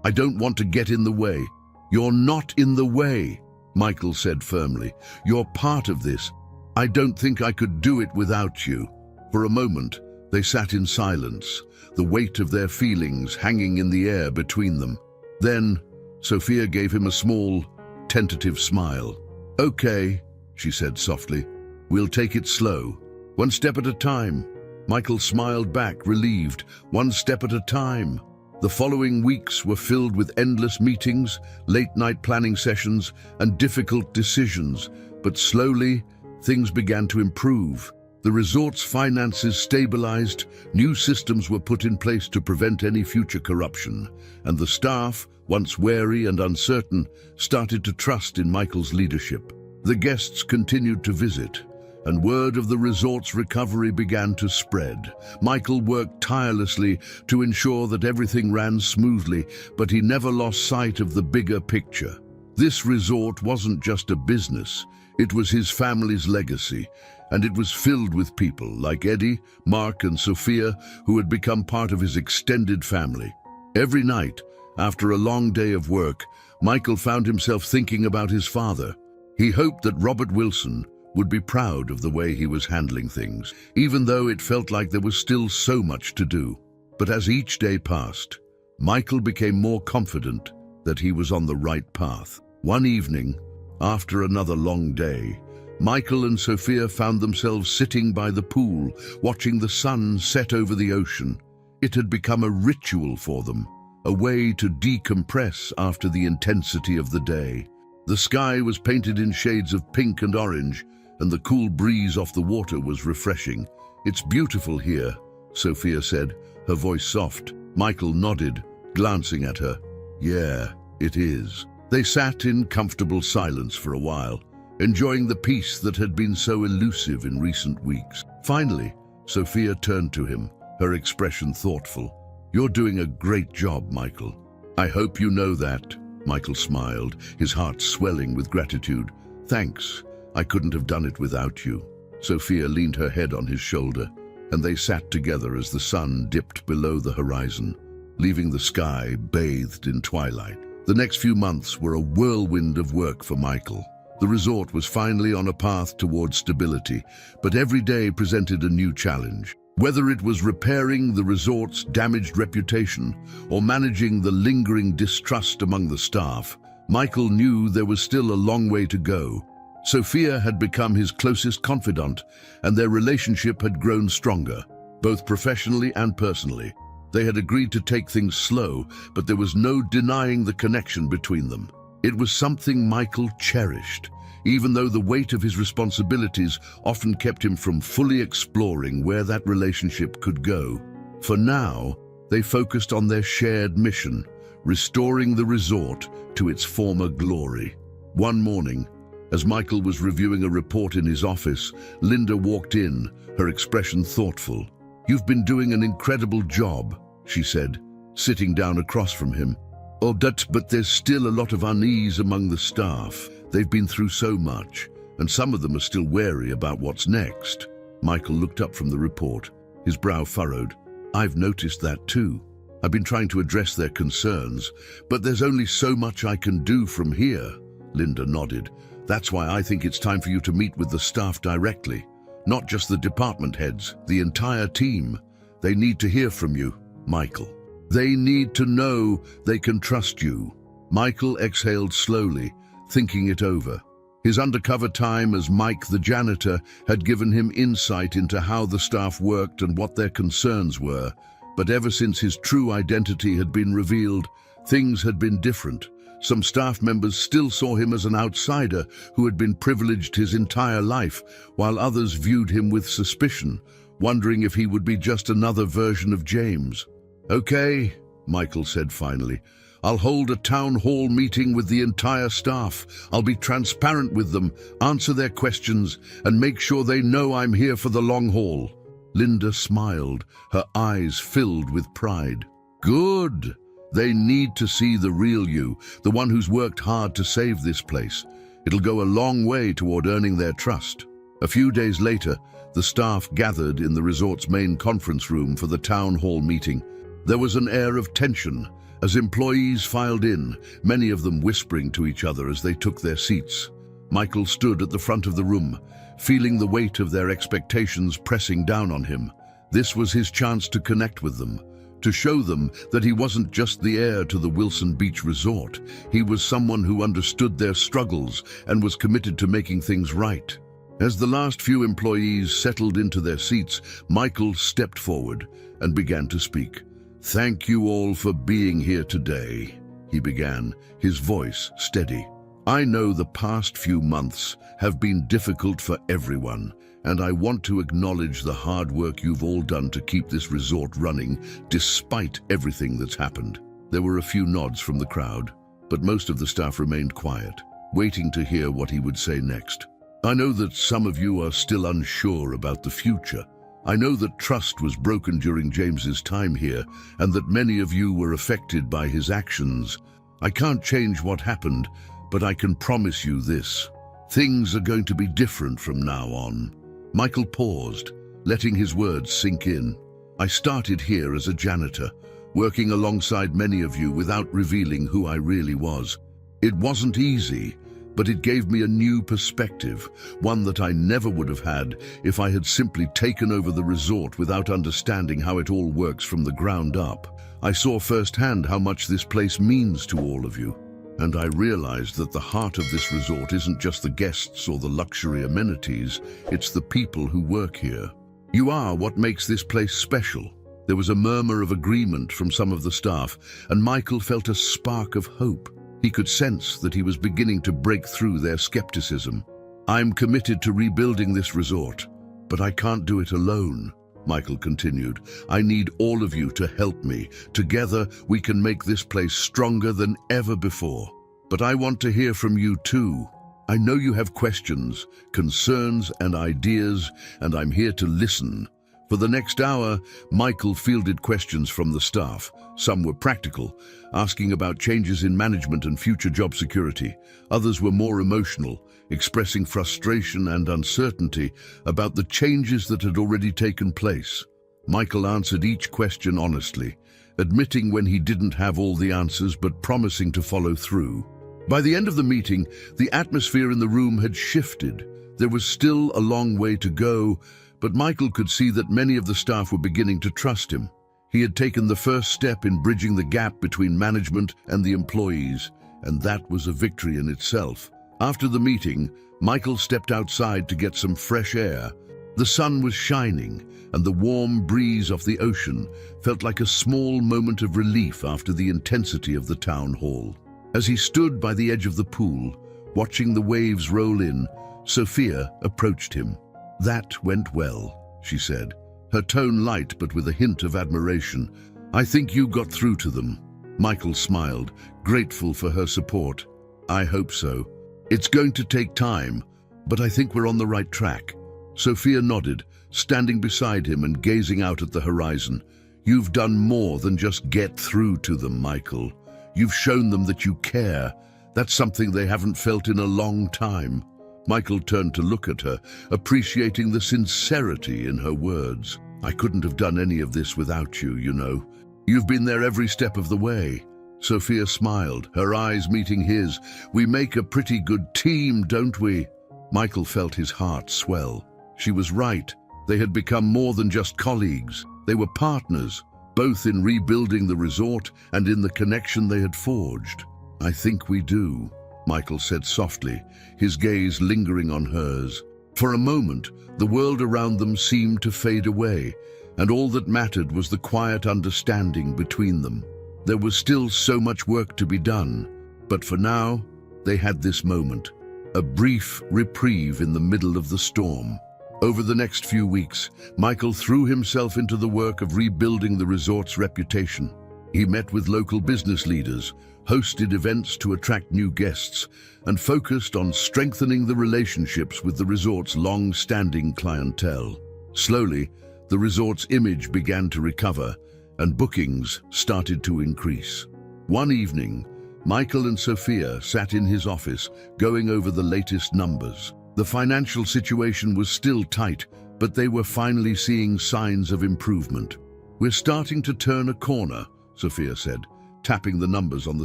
[SPEAKER 1] I don't want to get in the way." "You're not in the way," Michael said firmly. "You're part of this. I don't think I could do it without you." For a moment, they sat in silence, the weight of their feelings hanging in the air between them. Then, Sophia gave him a small, tentative smile. "Okay," she said softly. "We'll take it slow. One step at a time." Michael smiled back, relieved. One step at a time. The following weeks were filled with endless meetings, late-night planning sessions, and difficult decisions. But slowly, things began to improve. The resort's finances stabilized, new systems were put in place to prevent any future corruption, and the staff, once wary and uncertain, started to trust in Michael's leadership. The guests continued to visit, and word of the resort's recovery began to spread. Michael worked tirelessly to ensure that everything ran smoothly, but he never lost sight of the bigger picture. This resort wasn't just a business, it was his family's legacy, and it was filled with people like Eddie, Mark, and Sophia, who had become part of his extended family. Every night, after a long day of work, Michael found himself thinking about his father. He hoped that Robert Wilson would be proud of the way he was handling things, even though it felt like there was still so much to do. But as each day passed, Michael became more confident that he was on the right path. One evening, after another long day, Michael and Sophia found themselves sitting by the pool, watching the sun set over the ocean. It had become a ritual for them, a way to decompress after the intensity of the day. The sky was painted in shades of pink and orange, and the cool breeze off the water was refreshing. "It's beautiful here," Sophia said, her voice soft. Michael nodded, glancing at her. "Yeah, it is." They sat in comfortable silence for a while, enjoying the peace that had been so elusive in recent weeks. Finally, Sophia turned to him, her expression thoughtful. "You're doing a great job, Michael. I hope you know that." Michael smiled, his heart swelling with gratitude. "Thanks. I couldn't have done it without you." Sophia leaned her head on his shoulder, and they sat together as the sun dipped below the horizon, leaving the sky bathed in twilight. The next few months were a whirlwind of work for Michael. The resort was finally on a path towards stability, but every day presented a new challenge. Whether it was repairing the resort's damaged reputation or managing the lingering distrust among the staff, Michael knew there was still a long way to go. Sophia had become his closest confidant, and their relationship had grown stronger, both professionally and personally. They had agreed to take things slow, but there was no denying the connection between them. It was something Michael cherished, even though the weight of his responsibilities often kept him from fully exploring where that relationship could go. For now, they focused on their shared mission, restoring the resort to its former glory. One morning, as Michael was reviewing a report in his office, Linda walked in, her expression thoughtful. "You've been doing an incredible job," she said, sitting down across from him. But there's still a lot of unease among the staff. They've been through so much, and some of them are still wary about what's next." Michael looked up from the report, his brow furrowed. "I've noticed that too. I've been trying to address their concerns, but there's only so much I can do from here." Linda nodded. "That's why I think it's time for you to meet with the staff directly. Not just the department heads, the entire team. They need to hear from you, Michael. They need to know they can trust you." Michael exhaled slowly, thinking it over. His undercover time as Mike the janitor had given him insight into how the staff worked and what their concerns were. But ever since his true identity had been revealed, things had been different. Some staff members still saw him as an outsider who had been privileged his entire life, while others viewed him with suspicion, wondering if he would be just another version of James. "Okay," Michael said finally. "I'll hold a town hall meeting with the entire staff. I'll be transparent with them, answer their questions, and make sure they know I'm here for the long haul." Linda smiled, her eyes filled with pride. "Good. They need to see the real you, the one who's worked hard to save this place. It'll go a long way toward earning their trust." A few days later, the staff gathered in the resort's main conference room for the town hall meeting. There was an air of tension, As employees filed in, many of them whispering to each other as they took their seats, Michael stood at the front of the room, feeling the weight of their expectations pressing down on him. This was his chance to connect with them, to show them that he wasn't just the heir to the Wilson Beach Resort. He was someone who understood their struggles and was committed to making things right. As the last few employees settled into their seats, Michael stepped forward and began to speak. "Thank you all for being here today," he began, his voice steady. "I know the past few months have been difficult for everyone, and I want to acknowledge the hard work you've all done to keep this resort running despite everything that's happened." There were a few nods from the crowd, but most of the staff remained quiet, waiting to hear what he would say next. "I know that some of you are still unsure about the future. I know that trust was broken during James's time here, and that many of you were affected by his actions. I can't change what happened, but I can promise you this. Things are going to be different from now on." Michael paused, letting his words sink in. "I started here as a janitor, working alongside many of you without revealing who I really was. It wasn't easy, but it gave me a new perspective, one that I never would have had if I had simply taken over the resort without understanding how it all works from the ground up. I saw firsthand how much this place means to all of you, and I realized that the heart of this resort isn't just the guests or the luxury amenities, it's the people who work here. You are what makes this place special." There was a murmur of agreement from some of the staff, and Michael felt a spark of hope. He could sense that he was beginning to break through their skepticism. "I'm committed to rebuilding this resort, but I can't do it alone," Michael continued. "I need all of you to help me. Together, we can make this place stronger than ever before. But I want to hear from you too. I know you have questions, concerns, and ideas, and I'm here to listen." For the next hour, Michael fielded questions from the staff. Some were practical, asking about changes in management and future job security. Others were more emotional, expressing frustration and uncertainty about the changes that had already taken place. Michael answered each question honestly, admitting when he didn't have all the answers but promising to follow through. By the end of the meeting, the atmosphere in the room had shifted. There was still a long way to go, but Michael could see that many of the staff were beginning to trust him. He had taken the first step in bridging the gap between management and the employees, and that was a victory in itself. After the meeting, Michael stepped outside to get some fresh air. The sun was shining, and the warm breeze off the ocean felt like a small moment of relief after the intensity of the town hall. As he stood by the edge of the pool, watching the waves roll in, Sophia approached him. "That went well," she said, her tone light but with a hint of admiration. "I think you got through to them." Michael smiled, grateful for her support. "I hope so. It's going to take time, but I think we're on the right track." Sophia nodded, standing beside him and gazing out at the horizon. "You've done more than just get through to them, Michael. You've shown them that you care. That's something they haven't felt in a long time." Michael turned to look at her, appreciating the sincerity in her words. "I couldn't have done any of this without you, you know. You've been there every step of the way." Sophia smiled, her eyes meeting his. "We make a pretty good team, don't we?" Michael felt his heart swell. She was right. They had become more than just colleagues. They were partners, both in rebuilding the resort and in the connection they had forged. "I think we do," Michael said softly, his gaze lingering on hers. For a moment, the world around them seemed to fade away, and all that mattered was the quiet understanding between them. There was still so much work to be done, but for now, they had this moment, a brief reprieve in the middle of the storm. Over the next few weeks, Michael threw himself into the work of rebuilding the resort's reputation. He met with local business leaders, hosted events to attract new guests, and focused on strengthening the relationships with the resort's long-standing clientele. Slowly, the resort's image began to recover, and bookings started to increase. One evening, Michael and Sophia sat in his office, going over the latest numbers. The financial situation was still tight, but they were finally seeing signs of improvement. "We're starting to turn a corner," Sophia said, tapping the numbers on the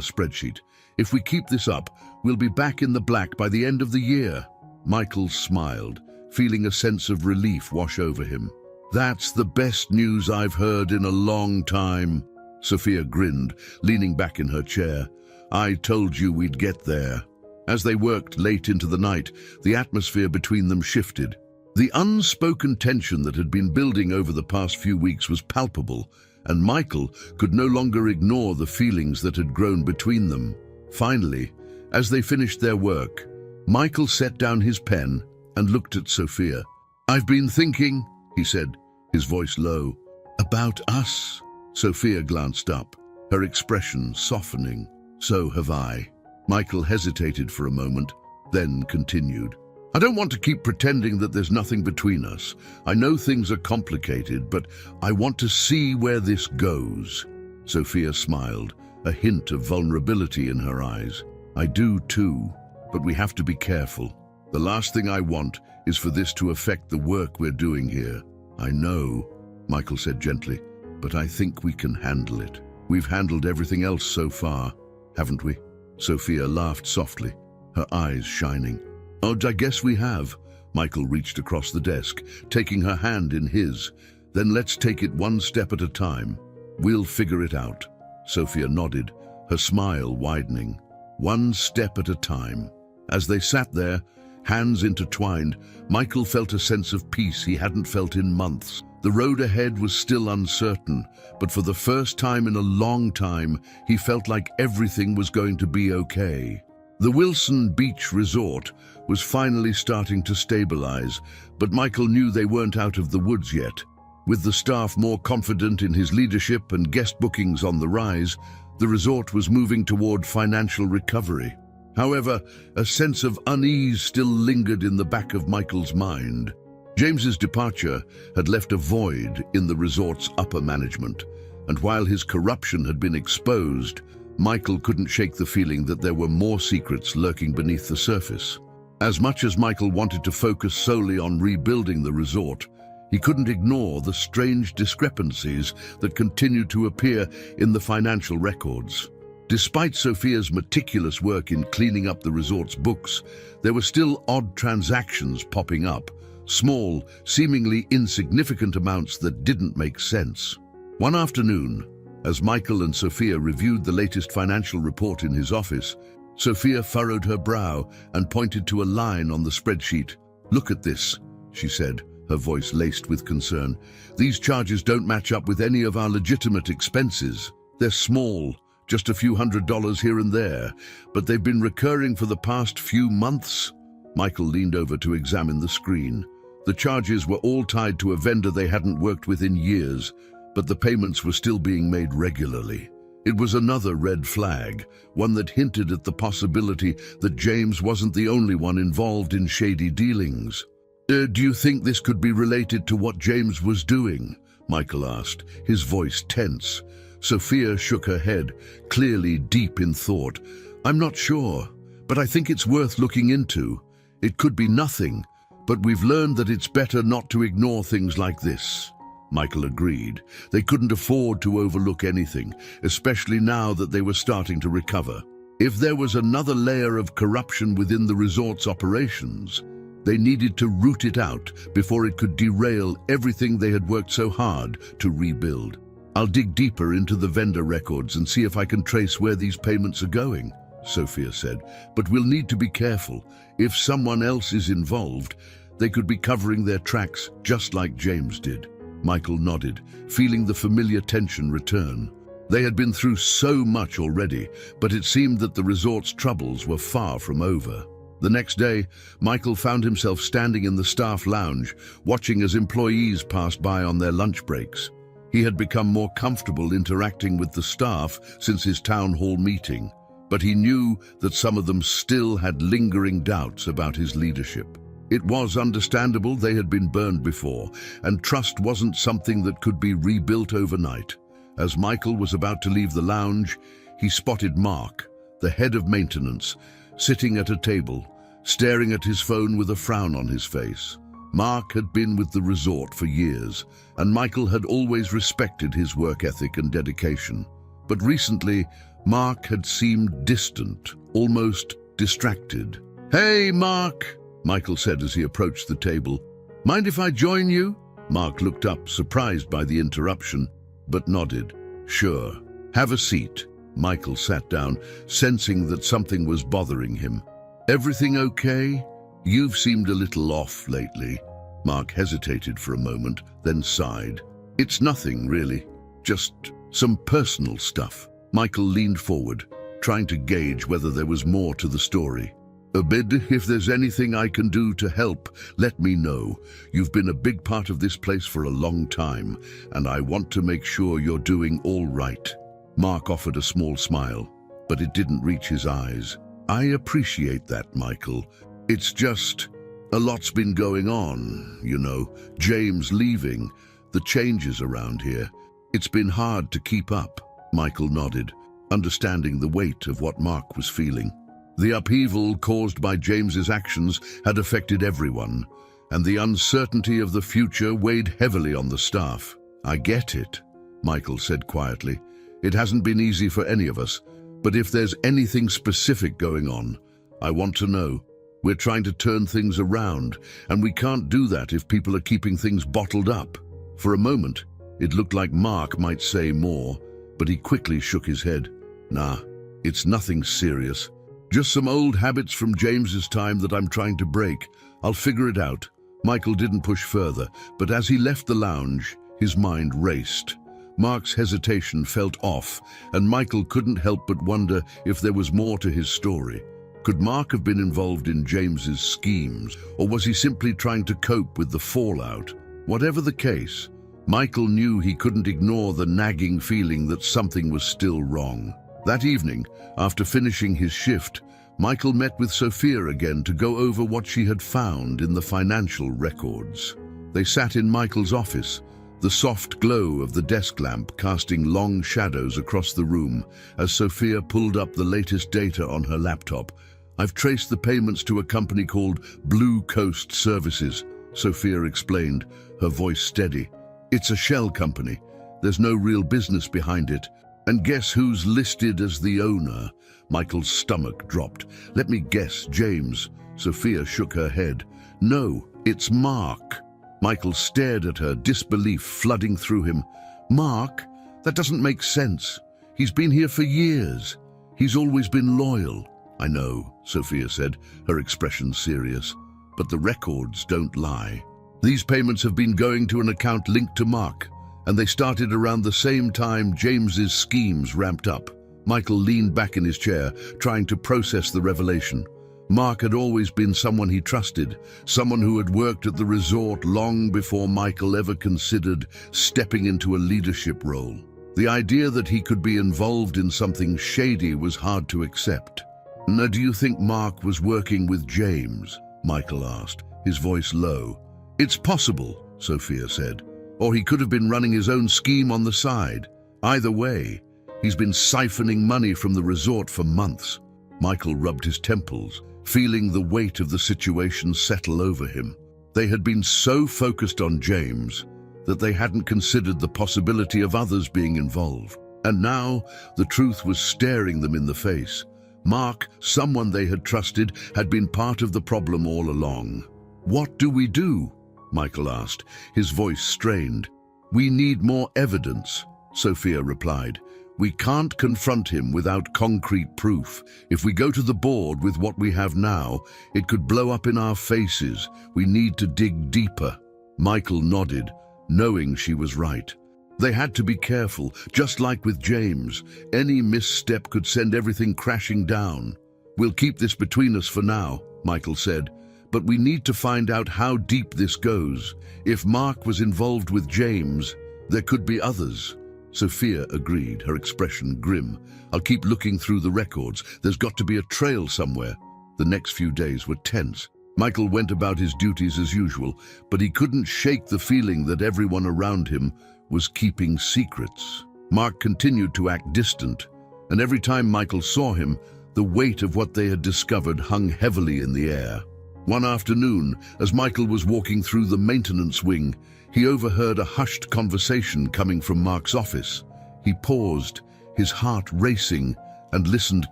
[SPEAKER 1] spreadsheet. "If we keep this up, we'll be back in the black by the end of the year." Michael smiled, feeling a sense of relief wash over him. "That's the best news I've heard in a long time." Sophia grinned, leaning back in her chair. "I told you we'd get there." As they worked late into the night, the atmosphere between them shifted. The unspoken tension that had been building over the past few weeks was palpable, and Michael could no longer ignore the feelings that had grown between them. Finally, as they finished their work, Michael set down his pen and looked at Sophia. "I've been thinking," he said, his voice low. "About us." Sophia glanced up, her expression softening. "So have I." Michael hesitated for a moment, then continued. "I don't want to keep pretending that there's nothing between us. I know things are complicated, but I want to see where this goes." Sophia smiled, a hint of vulnerability in her eyes. "I do too, but we have to be careful. The last thing I want is for this to affect the work we're doing here." "I know," Michael said gently, "but I think we can handle it. We've handled everything else so far, haven't we?" Sophia laughed softly, her eyes shining. "Oh, I guess we have." Michael reached across the desk, taking her hand in his. "Then let's take it one step at a time. We'll figure it out." Sophia nodded, her smile widening. One step at a time. As they sat there, hands intertwined, Michael felt a sense of peace he hadn't felt in months. The road ahead was still uncertain, but for the first time in a long time, he felt like everything was going to be okay. The Wilson Beach Resort was finally starting to stabilize, but Michael knew they weren't out of the woods yet. With the staff more confident in his leadership and guest bookings on the rise, the resort was moving toward financial recovery. However, a sense of unease still lingered in the back of Michael's mind. James's departure had left a void in the resort's upper management, and while his corruption had been exposed, Michael couldn't shake the feeling that there were more secrets lurking beneath the surface. As much as Michael wanted to focus solely on rebuilding the resort, he couldn't ignore the strange discrepancies that continued to appear in the financial records. Despite Sophia's meticulous work in cleaning up the resort's books, there were still odd transactions popping up, small, seemingly insignificant amounts that didn't make sense. One afternoon, as Michael and Sophia reviewed the latest financial report in his office, Sophia furrowed her brow and pointed to a line on the spreadsheet. "Look at this," she said, her voice laced with concern. "These charges don't match up with any of our legitimate expenses. They're small, just a few $100s here and there, but they've been recurring for the past few months." Michael leaned over to examine the screen. The charges were all tied to a vendor they hadn't worked with in years, but the payments were still being made regularly. It was another red flag, one that hinted at the possibility that James wasn't the only one involved in shady dealings. Do you think this could be related to what James was doing?" Michael asked, his voice tense. Sophia shook her head, clearly deep in thought. "I'm not sure, but I think it's worth looking into. It could be nothing, but we've learned that it's better not to ignore things like this." Michael agreed. They couldn't afford to overlook anything, especially now that they were starting to recover. If there was another layer of corruption within the resort's operations, they needed to root it out before it could derail everything they had worked so hard to rebuild. "I'll dig deeper into the vendor records and see if I can trace where these payments are going," Sophia said. "But we'll need to be careful. If someone else is involved, they could be covering their tracks just like James did." Michael nodded, feeling the familiar tension return. They had been through so much already, but it seemed that the resort's troubles were far from over. The next day, Michael found himself standing in the staff lounge, watching as employees passed by on their lunch breaks. He had become more comfortable interacting with the staff since his town hall meeting, but he knew that some of them still had lingering doubts about his leadership. It was understandable they had been burned before, and trust wasn't something that could be rebuilt overnight. As Michael was about to leave the lounge, he spotted Mark, the head of maintenance, sitting at a table, staring at his phone with a frown on his face. Mark had been with the resort for years, and Michael had always respected his work ethic and dedication. But recently, Mark had seemed distant, almost distracted. "Hey, Mark," Michael said as he approached the table. "Mind if I join you?" Mark looked up, surprised by the interruption, but nodded. "Sure. Have a seat." Michael sat down, sensing that something was bothering him. "Everything okay? You've seemed a little off lately." Mark hesitated for a moment, then sighed. "It's nothing, really. Just some personal stuff." Michael leaned forward, trying to gauge whether there was more to the story. "Abid, if there's anything I can do to help, let me know. You've been a big part of this place for a long time, and I want to make sure you're doing all right." Mark offered a small smile, but it didn't reach his eyes. "I appreciate that, Michael. It's just, a lot's been going on, you know. James leaving, the changes around here. It's been hard to keep up." Michael nodded, understanding the weight of what Mark was feeling. The upheaval caused by James's actions had affected everyone, and the uncertainty of the future weighed heavily on the staff. "I get it," Michael said quietly. "It hasn't been easy for any of us, but if there's anything specific going on, I want to know. We're trying to turn things around, and we can't do that if people are keeping things bottled up." For a moment, it looked like Mark might say more, but he quickly shook his head. "Nah, it's nothing serious. Just some old habits from James's time that I'm trying to break. I'll figure it out." Michael didn't push further, but as he left the lounge, his mind raced. Mark's hesitation felt off, and Michael couldn't help but wonder if there was more to his story. Could Mark have been involved in James's schemes, or was he simply trying to cope with the fallout? Whatever the case, Michael knew he couldn't ignore the nagging feeling that something was still wrong. That evening, after finishing his shift, Michael met with Sophia again to go over what she had found in the financial records. They sat in Michael's office, the soft glow of the desk lamp casting long shadows across the room as Sophia pulled up the latest data on her laptop. "I've traced the payments to a company called Blue Coast Services," Sophia explained, her voice steady. "It's a shell company. There's no real business behind it. And guess who's listed as the owner?" Michael's stomach dropped. "Let me guess, James." Sophia shook her head. "No, it's Mark." Michael stared at her, disbelief flooding through him. "Mark? That doesn't make sense. He's been here for years. He's always been loyal." "I know," Sophia said, her expression serious. "But the records don't lie. These payments have been going to an account linked to Mark, and they started around the same time James's schemes ramped up." Michael leaned back in his chair, trying to process the revelation. Mark had always been someone he trusted, someone who had worked at the resort long before Michael ever considered stepping into a leadership role. The idea that he could be involved in something shady was hard to accept. "Now, do you think Mark was working with James?" Michael asked, his voice low. "It's possible," Sophia said. "Or he could have been running his own scheme on the side. Either way, he's been siphoning money from the resort for months." Michael rubbed his temples, feeling the weight of the situation settle over him. They had been so focused on James that they hadn't considered the possibility of others being involved. And now, the truth was staring them in the face. Mark, someone they had trusted, had been part of the problem all along. "What do we do?" Michael asked, his voice strained. "We need more evidence," Sophia replied. "We can't confront him without concrete proof. If we go to the board with what we have now, it could blow up in our faces. We need to dig deeper." Michael nodded, knowing she was right. They had to be careful, just like with James. Any misstep could send everything crashing down. "We'll keep this between us for now," Michael said. "But we need to find out how deep this goes. If Mark was involved with James, there could be others." Sophia agreed, her expression grim. "I'll keep looking through the records. There's got to be a trail somewhere." The next few days were tense. Michael went about his duties as usual, but he couldn't shake the feeling that everyone around him was keeping secrets. Mark continued to act distant, and every time Michael saw him, the weight of what they had discovered hung heavily in the air. One afternoon, as Michael was walking through the maintenance wing, he overheard a hushed conversation coming from Mark's office. He paused, his heart racing, and listened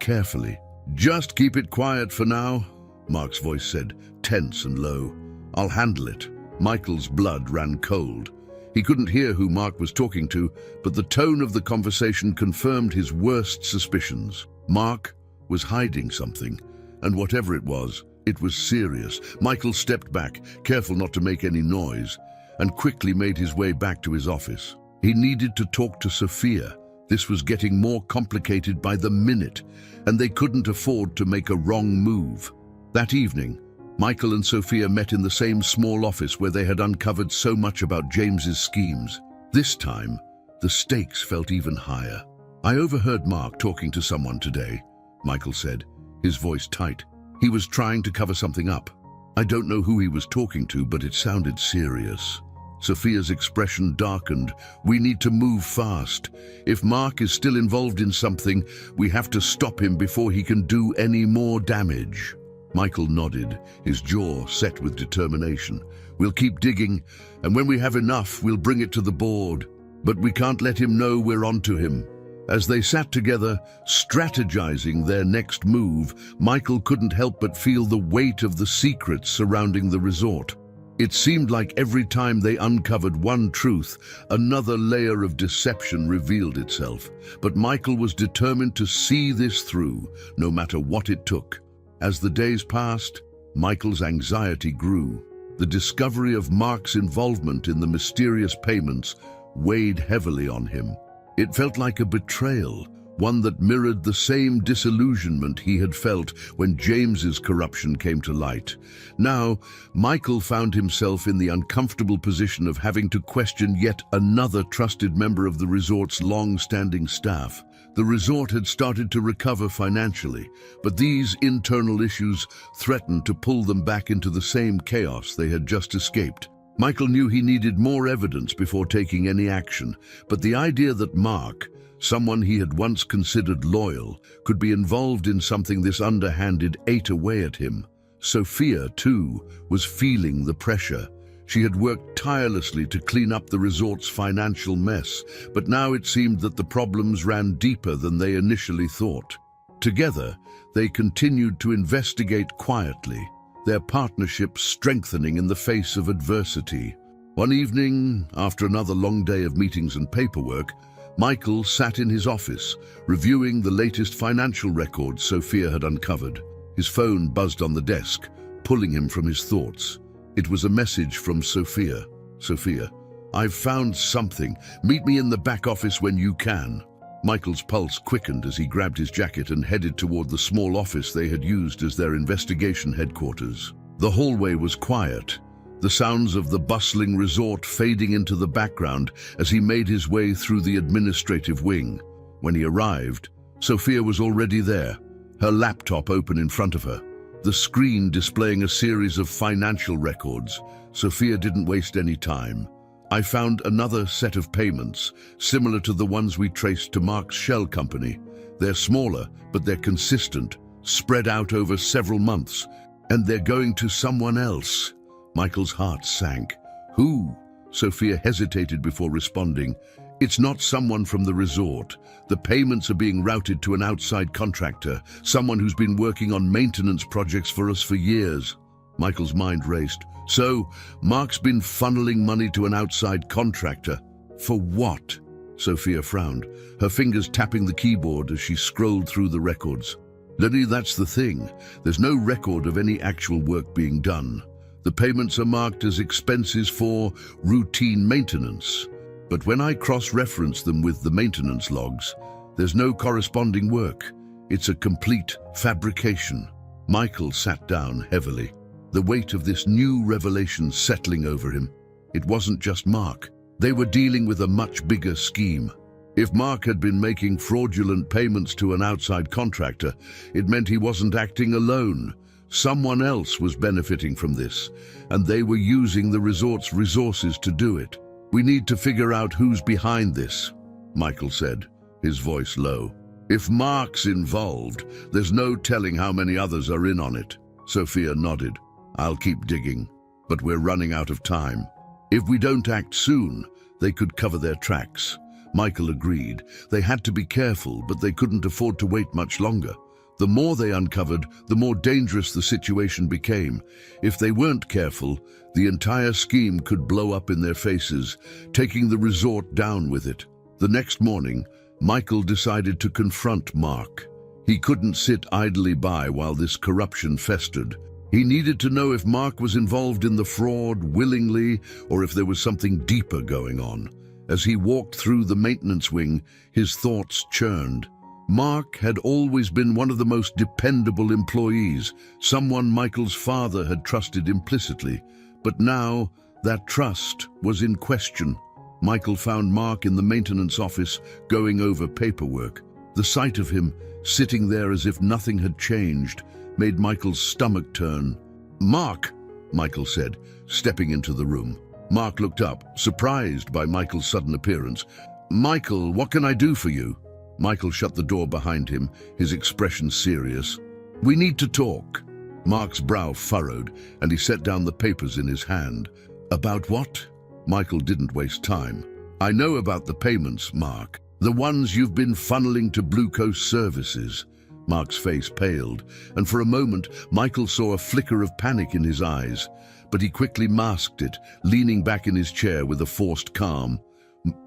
[SPEAKER 1] carefully. "Just keep it quiet for now," Mark's voice said, tense and low. "I'll handle it." Michael's blood ran cold. He couldn't hear who Mark was talking to, but the tone of the conversation confirmed his worst suspicions. Mark was hiding something, and whatever it was serious. Michael stepped back, careful not to make any noise, and quickly made his way back to his office. He needed to talk to Sophia. This was getting more complicated by the minute, and they couldn't afford to make a wrong move. That evening, Michael and Sophia met in the same small office where they had uncovered so much about James's schemes. This time, the stakes felt even higher. "I overheard Mark talking to someone today," Michael said, his voice tight. "He was trying to cover something up. I don't know who he was talking to, but it sounded serious." Sophia's expression darkened. "We need to move fast. If Mark is still involved in something, we have to stop him before he can do any more damage." Michael nodded, his jaw set with determination. "We'll keep digging, and when we have enough, we'll bring it to the board. But we can't let him know we're onto him." As they sat together, strategizing their next move, Michael couldn't help but feel the weight of the secrets surrounding the resort. It seemed like every time they uncovered one truth, another layer of deception revealed itself. But Michael was determined to see this through, no matter what it took. As the days passed, Michael's anxiety grew. The discovery of Mark's involvement in the mysterious payments weighed heavily on him. It felt like a betrayal, one that mirrored the same disillusionment he had felt when James's corruption came to light. Now, Michael found himself in the uncomfortable position of having to question yet another trusted member of the resort's long-standing staff. The resort had started to recover financially, but these internal issues threatened to pull them back into the same chaos they had just escaped. Michael knew he needed more evidence before taking any action, but the idea that Mark, someone he had once considered loyal, could be involved in something this underhanded ate away at him. Sophia, too, was feeling the pressure. She had worked tirelessly to clean up the resort's financial mess, but now it seemed that the problems ran deeper than they initially thought. Together, they continued to investigate quietly, their partnership strengthening in the face of adversity. One evening, after another long day of meetings and paperwork, Michael sat in his office, reviewing the latest financial records Sophia had uncovered. His phone buzzed on the desk, pulling him from his thoughts. It was a message from Sophia. "Sophia, I've found something. Meet me in the back office when you can." Michael's pulse quickened as he grabbed his jacket and headed toward the small office they had used as their investigation headquarters. The hallway was quiet, the sounds of the bustling resort fading into the background as he made his way through the administrative wing. When he arrived, Sophia was already there, her laptop open in front of her, the screen displaying a series of financial records. Sophia didn't waste any time. "I found another set of payments, similar to the ones we traced to Mark's shell company. They're smaller, but they're consistent, spread out over several months, and they're going to someone else." Michael's heart sank. "Who?" Sophia hesitated before responding. "It's not someone from the resort. The payments are being routed to an outside contractor, someone who's been working on maintenance projects for us for years." Michael's mind raced. "So, Mark's been funneling money to an outside contractor. For what?" Sophia frowned, her fingers tapping the keyboard as she scrolled through the records. "Lenny, that's the thing. There's no record of any actual work being done. The payments are marked as expenses for routine maintenance. But when I cross-reference them with the maintenance logs, there's no corresponding work. It's a complete fabrication." Michael sat down heavily, the weight of this new revelation settling over him. It wasn't just Mark. They were dealing with a much bigger scheme. If Mark had been making fraudulent payments to an outside contractor, it meant he wasn't acting alone. Someone else was benefiting from this, and they were using the resort's resources to do it. "We need to figure out who's behind this," Michael said, his voice low. "If Mark's involved, there's no telling how many others are in on it." Sophia nodded. "I'll keep digging, but we're running out of time. If we don't act soon, they could cover their tracks. Michael agreed. They had to be careful, but they couldn't afford to wait much longer. The more they uncovered, the more dangerous the situation became. If they weren't careful, the entire scheme could blow up in their faces, taking the resort down with it. The next morning, Michael decided to confront Mark. He couldn't sit idly by while this corruption festered. He needed to know if Mark was involved in the fraud willingly or if there was something deeper going on. As he walked through the maintenance wing, his thoughts churned. Mark had always been one of the most dependable employees, someone Michael's father had trusted implicitly. But now, that trust was in question. Michael found Mark in the maintenance office, going over paperwork. The sight of him, sitting there as if nothing had changed, made Michael's stomach turn. "Mark," Michael said, stepping into the room. Mark looked up, surprised by Michael's sudden appearance. "Michael, what can I do for you?" Michael shut the door behind him, his expression serious. "We need to talk." Mark's brow furrowed, and he set down the papers in his hand. "About what?" Michael didn't waste time. "I know about the payments, Mark. The ones you've been funneling to Blue Coast Services." Mark's face paled, and for a moment Michael saw a flicker of panic in his eyes, but he quickly masked it, leaning back in his chair with a forced calm.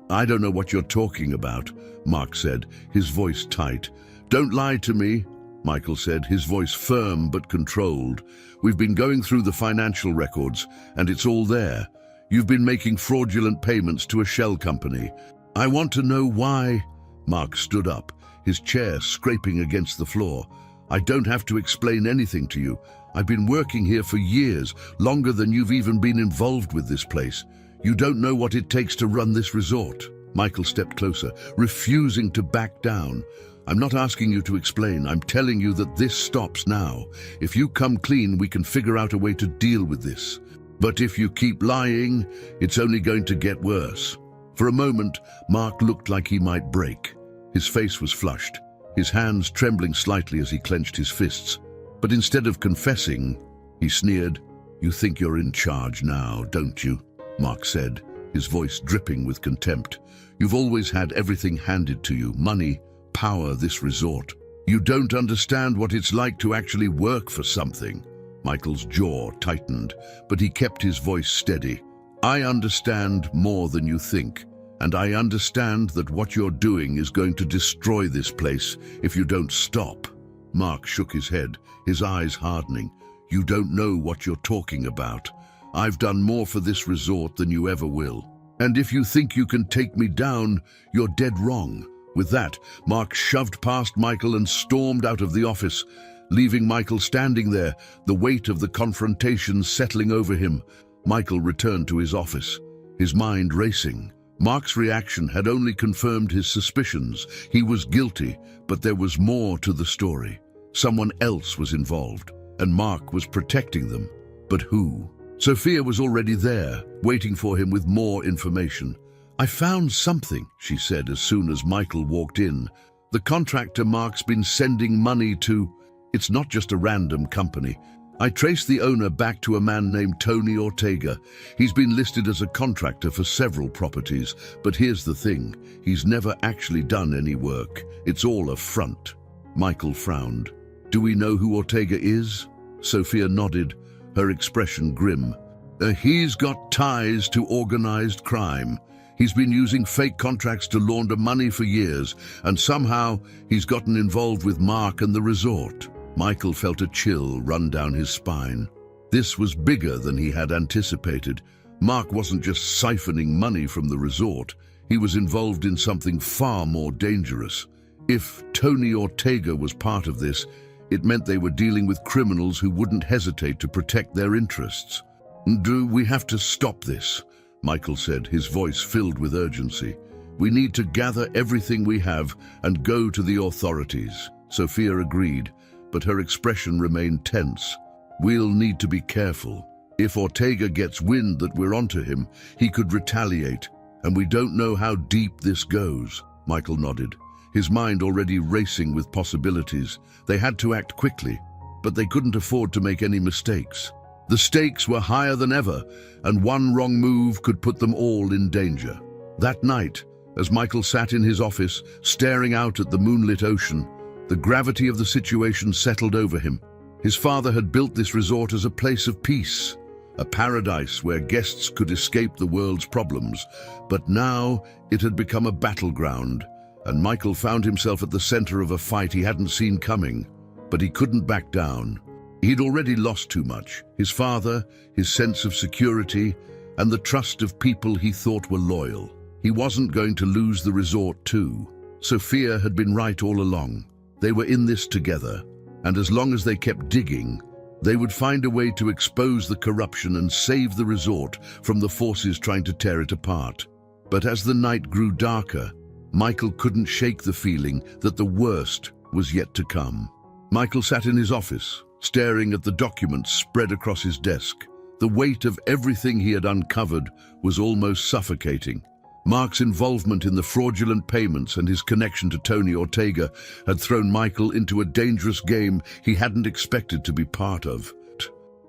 [SPEAKER 1] "I don't know what you're talking about," Mark said, his voice tight. "Don't lie to me," Michael said, his voice firm but controlled. "We've been going through the financial records, and it's all there. You've been making fraudulent payments to a shell company. I want to know why." Mark stood up, his chair scraping against the floor. "I don't have to explain anything to you. I've been working here for years, longer than you've even been involved with this place. You don't know what it takes to run this resort." Michael stepped closer, refusing to back down. "I'm not asking you to explain. I'm telling you that this stops now. If you come clean, we can figure out a way to deal with this. But if you keep lying, it's only going to get worse." For a moment, Mark looked like he might break. His face was flushed, his hands trembling slightly as he clenched his fists. But instead of confessing, he sneered. "You think you're in charge now, don't you?" Mark said, his voice dripping with contempt. "You've always had everything handed to you, money, power, this resort. You don't understand what it's like to actually work for something." Michael's jaw tightened, but he kept his voice steady. "I understand more than you think, and I understand that what you're doing is going to destroy this place if you don't stop." Mark shook his head, his eyes hardening. "You don't know what you're talking about. I've done more for this resort than you ever will. And if you think you can take me down, you're dead wrong." With that, Mark shoved past Michael and stormed out of the office, leaving Michael standing there, the weight of the confrontation settling over him. Michael returned to his office, his mind racing. Mark's reaction had only confirmed his suspicions. He was guilty, but there was more to the story. Someone else was involved, and Mark was protecting them. But who? Sophia was already there, waiting for him with more information. "I found something," she said as soon as Michael walked in. "The contractor Mark's been sending money to. It's not just a random company. I traced the owner back to a man named Tony Ortega. He's been listed as a contractor for several properties, but here's the thing, he's never actually done any work. It's all a front." Michael frowned. "Do we know who Ortega is?" Sophia nodded, her expression grim. He's got ties to organized crime. He's been using fake contracts to launder money for years, and somehow he's gotten involved with Mark and the resort." Michael felt a chill run down his spine. This was bigger than he had anticipated. Mark wasn't just siphoning money from the resort. He was involved in something far more dangerous. If Tony Ortega was part of this, it meant they were dealing with criminals who wouldn't hesitate to protect their interests. "Do we have to stop this?" Michael said, his voice filled with urgency. "We need to gather everything we have and go to the authorities." Sophia agreed, but her expression remained tense. "We'll need to be careful. If Ortega gets wind that we're onto him, he could retaliate, and we don't know how deep this goes." Michael nodded, his mind already racing with possibilities. They had to act quickly, but they couldn't afford to make any mistakes. The stakes were higher than ever, and one wrong move could put them all in danger. That night, As Michael sat in his office, staring out at the moonlit ocean, the gravity of the situation settled over him. His father had built this resort as a place of peace, a paradise where guests could escape the world's problems. But now it had become a battleground, and Michael found himself at the center of a fight he hadn't seen coming. But he couldn't back down. He'd already lost too much: his father, his sense of security, and the trust of people he thought were loyal. He wasn't going to lose the resort too. Sophia had been right all along. They were in this together, and as long as they kept digging, they would find a way to expose the corruption and save the resort from the forces trying to tear it apart. But as the night grew darker, Michael couldn't shake the feeling that the worst was yet to come. Michael sat in his office, staring at the documents spread across his desk. The weight of everything he had uncovered was almost suffocating. Mark's involvement in the fraudulent payments and his connection to Tony Ortega had thrown Michael into a dangerous game he hadn't expected to be part of.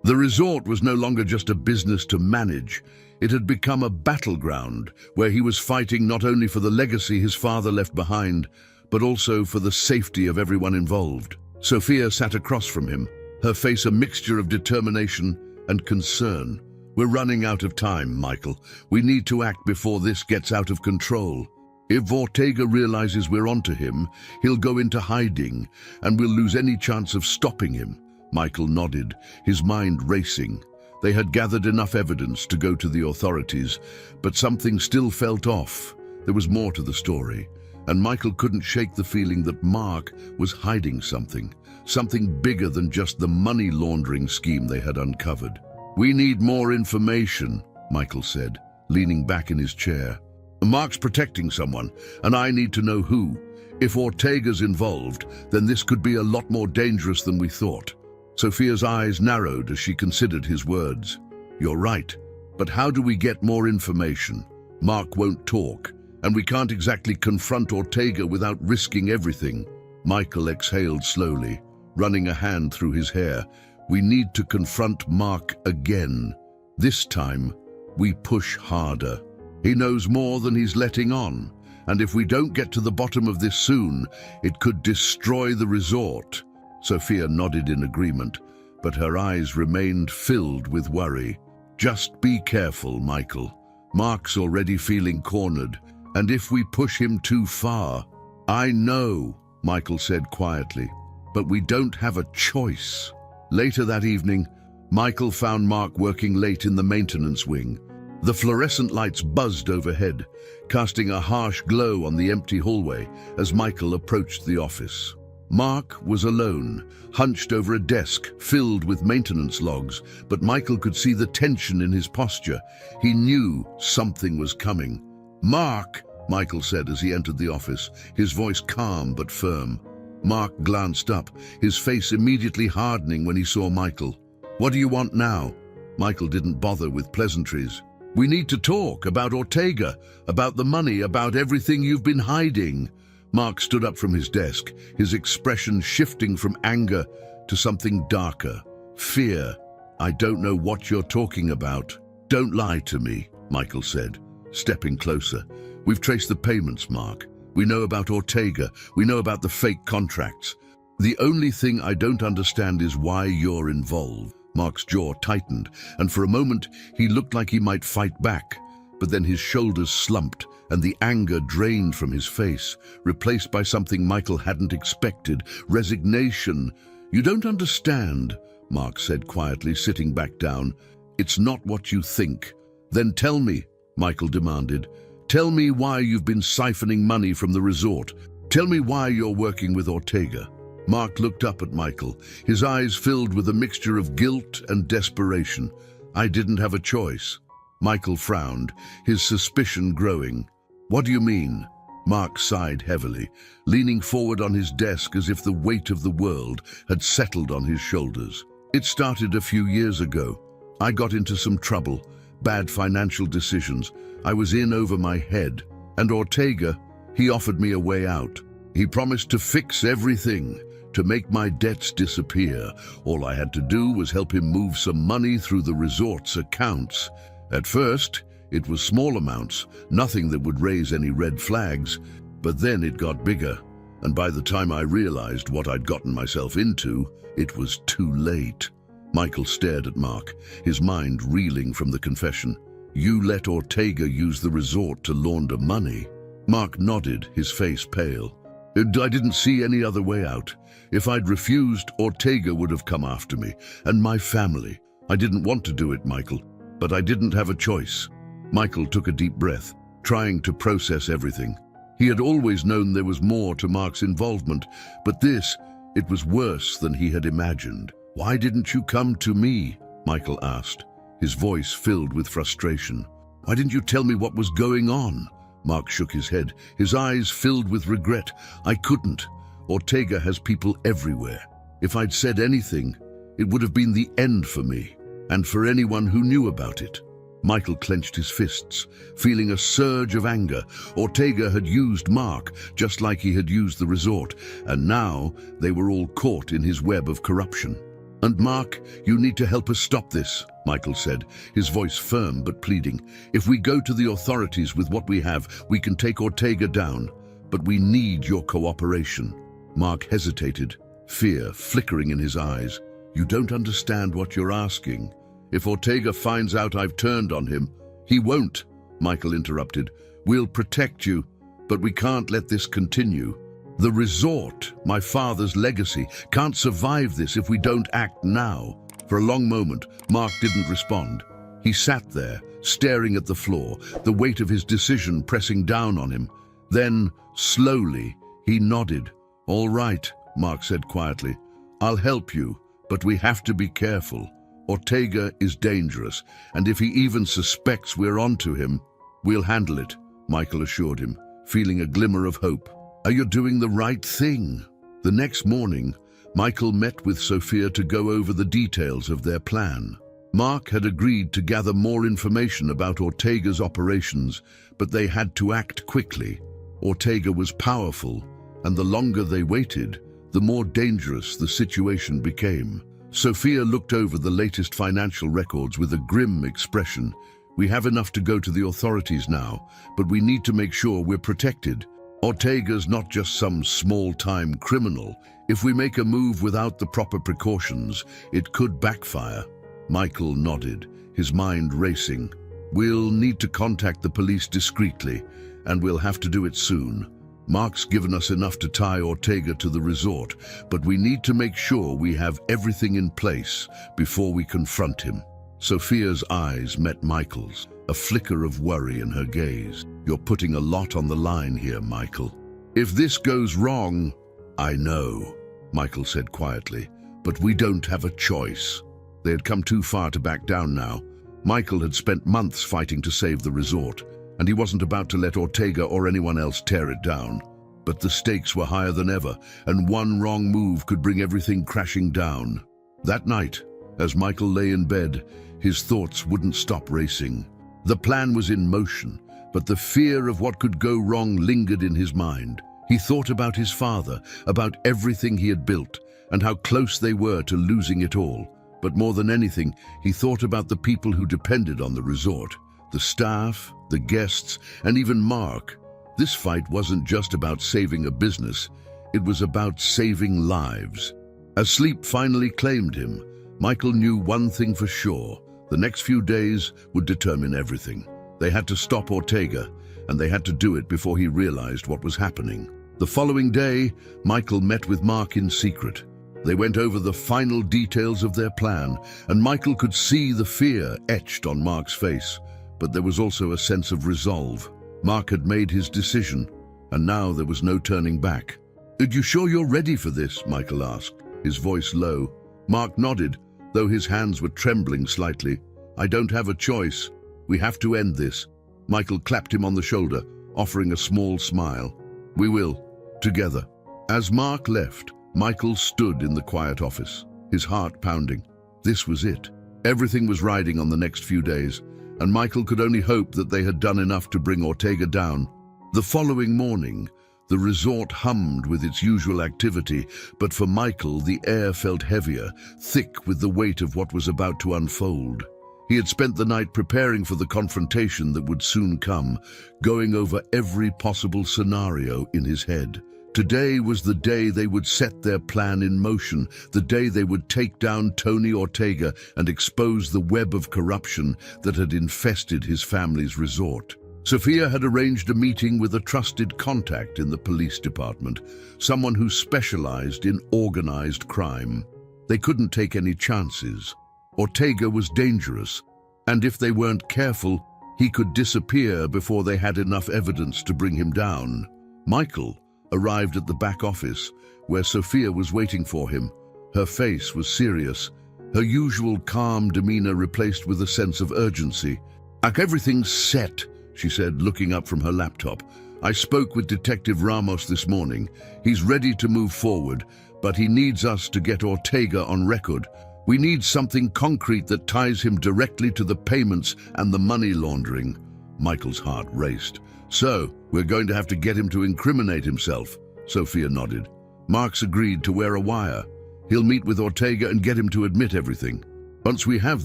[SPEAKER 1] The resort was no longer just a business to manage. It had become a battleground where he was fighting not only for the legacy his father left behind, but also for the safety of everyone involved. Sophia sat across from him, her face a mixture of determination and concern. "We're running out of time, Michael. We need to act before this gets out of control. If Ortega realizes we're onto him, he'll go into hiding, and we'll lose any chance of stopping him." Michael nodded, his mind racing. They had gathered enough evidence to go to the authorities, but something still felt off. There was more to the story, and Michael couldn't shake the feeling that Mark was hiding something bigger than just the money laundering scheme they had uncovered. "We need more information," Michael said, leaning back in his chair. "Mark's protecting someone, and I need to know who. If Ortega's involved, then this could be a lot more dangerous than we thought." Sophia's eyes narrowed as she considered his words. "You're right, but how do we get more information? Mark won't talk, and we can't exactly confront Ortega without risking everything." Michael exhaled slowly, running a hand through his hair. "We need to confront Mark again. This time, we push harder. He knows more than he's letting on, and if we don't get to the bottom of this soon, it could destroy the resort." Sophia nodded in agreement, but her eyes remained filled with worry. "Just be careful, Michael. Mark's already feeling cornered, and if we push him too far—" "I know," Michael said quietly, "but we don't have a choice." Later that evening, Michael found Mark working late in the maintenance wing. The fluorescent lights buzzed overhead, casting a harsh glow on the empty hallway as Michael approached the office. Mark was alone, hunched over a desk filled with maintenance logs, but Michael could see the tension in his posture. He knew something was coming. "Mark," Michael said as he entered the office, his voice calm but firm. Mark glanced up, his face immediately hardening when he saw Michael. "What do you want now?" Michael didn't bother with pleasantries. "We need to talk about Ortega, about the money, about everything you've been hiding." Mark stood up from his desk, his expression shifting from anger to something darker. "Fear. I don't know what you're talking about." "Don't lie to me," Michael said, stepping closer. "We've traced the payments, Mark. We know about Ortega. We know about the fake contracts. The only thing I don't understand is why you're involved." Mark's jaw tightened, and for a moment he looked like he might fight back. But then his shoulders slumped, and the anger drained from his face, replaced by something Michael hadn't expected: resignation. "You don't understand," Mark said quietly, sitting back down. "It's not what you think." "Then tell me," Michael demanded. "Tell me why you've been siphoning money from the resort. Tell me why you're working with Ortega." Mark looked up at Michael, his eyes filled with a mixture of guilt and desperation. "I didn't have a choice." Michael frowned, his suspicion growing. "What do you mean?" Mark sighed heavily, leaning forward on his desk as if the weight of the world had settled on his shoulders. "It started a few years ago. I got into some trouble, bad financial decisions. I was in over my head. And Ortega, he offered me a way out. He promised to fix everything, to make my debts disappear. All I had to do was help him move some money through the resort's accounts. At first, It was small amounts, nothing that would raise any red flags, but then it got bigger, and by the time I realized what I'd gotten myself into, it was too late. Michael stared at Mark, his mind reeling from the confession. You let Ortega use the resort to launder money? Mark nodded, his face pale. I didn't see any other way out. If I'd refused, Ortega would have come after me, and my family. I didn't want to do it, Michael, but I didn't have a choice. Michael took a deep breath, trying to process everything. He had always known there was more to Mark's involvement, but it was worse than he had imagined. Why didn't you come to me? Michael asked, his voice filled with frustration. Why didn't you tell me what was going on? Mark shook his head, his eyes filled with regret. I couldn't. Ortega has people everywhere. If I'd said anything, it would have been the end for me, and for anyone who knew about it. Michael clenched his fists, feeling a surge of anger. Ortega had used Mark, just like he had used the resort, and now they were all caught in his web of corruption. And Mark, you need to help us stop this, Michael said, his voice firm but pleading. If we go to the authorities with what we have, we can take Ortega down, but we need your cooperation. Mark hesitated, fear flickering in his eyes. You don't understand what you're asking. If Ortega finds out I've turned on him, he won't, Michael interrupted. We'll protect you, but we can't let this continue. The resort, my father's legacy, can't survive this if we don't act now. For a long moment, Mark didn't respond. He sat there, staring at the floor, the weight of his decision pressing down on him. Then, slowly, he nodded. All right, Mark said quietly. I'll help you, but we have to be careful. Ortega is dangerous, and if he even suspects we're onto him, we'll handle it, Michael assured him, feeling a glimmer of hope. Are you doing the right thing? The next morning, Michael met with Sophia to go over the details of their plan. Mark had agreed to gather more information about Ortega's operations, but they had to act quickly. Ortega was powerful, and the longer they waited, the more dangerous the situation became. Sophia looked over the latest financial records with a grim expression. We have enough to go to the authorities now, but we need to make sure we're protected. Ortega's not just some small-time criminal. If we make a move without the proper precautions, it could backfire. Michael nodded, his mind racing. We'll need to contact the police discreetly, and we'll have to do it soon. Mark's given us enough to tie Ortega to the resort, but we need to make sure we have everything in place before we confront him. Sophia's eyes met Michael's, a flicker of worry in her gaze. You're putting a lot on the line here, Michael. If this goes wrong, I know, Michael said quietly, but we don't have a choice. They had come too far to back down now. Michael had spent months fighting to save the resort, and he wasn't about to let Ortega or anyone else tear it down. But the stakes were higher than ever, and one wrong move could bring everything crashing down. That night, as Michael lay in bed, his thoughts wouldn't stop racing. The plan was in motion, but the fear of what could go wrong lingered in his mind. He thought about his father, about everything he had built, and how close they were to losing it all. But more than anything, he thought about the people who depended on the resort. The staff, the guests, and even Mark. This fight wasn't just about saving a business, it was about saving lives. As sleep finally claimed him, Michael knew one thing for sure. The next few days would determine everything. They had to stop Ortega, and they had to do it before he realized what was happening. The following day, Michael met with Mark in secret. They went over the final details of their plan, and Michael could see the fear etched on Mark's face. But there was also a sense of resolve. Mark had made his decision, and now there was no turning back. Are you sure you're ready for this? Michael asked, his voice low. Mark nodded, though his hands were trembling slightly. I don't have a choice. We have to end this. Michael clapped him on the shoulder, offering a small smile. We will, together. As Mark left, Michael stood in the quiet office, his heart pounding. This was it. Everything was riding on the next few days, and Michael could only hope that they had done enough to bring Ortega down. The following morning, the resort hummed with its usual activity, but for Michael, the air felt heavier, thick with the weight of what was about to unfold. He had spent the night preparing for the confrontation that would soon come, going over every possible scenario in his head. Today was the day they would set their plan in motion, the day they would take down Tony Ortega and expose the web of corruption that had infested his family's resort. Sophia had arranged a meeting with a trusted contact in the police department, someone who specialized in organized crime. They couldn't take any chances. Ortega was dangerous, and if they weren't careful, he could disappear before they had enough evidence to bring him down. Michael arrived at the back office, where Sophia was waiting for him. Her face was serious, her usual calm demeanor replaced with a sense of urgency. Everything's set," she said, looking up from her laptop. "I spoke with Detective Ramos this morning. He's ready to move forward, but he needs us to get Ortega on record. We need something concrete that ties him directly to the payments and the money laundering." Michael's heart raced. "So, we're going to have to get him to incriminate himself." Sophia nodded. "Mark's agreed to wear a wire. He'll meet with Ortega and get him to admit everything. Once we have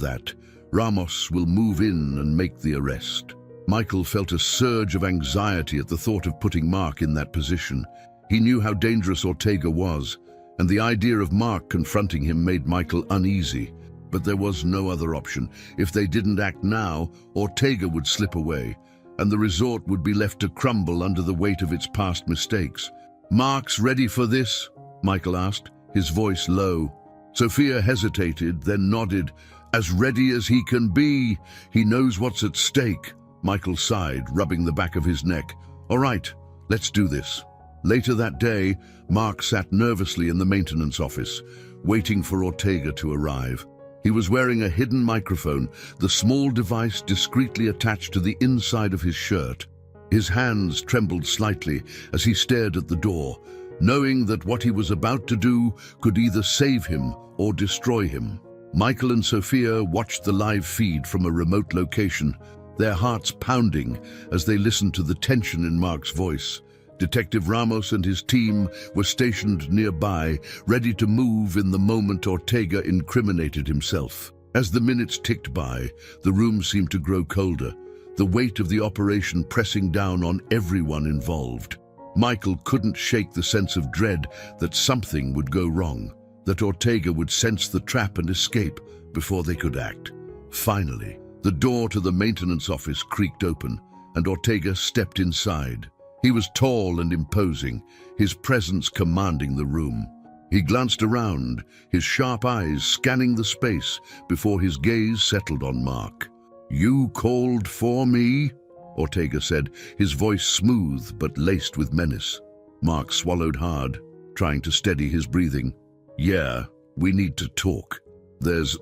[SPEAKER 1] that, Ramos will move in and make the arrest." Michael felt a surge of anxiety at the thought of putting Mark in that position. He knew how dangerous Ortega was, and the idea of Mark confronting him made Michael uneasy. But there was no other option. If they didn't act now, Ortega would slip away, and the resort would be left to crumble under the weight of its past mistakes. "Mark's ready for this?" Michael asked, his voice low. Sophia hesitated, then nodded. "As ready as he can be. He knows what's at stake." Michael sighed, rubbing the back of his neck. "All right, let's do this." Later that day, Mark sat nervously in the maintenance office, waiting for Ortega to arrive. He was wearing a hidden microphone, the small device discreetly attached to the inside of his shirt. His hands trembled slightly as he stared at the door, knowing that what he was about to do could either save him or destroy him. Michael and Sophia watched the live feed from a remote location, their hearts pounding as they listened to the tension in Mark's voice. Detective Ramos and his team were stationed nearby, ready to move in the moment Ortega incriminated himself. As the minutes ticked by, the room seemed to grow colder, the weight of the operation pressing down on everyone involved. Michael couldn't shake the sense of dread that something would go wrong, that Ortega would sense the trap and escape before they could act. Finally, the door to the maintenance office creaked open, and Ortega stepped inside. He was tall and imposing, his presence commanding the room. He glanced around, his sharp eyes scanning the space before his gaze settled on Mark. "You called for me?" Ortega said, his voice smooth but laced with menace. Mark swallowed hard, trying to steady his breathing. "Yeah, we need to talk. There's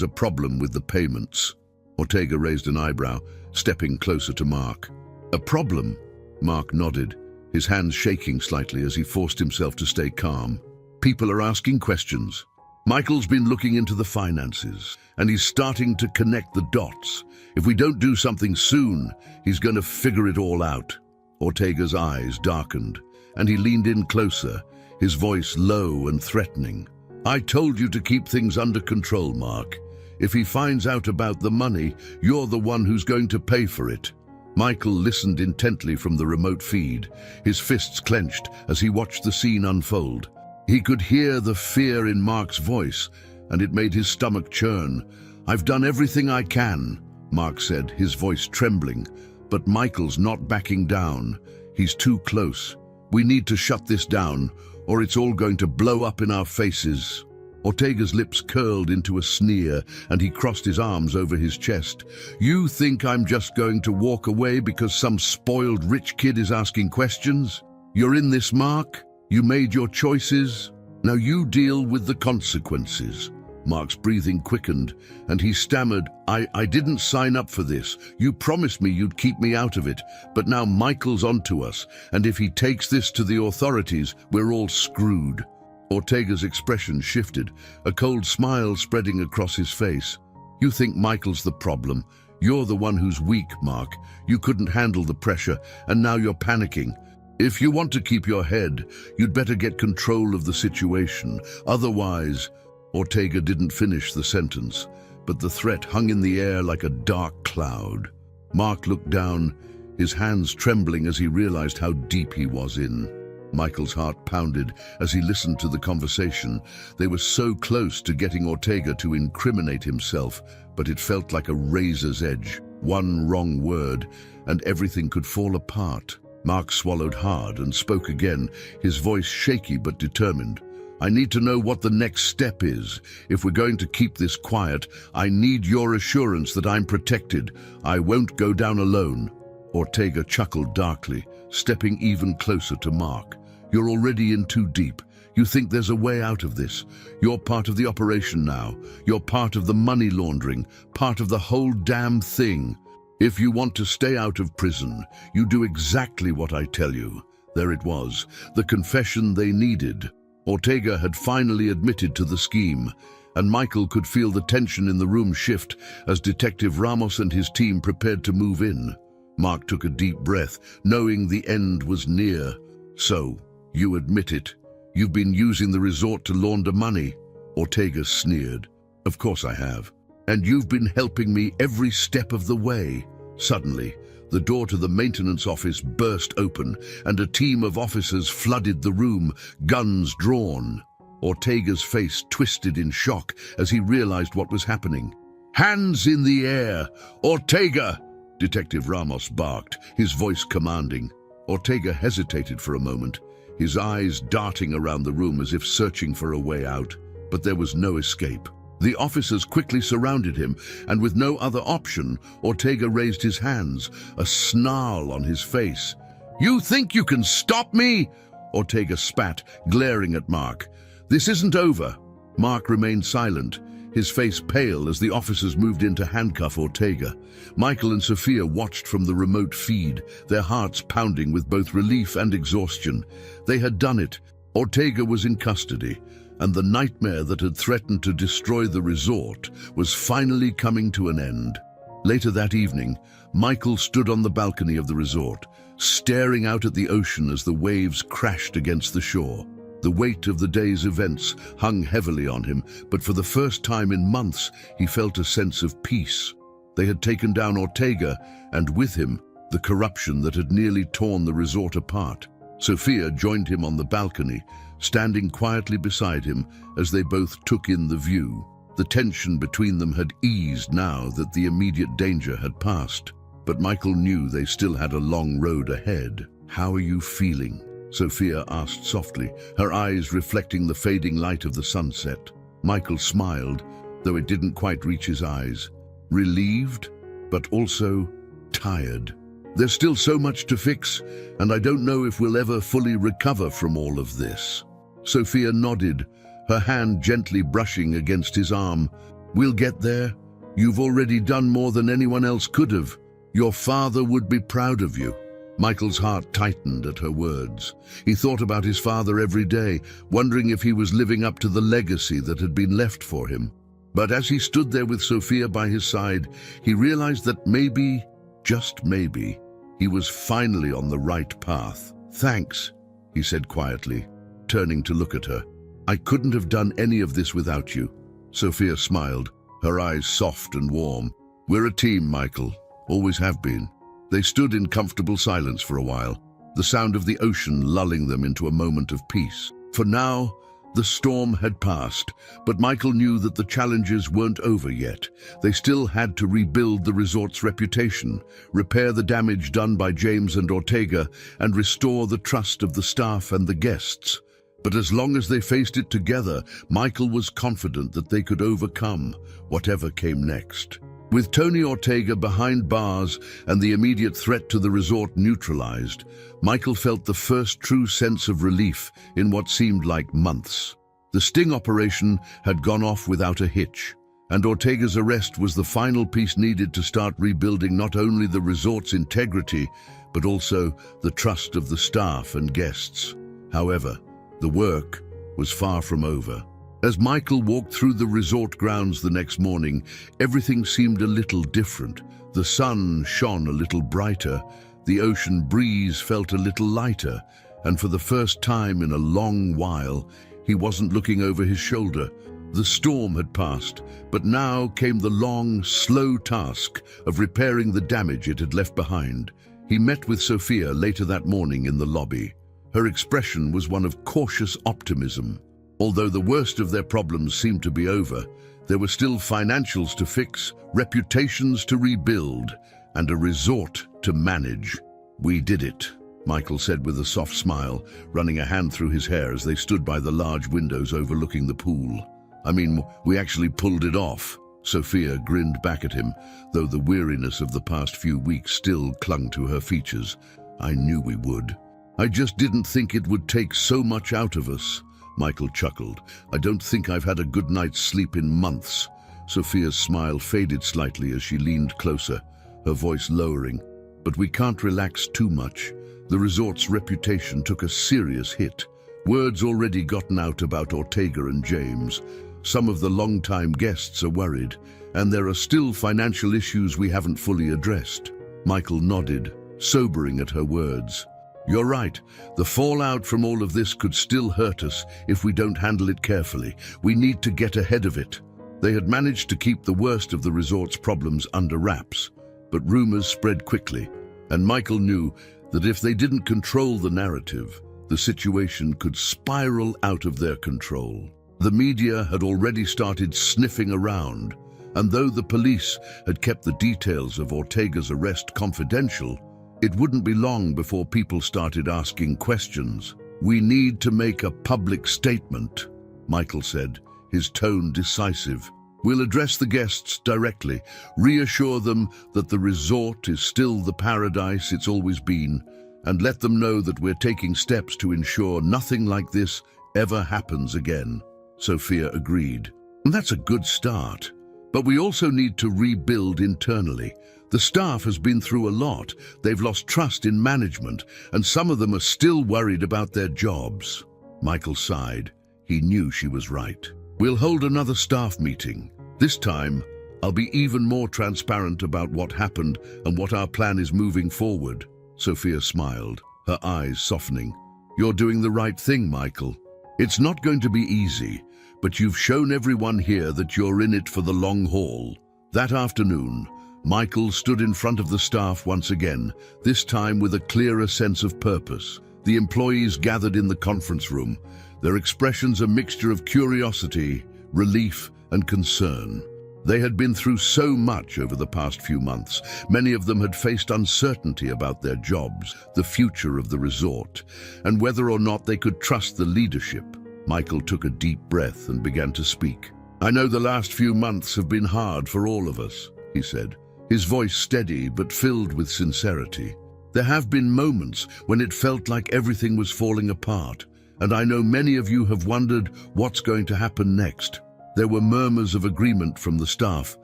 [SPEAKER 1] a problem with the payments." Ortega raised an eyebrow, stepping closer to Mark. "A problem?" Mark nodded, his hands shaking slightly as he forced himself to stay calm. "People are asking questions. Michael's been looking into the finances, and he's starting to connect the dots. If we don't do something soon, he's going to figure it all out." Ortega's eyes darkened, and he leaned in closer, his voice low and threatening. "I told you to keep things under control, Mark. If he finds out about the money, you're the one who's going to pay for it." Michael listened intently from the remote feed, his fists clenched as he watched the scene unfold. He could hear the fear in Mark's voice, and it made his stomach churn. "I've done everything I can," Mark said, his voice trembling. "But Michael's not backing down. He's too close. We need to shut this down, or it's all going to blow up in our faces." Ortega's lips curled into a sneer, and he crossed his arms over his chest. "You think I'm just going to walk away because some spoiled rich kid is asking questions? You're in this, Mark. You made your choices. Now you deal with the consequences." Mark's breathing quickened, and he stammered, I didn't sign up for this. You promised me you'd keep me out of it, but now Michael's onto us, and if he takes this to the authorities, we're all screwed." Ortega's expression shifted, a cold smile spreading across his face. "You think Michael's the problem. You're the one who's weak, Mark. You couldn't handle the pressure, and now you're panicking. If you want to keep your head, you'd better get control of the situation. Otherwise..." Ortega didn't finish the sentence, but the threat hung in the air like a dark cloud. Mark looked down, his hands trembling as he realized how deep he was in. Michael's heart pounded as he listened to the conversation. They were so close to getting Ortega to incriminate himself, but it felt like a razor's edge. One wrong word, and everything could fall apart. Mark swallowed hard and spoke again, his voice shaky but determined. "I need to know what the next step is. If we're going to keep this quiet, I need your assurance that I'm protected. I won't go down alone." Ortega chuckled darkly, stepping even closer to Mark. "You're already in too deep. You think there's a way out of this. You're part of the operation now. You're part of the money laundering, part of the whole damn thing. If you want to stay out of prison, you do exactly what I tell you." There it was, the confession they needed. Ortega had finally admitted to the scheme, and Michael could feel the tension in the room shift as Detective Ramos and his team prepared to move in. Mark took a deep breath, knowing the end was near. "So, you admit it. You've been using the resort to launder money." Ortega sneered. "Of course I have. And you've been helping me every step of the way." Suddenly, the door to the maintenance office burst open, and a team of officers flooded the room, guns drawn. Ortega's face twisted in shock as he realized what was happening. "Hands in the air! Ortega!" Detective Ramos barked, his voice commanding. Ortega hesitated for a moment, his eyes darting around the room as if searching for a way out. But there was no escape. The officers quickly surrounded him, and with no other option, Ortega raised his hands, a snarl on his face. "You think you can stop me?" Ortega spat, glaring at Mark. "This isn't over." Mark remained silent, his face pale as the officers moved in to handcuff Ortega. Michael and Sophia watched from the remote feed, their hearts pounding with both relief and exhaustion. They had done it. Ortega was in custody, and the nightmare that had threatened to destroy the resort was finally coming to an end. Later that evening, Michael stood on the balcony of the resort, staring out at the ocean as the waves crashed against the shore. The weight of the day's events hung heavily on him, but for the first time in months, he felt a sense of peace. They had taken down Ortega, and with him, the corruption that had nearly torn the resort apart. Sophia joined him on the balcony, standing quietly beside him as they both took in the view. The tension between them had eased now that the immediate danger had passed. But Michael knew they still had a long road ahead. "How are you feeling?" Sophia asked softly, her eyes reflecting the fading light of the sunset. Michael smiled, though it didn't quite reach his eyes. Relieved, but also tired. "There's still so much to fix, and I don't know if we'll ever fully recover from all of this." Sophia nodded, her hand gently brushing against his arm. "We'll get there. You've already done more than anyone else could have. Your father would be proud of you." Michael's heart tightened at her words. He thought about his father every day, wondering if he was living up to the legacy that had been left for him. But as he stood there with Sophia by his side, he realized that maybe, just maybe, he was finally on the right path. "Thanks," he said quietly, turning to look at her. "I couldn't have done any of this without you." Sophia smiled, her eyes soft and warm. "We're a team, Michael. Always have been." They stood in comfortable silence for a while, the sound of the ocean lulling them into a moment of peace. For now, the storm had passed, but Michael knew that the challenges weren't over yet. They still had to rebuild the resort's reputation, repair the damage done by James and Ortega, and restore the trust of the staff and the guests. But as long as they faced it together, Michael was confident that they could overcome whatever came next. With Tony Ortega behind bars and the immediate threat to the resort neutralized, Michael felt the first true sense of relief in what seemed like months. The sting operation had gone off without a hitch, and Ortega's arrest was the final piece needed to start rebuilding not only the resort's integrity, but also the trust of the staff and guests. However, the work was far from over. As Michael walked through the resort grounds the next morning, everything seemed a little different. The sun shone a little brighter, the ocean breeze felt a little lighter, and for the first time in a long while, he wasn't looking over his shoulder. The storm had passed, but now came the long, slow task of repairing the damage it had left behind. He met with Sophia later that morning in the lobby. Her expression was one of cautious optimism. Although the worst of their problems seemed to be over, there were still financials to fix, reputations to rebuild, and a resort to manage. "We did it," Michael said with a soft smile, running a hand through his hair as they stood by the large windows overlooking the pool. "I mean, we actually pulled it off." Sophia grinned back at him, though the weariness of the past few weeks still clung to her features. "I knew we would. I just didn't think it would take so much out of us." Michael chuckled. "I don't think I've had a good night's sleep in months." Sophia's smile faded slightly as she leaned closer, her voice lowering. "But we can't relax too much. The resort's reputation took a serious hit. Word's already gotten out about Ortega and James. Some of the long-time guests are worried, and there are still financial issues we haven't fully addressed." Michael nodded, sobering at her words. "You're right. The fallout from all of this could still hurt us if we don't handle it carefully. We need to get ahead of it." They had managed to keep the worst of the resort's problems under wraps, but rumors spread quickly, and Michael knew that if they didn't control the narrative, the situation could spiral out of their control. The media had already started sniffing around, and though the police had kept the details of Ortega's arrest confidential, it wouldn't be long before people started asking questions. "We need to make a public statement," Michael said, his tone decisive. "We'll address the guests directly, reassure them that the resort is still the paradise it's always been, and let them know that we're taking steps to ensure nothing like this ever happens again." Sophia agreed. "That's a good start. But we also need to rebuild internally. The staff has been through a lot. They've lost trust in management, and some of them are still worried about their jobs." Michael sighed. He knew she was right. "We'll hold another staff meeting. This time, I'll be even more transparent about what happened and what our plan is moving forward." Sophia smiled, her eyes softening. "You're doing the right thing, Michael. It's not going to be easy, but you've shown everyone here that you're in it for the long haul." That afternoon, Michael stood in front of the staff once again, this time with a clearer sense of purpose. The employees gathered in the conference room, their expressions a mixture of curiosity, relief, and concern. They had been through so much over the past few months. Many of them had faced uncertainty about their jobs, the future of the resort, and whether or not they could trust the leadership. Michael took a deep breath and began to speak. "I know the last few months have been hard for all of us," he said, his voice steady but filled with sincerity. "There have been moments when it felt like everything was falling apart, and I know many of you have wondered what's going to happen next." There were murmurs of agreement from the staff,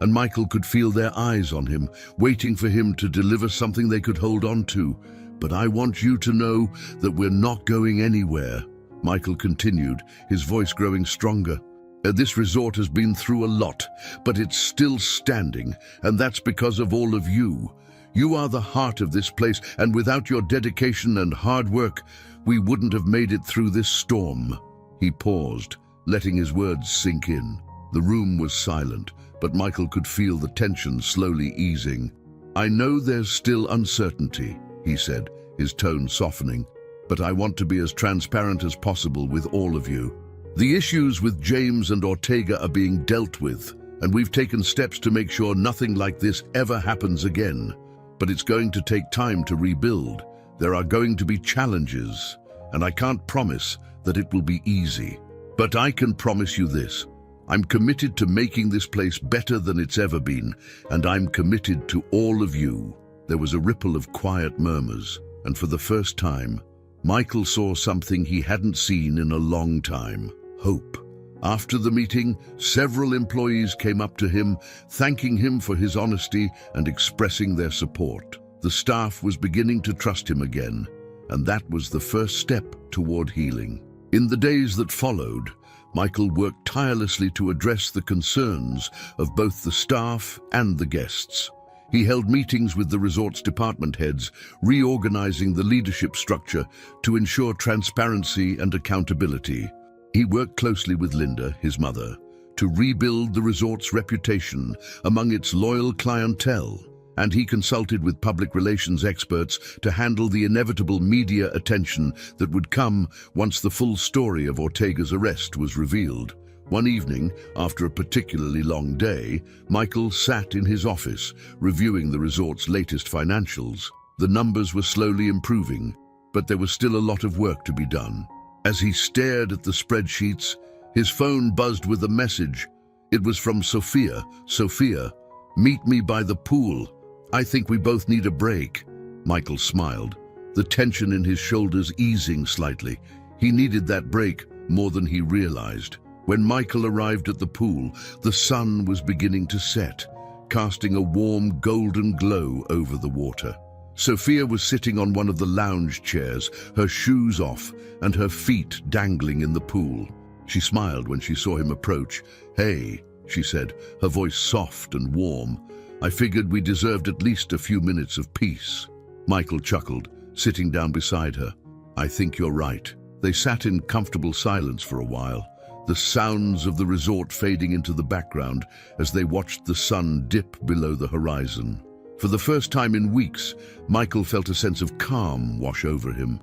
[SPEAKER 1] and Michael could feel their eyes on him, waiting for him to deliver something they could hold on to. "But I want you to know that we're not going anywhere," Michael continued, his voice growing stronger. "This resort has been through a lot, but it's still standing, and that's because of all of you. You are the heart of this place, and without your dedication and hard work, we wouldn't have made it through this storm." He paused, letting his words sink in. The room was silent, but Michael could feel the tension slowly easing. "I know there's still uncertainty," he said, his tone softening, "but I want to be as transparent as possible with all of you. The issues with James and Ortega are being dealt with, and we've taken steps to make sure nothing like this ever happens again. But it's going to take time to rebuild. There are going to be challenges, and I can't promise that it will be easy. But I can promise you this. I'm committed to making this place better than it's ever been, and I'm committed to all of you." There was a ripple of quiet murmurs, and for the first time, Michael saw something he hadn't seen in a long time: hope. After the meeting, several employees came up to him, thanking him for his honesty and expressing their support. The staff was beginning to trust him again, and that was the first step toward healing. In the days that followed, Michael worked tirelessly to address the concerns of both the staff and the guests. He held meetings with the resort's department heads, reorganizing the leadership structure to ensure transparency and accountability. He worked closely with Linda, his mother, to rebuild the resort's reputation among its loyal clientele, and he consulted with public relations experts to handle the inevitable media attention that would come once the full story of Ortega's arrest was revealed. One evening, after a particularly long day, Michael sat in his office, reviewing the resort's latest financials. The numbers were slowly improving, but there was still a lot of work to be done. As he stared at the spreadsheets, his phone buzzed with a message. It was from Sophia. "Sophia, meet me by the pool. I think we both need a break." Michael smiled, the tension in his shoulders easing slightly. He needed that break more than he realized. When Michael arrived at the pool, the sun was beginning to set, casting a warm golden glow over the water. Sophia was sitting on one of the lounge chairs, her shoes off and her feet dangling in the pool. She smiled when she saw him approach. "Hey," she said, her voice soft and warm. "I figured we deserved at least a few minutes of peace." Michael chuckled, sitting down beside her. "I think you're right." They sat in comfortable silence for a while, the sounds of the resort fading into the background as they watched the sun dip below the horizon. For the first time in weeks, Michael felt a sense of calm wash over him.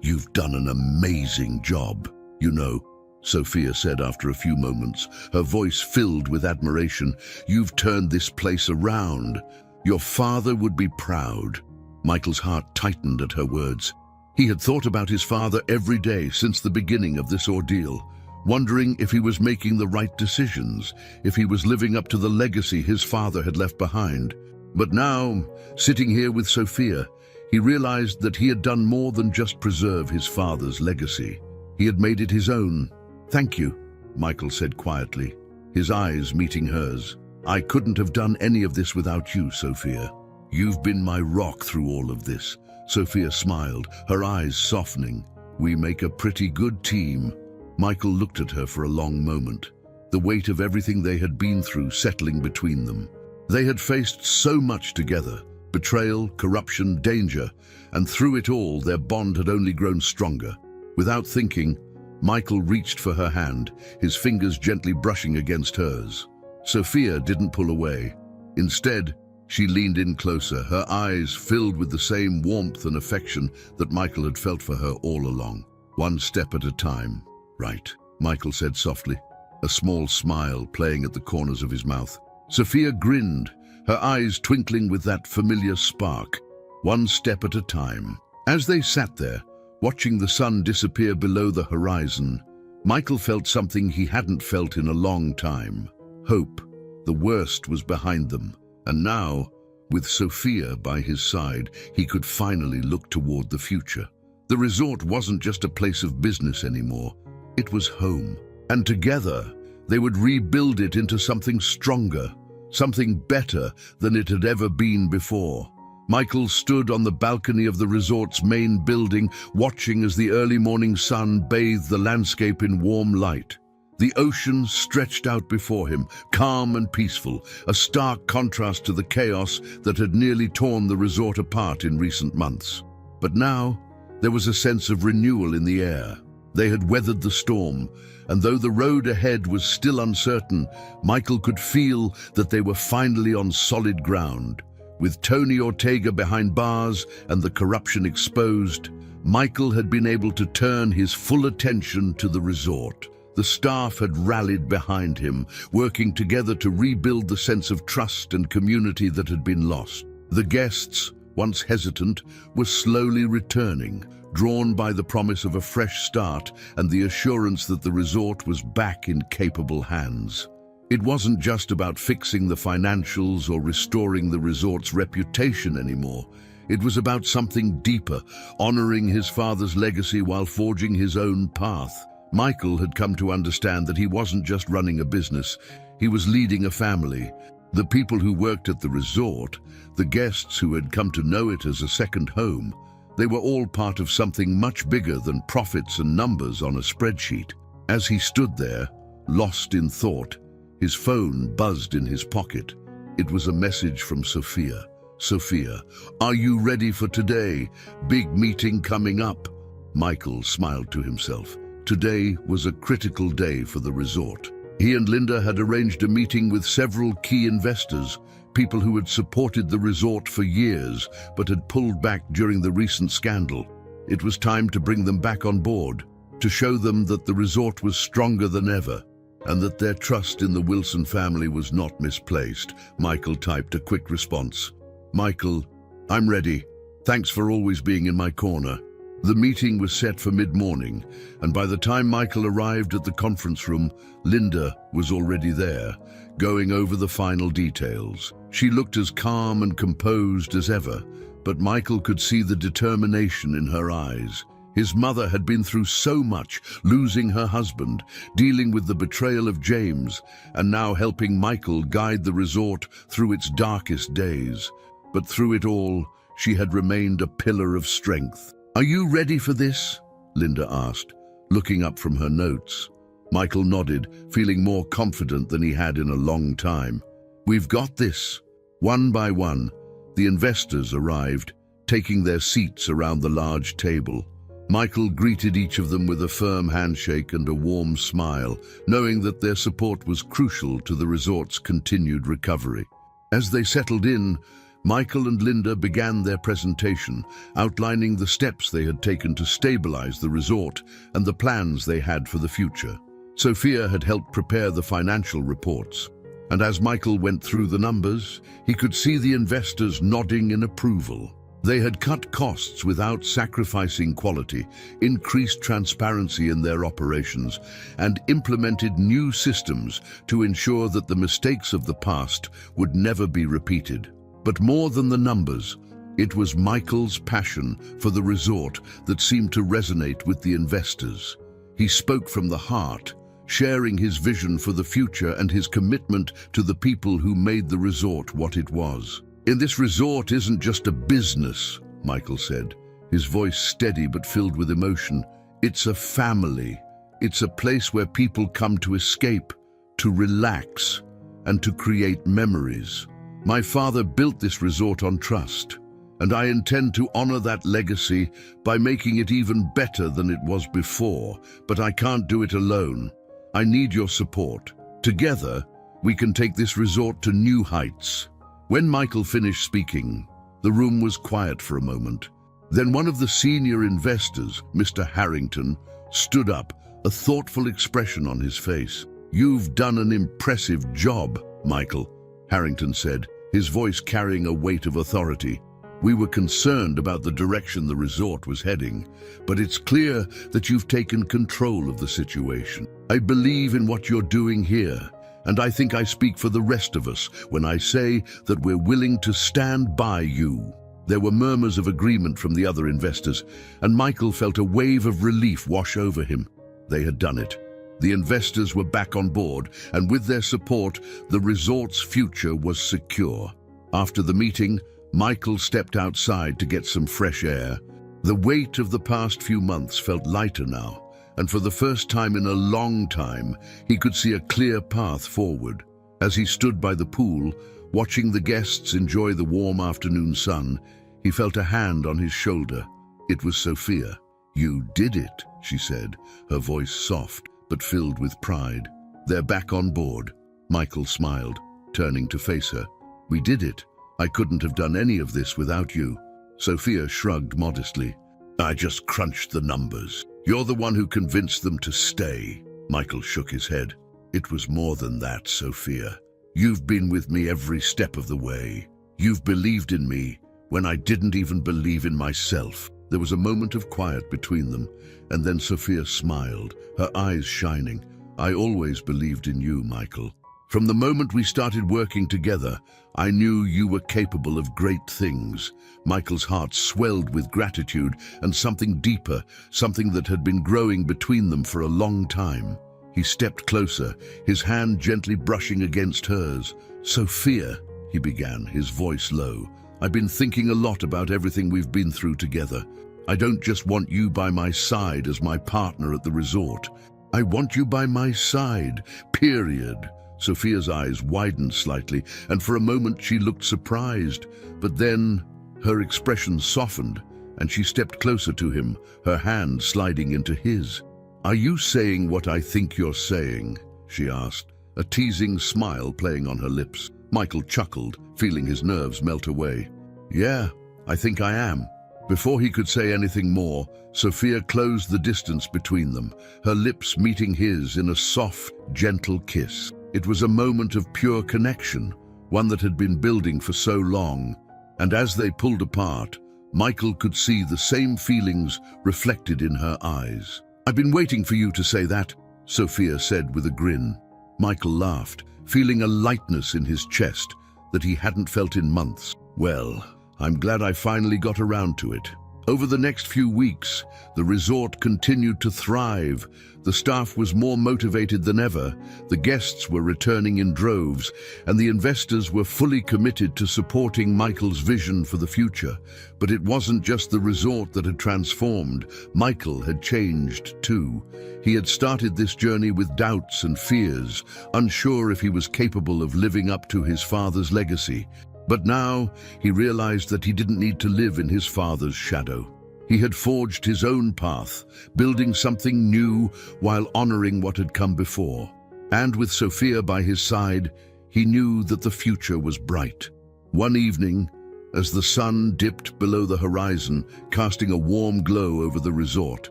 [SPEAKER 1] "You've done an amazing job, you know," Sophia said after a few moments, her voice filled with admiration. "You've turned this place around. Your father would be proud." Michael's heart tightened at her words. He had thought about his father every day since the beginning of this ordeal, wondering if he was making the right decisions, if he was living up to the legacy his father had left behind. But now, sitting here with Sophia, he realized that he had done more than just preserve his father's legacy. He had made it his own. "Thank you," Michael said quietly, his eyes meeting hers. "I couldn't have done any of this without you, Sophia. You've been my rock through all of this." Sophia smiled, her eyes softening. "We make a pretty good team." Michael looked at her for a long moment, the weight of everything they had been through settling between them. They had faced so much together: betrayal, corruption, danger, and through it all their bond had only grown stronger. Without thinking, Michael reached for her hand, his fingers gently brushing against hers. Sophia didn't pull away. Instead, she leaned in closer, her eyes filled with the same warmth and affection that Michael had felt for her all along. "One step at a time." "Right," Michael said softly, a small smile playing at the corners of his mouth. Sophia grinned, her eyes twinkling with that familiar spark. "One step at a time." As they sat there, watching the sun disappear below the horizon, Michael felt something he hadn't felt in a long time. Hope. The worst was behind them, and now, with Sophia by his side, he could finally look toward the future. The resort wasn't just a place of business anymore. It was home, and together they would rebuild it into something stronger, something better than it had ever been before. Michael stood on the balcony of the resort's main building, watching as the early morning sun bathed the landscape in warm light. The ocean stretched out before him, calm and peaceful, a stark contrast to the chaos that had nearly torn the resort apart in recent months. But now, there was a sense of renewal in the air. They had weathered the storm, and though the road ahead was still uncertain, Michael could feel that they were finally on solid ground. With Tony Ortega behind bars and the corruption exposed, Michael had been able to turn his full attention to the resort. The staff had rallied behind him, working together to rebuild the sense of trust and community that had been lost. The guests, once hesitant, were slowly returning, drawn by the promise of a fresh start and the assurance that the resort was back in capable hands. It wasn't just about fixing the financials or restoring the resort's reputation anymore. It was about something deeper, honoring his father's legacy while forging his own path. Michael had come to understand that he wasn't just running a business, he was leading a family. The people who worked at the resort, the guests who had come to know it as a second home, they were all part of something much bigger than profits and numbers on a spreadsheet. As he stood there, lost in thought, his phone buzzed in his pocket. It was a message from Sophia. "Sophia, are you ready for today? Big meeting coming up." Michael smiled to himself. Today was a critical day for the resort. He and Linda had arranged a meeting with several key investors, people who had supported the resort for years but had pulled back during the recent scandal. It was time to bring them back on board, to show them that the resort was stronger than ever, and that their trust in the Wilson family was not misplaced. Michael typed a quick response. "Michael, I'm ready. Thanks for always being in my corner." The meeting was set for mid-morning, and by the time Michael arrived at the conference room, Linda was already there, going over the final details. She looked as calm and composed as ever, but Michael could see the determination in her eyes. His mother had been through so much, losing her husband, dealing with the betrayal of James, and now helping Michael guide the resort through its darkest days. But through it all, she had remained a pillar of strength. "Are you ready for this?" Linda asked, looking up from her notes. Michael nodded, feeling more confident than he had in a long time. "We've got this." One by one, the investors arrived, taking their seats around the large table. Michael greeted each of them with a firm handshake and a warm smile, knowing that their support was crucial to the resort's continued recovery. As they settled in, Michael and Linda began their presentation, outlining the steps they had taken to stabilize the resort and the plans they had for the future. Sophia had helped prepare the financial reports, and as Michael went through the numbers, he could see the investors nodding in approval. They had cut costs without sacrificing quality, increased transparency in their operations, and implemented new systems to ensure that the mistakes of the past would never be repeated. But more than the numbers, it was Michael's passion for the resort that seemed to resonate with the investors. He spoke from the heart, sharing his vision for the future and his commitment to the people who made the resort what it was. "In this resort isn't just a business," Michael said, his voice steady but filled with emotion. "It's a family. It's a place where people come to escape, to relax, and to create memories. My father built this resort on trust, and I intend to honor that legacy by making it even better than it was before, but I can't do it alone. I need your support. Together, we can take this resort to new heights." When Michael finished speaking, the room was quiet for a moment. Then one of the senior investors, Mr. Harrington, stood up, a thoughtful expression on his face. "You've done an impressive job, Michael," Harrington said, his voice carrying a weight of authority. "We were concerned about the direction the resort was heading, but it's clear that you've taken control of the situation. I believe in what you're doing here, and I think I speak for the rest of us when I say that we're willing to stand by you." There were murmurs of agreement from the other investors, and Michael felt a wave of relief wash over him. They had done it. The investors were back on board, and with their support, the resort's future was secure. After the meeting, Michael stepped outside to get some fresh air. The weight of the past few months felt lighter now, and for the first time in a long time, he could see a clear path forward. As he stood by the pool, watching the guests enjoy the warm afternoon sun, he felt a hand on his shoulder. It was Sophia. "You did it," she said, her voice soft but filled with pride. "They're back on board." Michael smiled, turning to face her. "We did it. I couldn't have done any of this without you." Sophia shrugged modestly. "I just crunched the numbers. You're the one who convinced them to stay." Michael shook his head. "It was more than that, Sophia. You've been with me every step of the way. You've believed in me when I didn't even believe in myself." There was a moment of quiet between them, and then Sophia smiled, her eyes shining. "I always believed in you, Michael. From the moment we started working together, I knew you were capable of great things." Michael's heart swelled with gratitude and something deeper, something that had been growing between them for a long time. He stepped closer, his hand gently brushing against hers. "Sophia," he began, his voice low, "I've been thinking a lot about everything we've been through together. I don't just want you by my side as my partner at the resort. I want you by my side, period." Sophia's eyes widened slightly, and for a moment she looked surprised, but then her expression softened, and she stepped closer to him, her hand sliding into his. "Are you saying what I think you're saying?" she asked, a teasing smile playing on her lips. Michael chuckled, feeling his nerves melt away. Yeah, I think I am. Before he could say anything more, Sophia closed the distance between them, her lips meeting his in a soft, gentle kiss. It was a moment of pure connection, one that had been building for so long, and as they pulled apart, Michael could see the same feelings reflected in her eyes. "I've been waiting for you to say that," Sophia said with a grin. Michael laughed, feeling a lightness in his chest that he hadn't felt in months. "Well, I'm glad I finally got around to it." Over the next few weeks, the resort continued to thrive. The staff was more motivated than ever, the guests were returning in droves, and the investors were fully committed to supporting Michael's vision for the future. But it wasn't just the resort that had transformed. Michael had changed too. He had started this journey with doubts and fears, unsure if he was capable of living up to his father's legacy. But now he realized that he didn't need to live in his father's shadow. He had forged his own path, building something new while honoring what had come before. And with Sophia by his side, he knew that the future was bright. One evening, as the sun dipped below the horizon, casting a warm glow over the resort,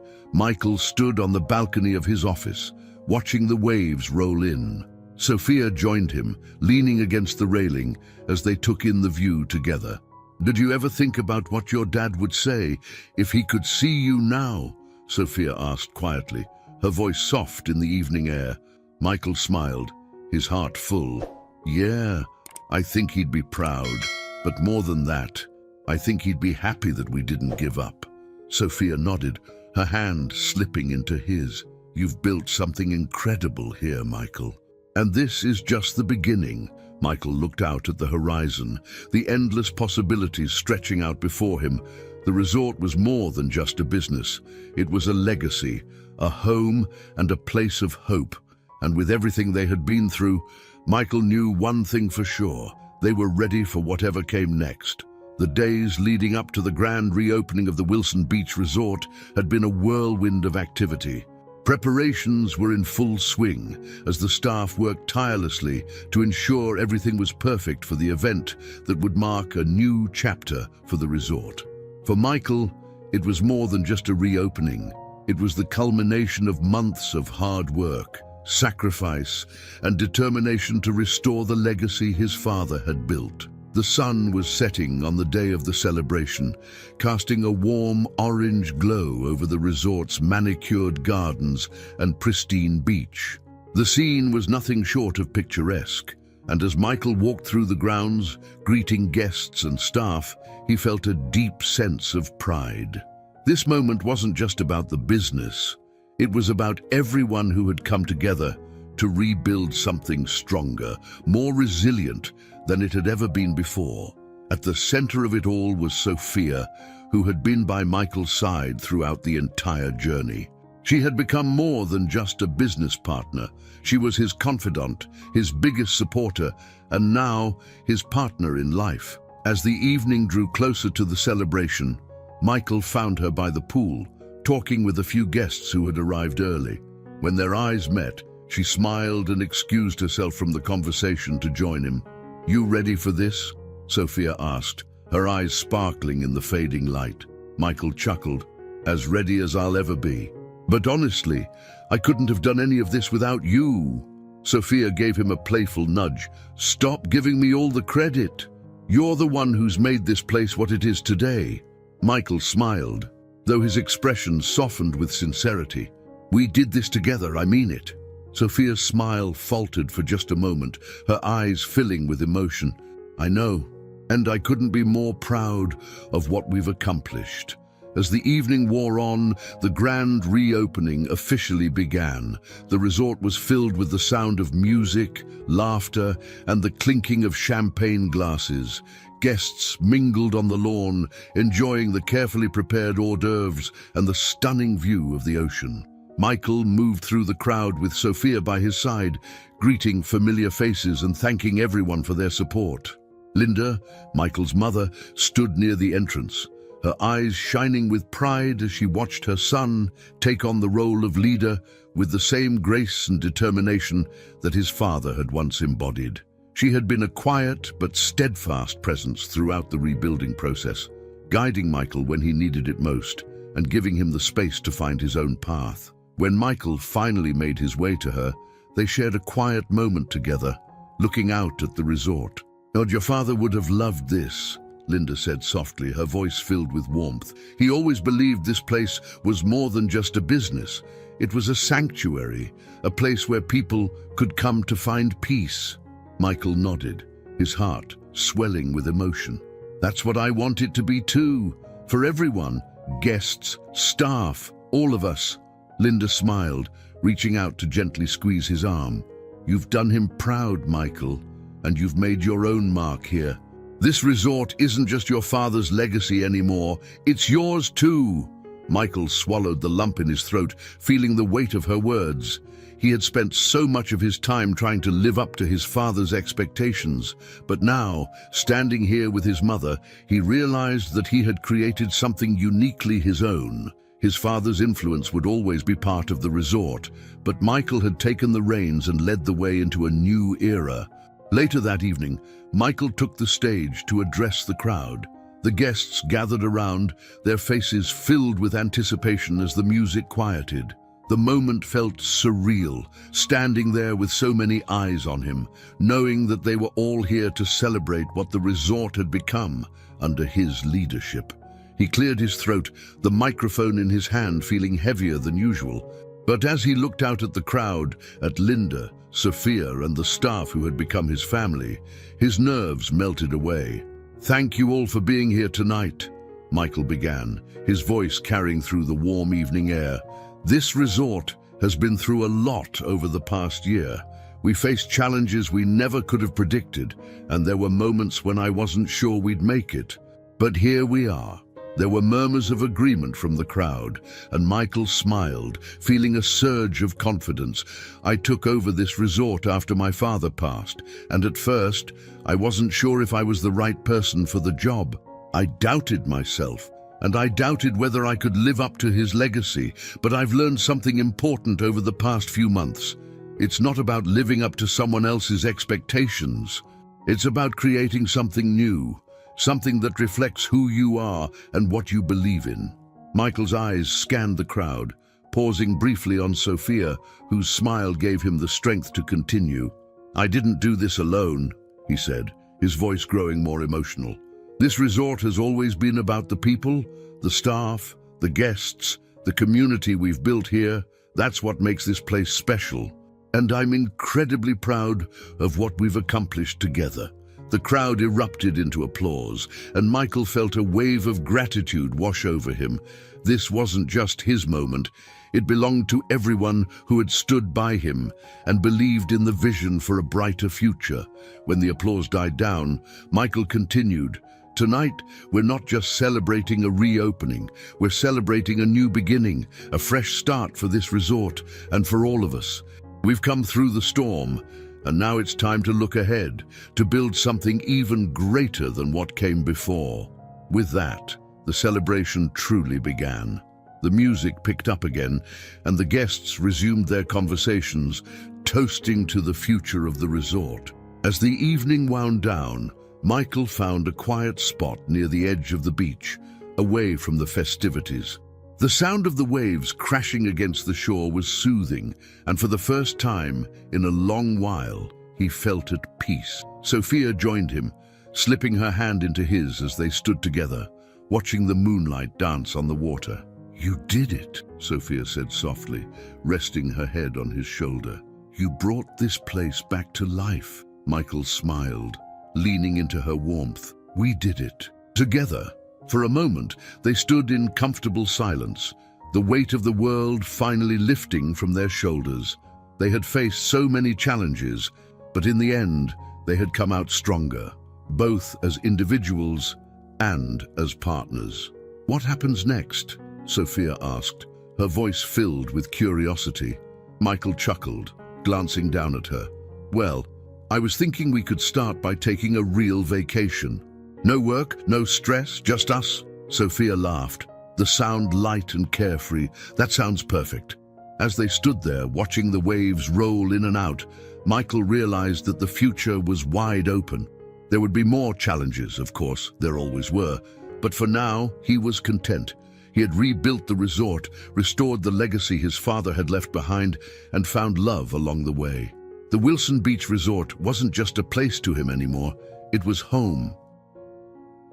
[SPEAKER 1] Michael stood on the balcony of his office, watching the waves roll in. Sophia joined him, leaning against the railing as they took in the view together. "Did you ever think about what your dad would say if he could see you now?" Sophia asked quietly, her voice soft in the evening air. Michael smiled, his heart full. "Yeah, I think he'd be proud. But more than that, I think he'd be happy that we didn't give up." Sophia nodded, her hand slipping into his. "You've built something incredible here, Michael. And this is just the beginning." Michael looked out at the horizon, the endless possibilities stretching out before him. The resort was more than just a business. It was a legacy, a home, and a place of hope. And with everything they had been through, Michael knew one thing for sure: they were ready for whatever came next. The days leading up to the grand reopening of the Wilson Beach Resort had been a whirlwind of activity. Preparations were in full swing as the staff worked tirelessly to ensure everything was perfect for the event that would mark a new chapter for the resort. For Michael, it was more than just a reopening. It was the culmination of months of hard work, sacrifice, and determination to restore the legacy his father had built. The sun was setting on the day of the celebration, casting a warm orange glow over the resort's manicured gardens and pristine beach. The scene was nothing short of picturesque, and as Michael walked through the grounds, greeting guests and staff, he felt a deep sense of pride. This moment wasn't just about the business. It was about everyone who had come together to rebuild something stronger, more resilient than it had ever been before. At the center of it all was Sophia, who had been by Michael's side throughout the entire journey. She had become more than just a business partner. She was his confidant, his biggest supporter, and now his partner in life. As the evening drew closer to the celebration, Michael found her by the pool, talking with a few guests who had arrived early. When their eyes met, she smiled and excused herself from the conversation to join him. "You ready for this?" Sophia asked, her eyes sparkling in the fading light. Michael chuckled, "As ready as I'll ever be. But honestly, I couldn't have done any of this without you." Sophia gave him a playful nudge. "Stop giving me all the credit. You're the one who's made this place what it is today." Michael smiled, though his expression softened with sincerity. "We did this together, I mean it." Sophia's smile faltered for just a moment, her eyes filling with emotion. "I know, and I couldn't be more proud of what we've accomplished." As the evening wore on, the grand reopening officially began. The resort was filled with the sound of music, laughter, and the clinking of champagne glasses. Guests mingled on the lawn, enjoying the carefully prepared hors d'oeuvres and the stunning view of the ocean. Michael moved through the crowd with Sophia by his side, greeting familiar faces and thanking everyone for their support. Linda, Michael's mother, stood near the entrance, her eyes shining with pride as she watched her son take on the role of leader with the same grace and determination that his father had once embodied. She had been a quiet but steadfast presence throughout the rebuilding process, guiding Michael when he needed it most and giving him the space to find his own path. When Michael finally made his way to her, they shared a quiet moment together, looking out at the resort. "God, your father would have loved this," Linda said softly, her voice filled with warmth. "He always believed this place was more than just a business. It was a sanctuary, a place where people could come to find peace." Michael nodded, his heart swelling with emotion. "That's what I want it to be too, for everyone, guests, staff, all of us." Linda smiled, reaching out to gently squeeze his arm. "You've done him proud, Michael, and you've made your own mark here. This resort isn't just your father's legacy anymore, it's yours too." Michael swallowed the lump in his throat, feeling the weight of her words. He had spent so much of his time trying to live up to his father's expectations, but now, standing here with his mother, he realized that he had created something uniquely his own. His father's influence would always be part of the resort, but Michael had taken the reins and led the way into a new era. Later that evening, Michael took the stage to address the crowd. The guests gathered around, their faces filled with anticipation as the music quieted. The moment felt surreal, standing there with so many eyes on him, knowing that they were all here to celebrate what the resort had become under his leadership. He cleared his throat, the microphone in his hand feeling heavier than usual. But as he looked out at the crowd, at Linda, Sophia, and the staff who had become his family, his nerves melted away. "Thank you all for being here tonight," Michael began, his voice carrying through the warm evening air. "This resort has been through a lot over the past year. We faced challenges we never could have predicted, and there were moments when I wasn't sure we'd make it. But here we are." There were murmurs of agreement from the crowd, and Michael smiled, feeling a surge of confidence. "I took over this resort after my father passed, and at first, I wasn't sure if I was the right person for the job. I doubted myself, and I doubted whether I could live up to his legacy, but I've learned something important over the past few months. It's not about living up to someone else's expectations. It's about creating something new. Something that reflects who you are and what you believe in." Michael's eyes scanned the crowd, pausing briefly on Sophia, whose smile gave him the strength to continue. "I didn't do this alone," he said, his voice growing more emotional. "This resort has always been about the people, the staff, the guests, the community we've built here. That's what makes this place special. And I'm incredibly proud of what we've accomplished together." The crowd erupted into applause, and Michael felt a wave of gratitude wash over him. This wasn't just his moment. It belonged to everyone who had stood by him and believed in the vision for a brighter future. When the applause died down, Michael continued, "Tonight, we're not just celebrating a reopening. We're celebrating a new beginning, a fresh start for this resort and for all of us. We've come through the storm, and now it's time to look ahead, to build something even greater than what came before." With that, the celebration truly began. The music picked up again, and the guests resumed their conversations, toasting to the future of the resort. As the evening wound down, Michael found a quiet spot near the edge of the beach, away from the festivities. The sound of the waves crashing against the shore was soothing, and for the first time in a long while, he felt at peace. Sophia joined him, slipping her hand into his as they stood together, watching the moonlight dance on the water. "You did it," Sophia said softly, resting her head on his shoulder. "You brought this place back to life." Michael smiled, leaning into her warmth. "We did it. Together." For a moment, they stood in comfortable silence, the weight of the world finally lifting from their shoulders. They had faced so many challenges, but in the end, they had come out stronger, both as individuals and as partners. "What happens next?" Sophia asked, her voice filled with curiosity. Michael chuckled, glancing down at her. "Well, I was thinking we could start by taking a real vacation. No work, no stress, just us." Sophia laughed. The sound light and carefree. That sounds perfect. As they stood there, watching the waves roll in and out, Michael realized that the future was wide open. There would be more challenges, of course, there always were, but for now, he was content. He had rebuilt the resort, restored the legacy his father had left behind, and found love along the way. The Wilson Beach Resort wasn't just a place to him anymore, it was home.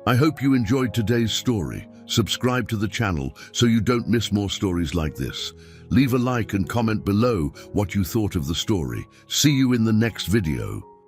[SPEAKER 1] I hope you enjoyed today's story. Subscribe to the channel so you don't miss more stories like this. Leave a like and comment below what you thought of the story. See you in the next video.